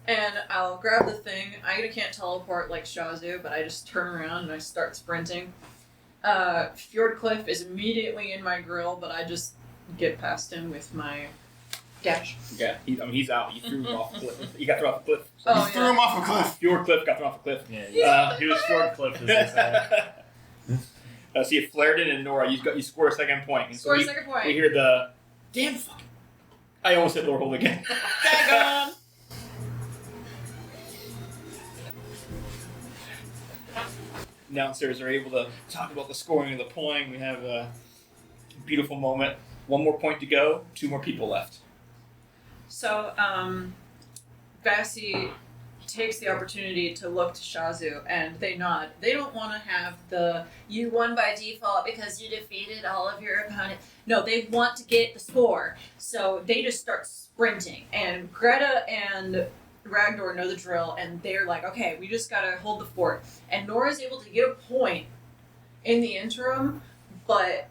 And I'll grab the thing. I can't teleport like Shazu, but I just turn around and I start sprinting. Fjordcliff is immediately in my grill, but I just get past him with my dash. Yeah, he's out. You threw him off the cliff. You got thrown off the cliff. Oh, You threw him off a cliff. Your cliff got thrown off the cliff. Yeah, he was Shortcliffe, as they say. See if Faerun and Nora, you score a second point. And Score a we, second point. We hear the damn fucking. I almost hit Lorehold again. Dagon! Announcers are able to talk about the scoring and the pulling. We have a beautiful moment. 1 more point to go. 2 more people left. So, Vassy takes the opportunity to look to Shazu, and they nod. They don't want to have the "you won by default because you defeated all of your opponents." No, they want to get the score. So they just start sprinting, and Greta and Ragnar know the drill, and they're like, "Okay, we just gotta hold the fort." And Nora's able to get a point in the interim, but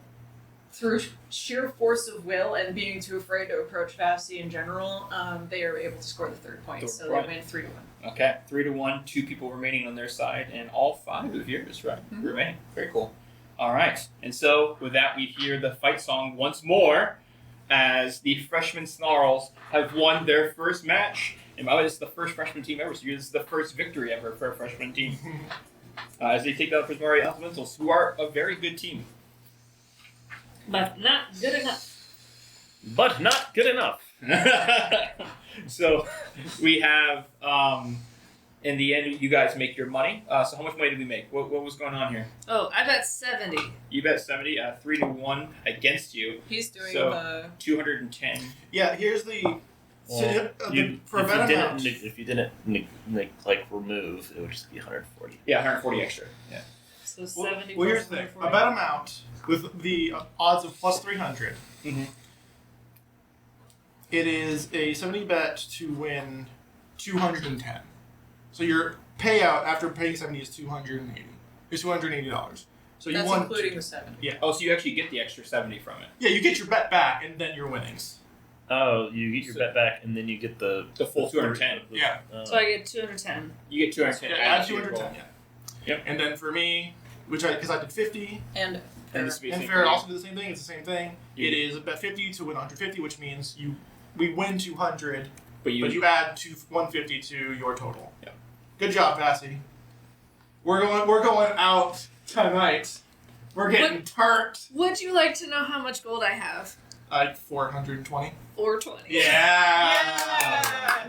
through sheer force of will and being too afraid to approach Vassy in general, they are able to score the 3rd point. So they win 3-1. Okay, 3-1. 2 people remaining on their side, and all 5 of yours remaining. Very cool. All right, and so with that, we hear the fight song once more, as the freshman Snarls have won their first match. And by the way, this is the first freshman team ever. So this is the first victory ever for a freshman team. As they take down the Prismari Elementals, who are a very good team. but not good enough. But not good enough. So we have, in the end, you guys make your money. So how much money did we make? What was going on here? Oh, I bet 70. You bet 70, 3-1 against you. He's doing So- the 210. Yeah, here's the. For a if better you amount. didn't remove, it would just be 140. Yeah, 140 extra. Yeah. So 70 Well, here's plus the thing. 140. A bet amount with the odds of plus 300. Mhm. It is a 70 bet to win 210. So your payout after paying 70 is 280. It's $280. So you that's won. including the 70. Oh, so you actually get the extra 70 from it. Yeah, you get your bet back and then your winnings. Oh, you get your So- bet back, and then you get the full 210. Yeah. So I get 210. You get 210. Yeah, added add to your 210. roll. Yeah. Yep. And then for me, because I did 50, And And this would be the and same Fair thing. also did the same thing. It's the same thing. You- It is a bet 50 to win 150, which means we win 200, But but you add 150 to your total. Yeah. Good job, Vassy. We're going out tonight. We're getting tart. Would you like to know how much gold I have? 420. 420. Yeah.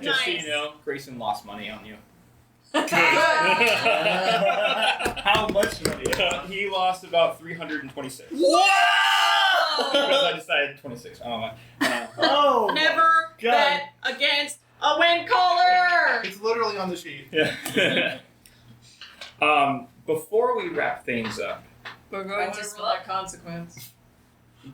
Just so nice. you know, Grayson lost money on you. How much money? He lost about 326. Whoa! Because I decided 26. I don't know. Oh! Never God. bet against a win caller! It's literally on the sheet. Yeah. Before we wrap things up, We're I going want to to roll spot. that consequence.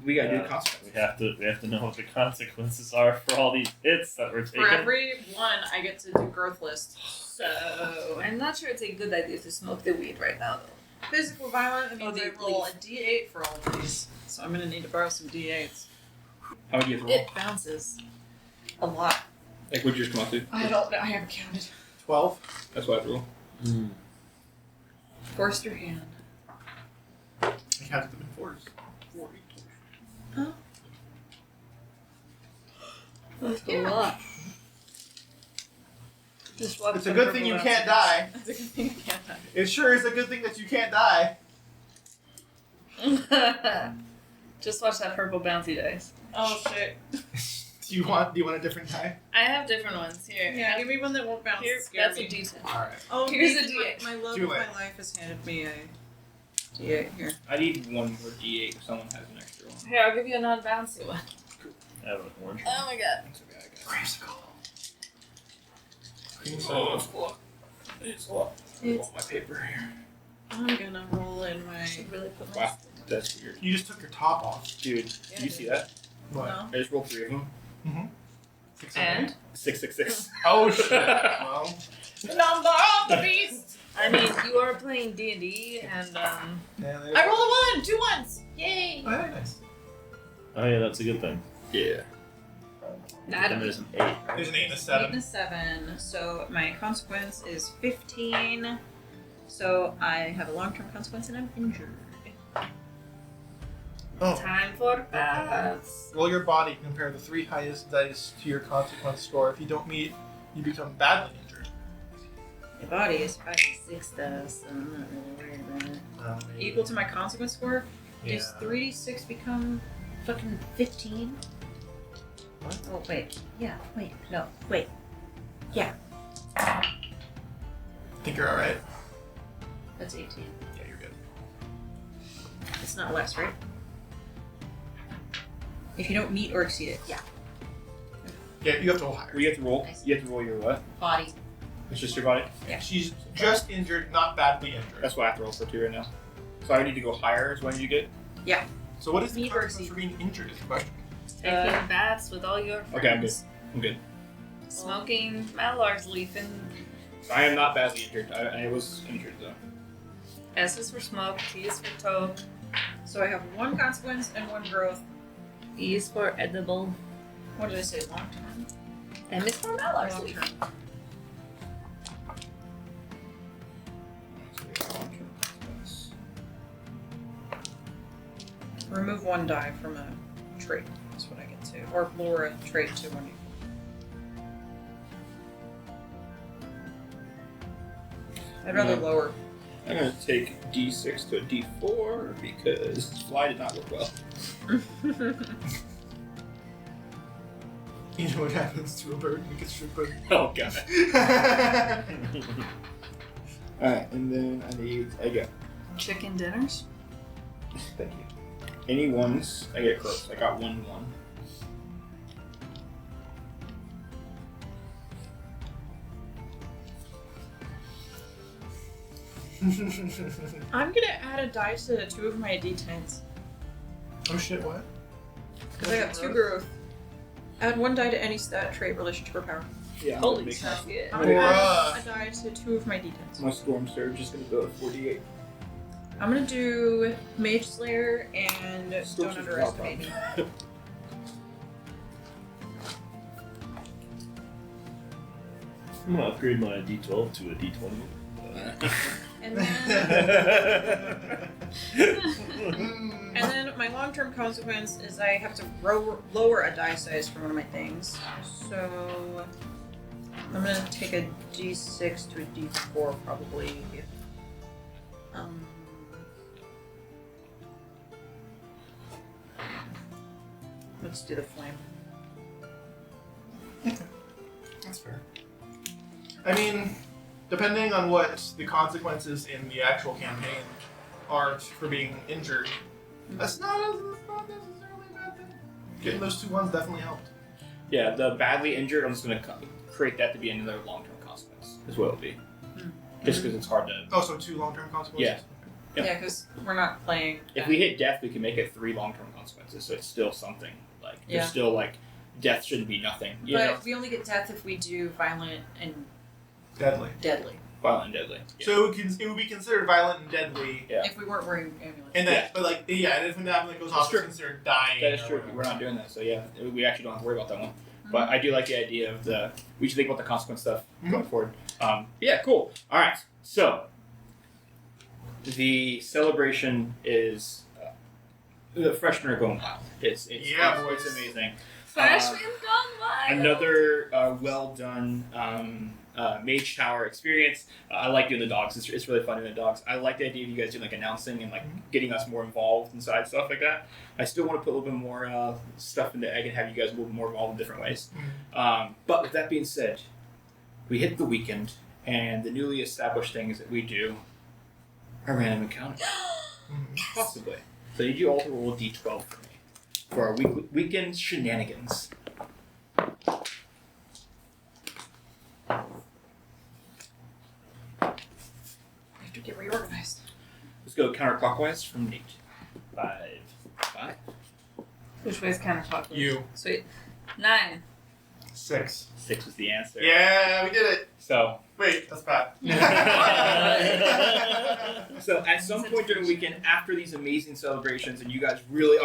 we gotta do Yeah. the consequences. We have to know what the consequences are for all these hits that we're taking. For every one, I get to do growth list. So I'm not sure it's a good idea to smoke the weed right now, though. physical violent means the I roll a leaf. D8 for all of these. So I'm gonna need to borrow some D8s. How would you have to roll? It bounces a lot. Like, what'd yours come out to? I don't know. I haven't counted. 12. That's what I have to roll. Force your hand. I counted them in fours. That's a lot. It's a good thing you can't die. That's a good thing I can't die. It sure is a good thing that you can't die. Just watch that purple bouncy dice. Oh shit. Do you want a different die? I have different ones here. Yeah, give me one that won't bounce. Here, Scare that's me. a D10. Alright. Oh, Here's a Nathan, D8. My love Do of it. my life has handed me a D8 here. I need one more D8 if someone has an extra one. Here, I'll give you a non-bouncy one. I have an orange. Oh my god. That's okay, I got it. Creamsicle. Oh, it's full. It's full. I want my paper here. I'm gonna roll in my. I should really put my Wow, that's weird. You just took your top off. Dude, do you see that? What? No. I just rolled 3 of them. And 666. Oh shit. Well, Number of the beast! I mean, you are playing D&D, and yeah, I rolled a 1! 2 ones! Yay! Oh, nice. Oh yeah, that's a good thing. Yeah. Then there's an 8. There's an 8 and a 8 7. and a 7. So my consequence is 15. So I have a long term consequence and I'm injured. Oh. time for bats. Roll your body. Compare the 3 highest dice to your consequence score. If you don't meet, you become badly injured. My body is 5 to 6 though, so I'm not really worried about it. Equal to my consequence score? Does 3d6 become fucking 15? What? Oh, wait. Yeah, wait. No, wait. Yeah. I think you're alright. That's 18. Yeah, you're good. It's not less, right? If you don't meet or exceed it. Yeah. Yeah, you have to roll higher. You have to roll. I see. You have to roll your what? Body. It's just your body. She's just injured, not badly injured. That's what I have to roll for 2 right now. So I need to go higher. Is what you get. So what is the Meet or consequence exceed. for being injured is the question. Taking bats with all your friends. Okay, I'm good. I'm good. Smoking Malar's leaf and I am not badly injured. I was injured though. S is for smoke, T is for toe, So I have 1 consequence and 1 growth. E is for edible, What did I say? Long term? M is for Malar's Long leaf. term. Remove 1 die from a trait. That's what I get to. Or lower a trait to 1d4. I'd rather Yeah. lower. I'm gonna take D6 to a D4 because fly did not work well. You know what happens to a bird? It gets stripped. Oh god. Alright, and then I got Chicken dinners? thank you. Any ones, I get close. I got 1-1. I'm gonna add a die to 2 of my d10s. Oh shit, what? Because I got 2 growth. Add 1 die to any stat, trait, relationship, or power. Yeah, I'm Holy gonna make stuff, yeah. I'm gonna Bruh. add a die to 2 of my d10s. my Storm Surge is gonna go at 48. I'm gonna do Mage Slayer and Still Don't just Underestimate Me. drop I'm gonna upgrade my D12 to a D20. And then my long-term consequence is I have to lower a die size for one of my things. So I'm gonna take a d6 to a d4 probably. Let's do the flame. That's fair. I mean, depending on what the consequences in the actual campaign are for being injured, that's not necessarily a bad thing. Getting those 2 ones definitely helped. Yeah, the badly injured, I'm just gonna create that to be another long-term consequence. Is what it'll be. just because it's hard to. Oh, so 2 long-term consequences? Yeah. Yeah, because we're not playing. If we hit death, we can make it 3 long-term consequences, so it's still something. Like there's still like death shouldn't be nothing. You know? But we only get death if we do violent and Deadly. Violent and deadly. Yeah. So it would be considered violent and deadly. Yeah. if we weren't wearing amulets. And that, but like, and if an amulet goes off, it's considered dying. That is or true. whatever. We're not doing that, so yeah, we actually don't have to worry about that one. But I do like the idea of we should think about the consequence stuff going forward. Yeah, cool. All right, so the celebration is the freshmen are going wild. It's amazing. Freshman gone wild. Another well done Mage Tower experience. I like doing the dogs. It's really fun doing the dogs. I like the idea of you guys doing like announcing and like getting us more involved inside stuff like that. I still want to put a little bit more stuff into egg and have you guys a little bit more involved in different ways. But with that being said, we hit the weekend and the newly established things that we do are random encounter. Possibly. So I need you all to roll a d12 for me for our weekend shenanigans. To get reorganized. Let's go counterclockwise from Nate. 5. Which way is counterclockwise? You. Sweet. 9. 6. 6 was the answer. Yeah, we did it. So. Wait, that's bad. So at some point during the weekend, after these amazing celebrations, and you guys really,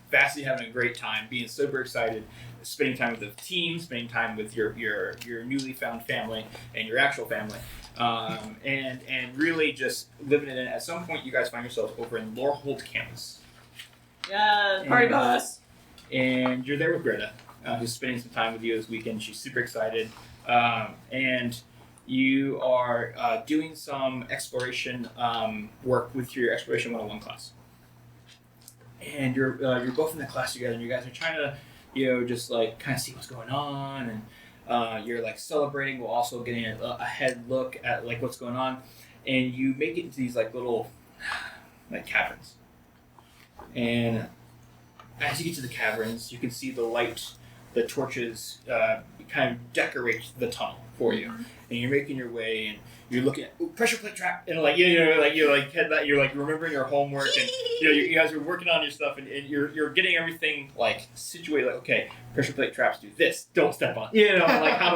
vastly having a great time, being super excited, spending time with the team, spending time with your newly found family and your actual family, and really just living it in. At some point, you guys find yourselves over in Lorehold campus. Yeah, party bus. And you're there with Greta, who's spending some time with you this weekend. She's super excited, and you are doing some exploration work with your Exploration 101 class. And you're both in the class together, and you guys are trying to, just like kind of see what's going on, and you're like celebrating while also getting a head look at like what's going on, and you make it into these like little like caverns. And as you get to the caverns, you can see the light, the torches kind of decorate the tunnel for you, and you're making your way, and you're looking at pressure plate trap, and you're remembering your homework, and you guys are working on your stuff, and you're getting everything like situated. Like, okay, pressure plate traps do this, don't step on. Like how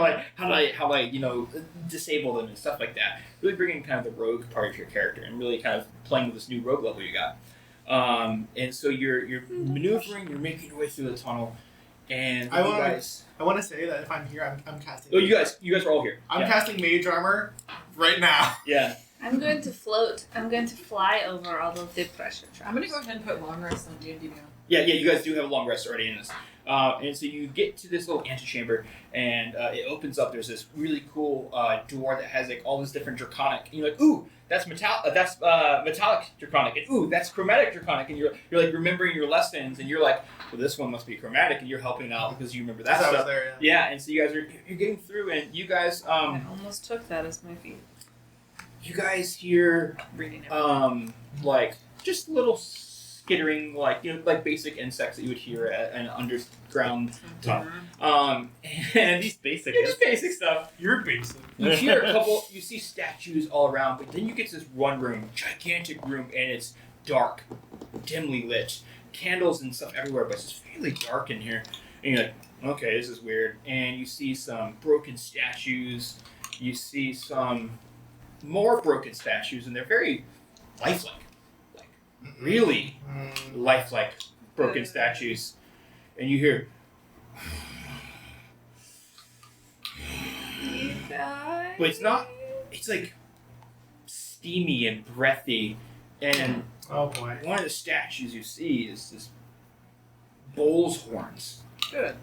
do I disable them and stuff like that. Really bringing kind of the rogue part of your character, and really kind of playing with this new rogue level you got. And so you're maneuvering, you're making your way through the tunnel, and I want to say that if I'm here, I'm casting. Oh, you guys are all here. I'm casting mage armor right now. Yeah. I'm going to float. I'm going to fly over all of the pressure traps. I'm going to go ahead and put long rest on D&D now. Yeah, you guys do have a long rest already in this. And so you get to this little antechamber, and it opens up. There's this really cool door that has like all this different draconic. And you're like, ooh, that's metallic draconic, and ooh, that's chromatic draconic. And you're like remembering your lessons, and you're like, well, this one must be chromatic, and you're helping out because you remember that stuff. There, yeah, and so you guys you're getting through, and you guys I almost took that as my feat. You guys hear Reading like just little skittering, like like basic insects that you would hear at an underground tunnel. And These basic. just basic stuff. You're basic. You hear a couple. You see statues all around, but then you get to this one room, gigantic room, and it's dark, dimly lit, candles and stuff everywhere, but it's just really dark in here. And you're like, okay, this is weird. And you see some broken statues. You see some more broken statues, and they're very lifelike. Really lifelike broken statues, and you hear but it's not, it's like steamy and breathy, and oh boy, one of the statues you see is this bull's horns. Good.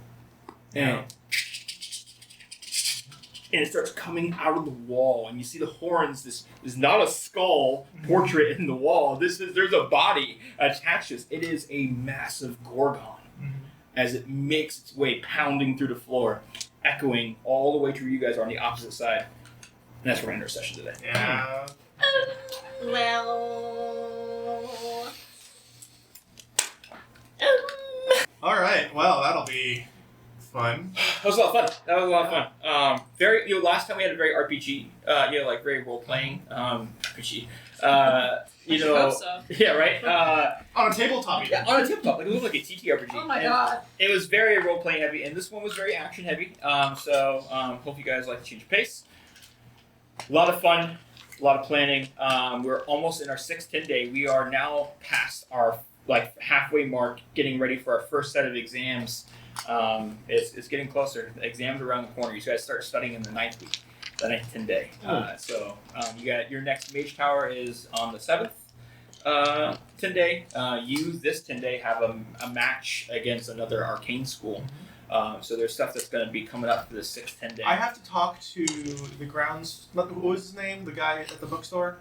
And it starts coming out of the wall, and you see the horns. This is not a skull portrait in the wall. There's a body attached to this. It is a massive gorgon as it makes its way pounding through the floor, echoing all the way to where you guys are on the opposite side. And that's where we end our session today. Yeah. Well. All right. Well, that'll be fun. That was a lot of fun. Very. Last time we had a very RPG. Like very role playing. RPG. Hope so. Yeah. Right. On a tabletop. Yeah, on a tabletop. Like, it was like a TTRPG. Oh my And god. It was very role playing heavy, and this one was very action heavy. Hope you guys like to change of pace. A lot of fun. A lot of planning. We're almost in our 6-10 day. We are now past our halfway mark, getting ready for our first set of exams. It's getting closer. The exams are around the corner. You guys start studying in the 9th week, the 9th 10 day. You got your next Mage Tower is on the 7th 10 day. You this 10 day have a match against another arcane school. So there's stuff that's going to be coming up for the 6th 10 day. I have to talk to the grounds. What was his name? The guy at the bookstore.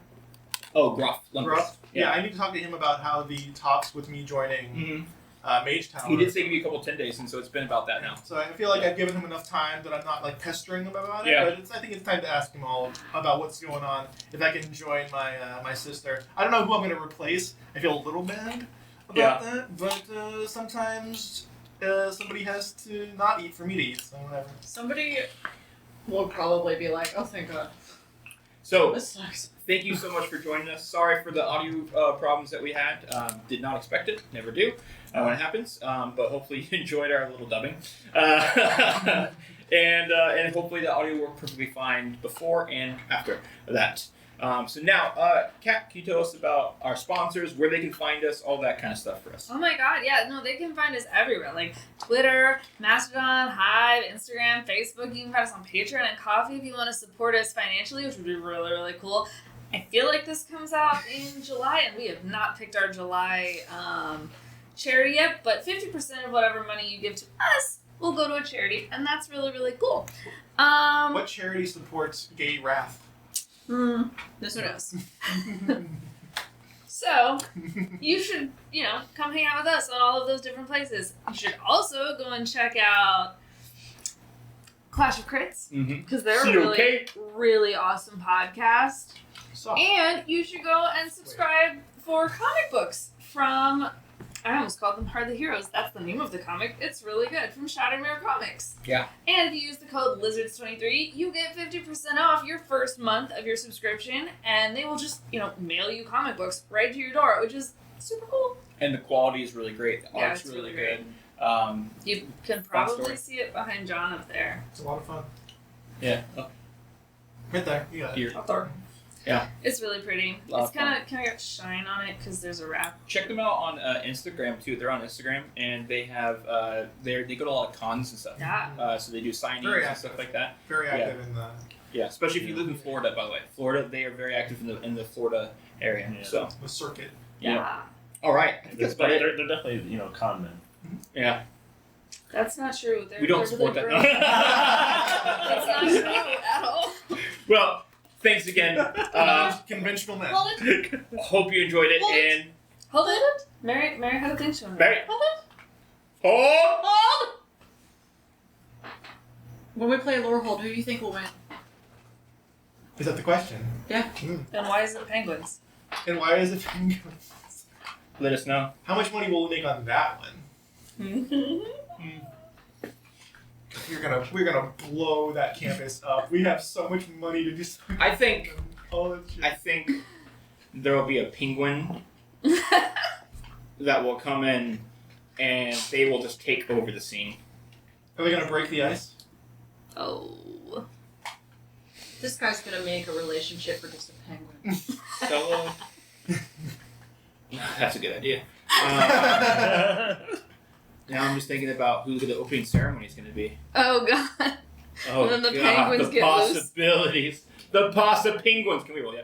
Oh, Gruff. Gruff. Yeah, I need to talk to him about how the talks with me joining Mage Tower. He did say give you a couple 10 days, and so it's been about that now. So I feel like I've given him enough time that I'm not pestering him about it. Yeah. But I think it's time to ask him all about what's going on. If I can join my sister. I don't know who I'm going to replace. I feel a little bad about that, but sometimes somebody has to not eat for me to eat. So whatever. Somebody will probably be like, "Oh, thank God." So This sucks. thank you so much for joining us. Sorry for the audio problems that we had. Did not expect it. Never do when it happens. But hopefully you enjoyed our little dubbing. And hopefully the audio worked perfectly fine before and after that. So now, Kat, can you tell us about our sponsors, where they can find us, all that kind of stuff for us? Oh my god, yeah, no, they can find us everywhere, like Twitter, Mastodon, Hive, Instagram, Facebook. You can find us on Patreon and Coffee if you want to support us financially, which would be really, really cool. I feel like this comes out in July, and we have not picked our July charity yet, but 50% of whatever money you give to us will go to a charity, and that's really, really cool. What charity supports gay wrath? This one knows. So, you should, come hang out with us on all of those different places. You should also go and check out Clash of Crits, because they're a really, really awesome podcast. And you should go and subscribe for comic books from, I almost called them Hard the Heroes. That's the name of the comic. It's really good. From Shattermere Comics. Yeah. And if you use the code Lizards23, you get 50% off your first month of your subscription, and they will just, mail you comic books right to your door, which is super cool. And the quality is really great. The art's it's really really good. You can probably see it behind John up there. It's a lot of fun. Yeah. Right there. You got it. Here. Up there. Yeah. It's really pretty. Lot It's of kind of got shine on it because there's a wrap. Check them out on Instagram too. They're on Instagram, and they have they go to a lot of cons and stuff. Yeah. So they do signings Very and active. stuff like that. Very active in the. Yeah, especially if you live in Florida. By the way, Florida, they are very active in the Florida area. Yeah. So The circuit. yeah. All right. I think that's about it. They're definitely con men. Yeah. That's not true. We don't they're support really that. That's not true at all. Well, thanks again. Conventional men. Hold it. Hope you enjoyed it. Hold it. And Hold it. Mary had a thing to him. Mary, Hold it. hold. Hold. When we play Lore Hold, who do you think will win? Is that the question? Yeah. And why is it penguins? And why is it penguins? Let us know. How much money will we make on that one? We're gonna blow that campus up. We have so much money to do something. I think I think there will be a penguin that will come in, and they will just take over the scene. Are they gonna break the ice? Oh. This guy's gonna make a relationship for just a penguin. So, that's a good idea. Now I'm just thinking about who the opening ceremony is going to be. Oh god. Oh, And then the God, penguins the get loose. possibilities. The penguins. Can we roll? Yeah.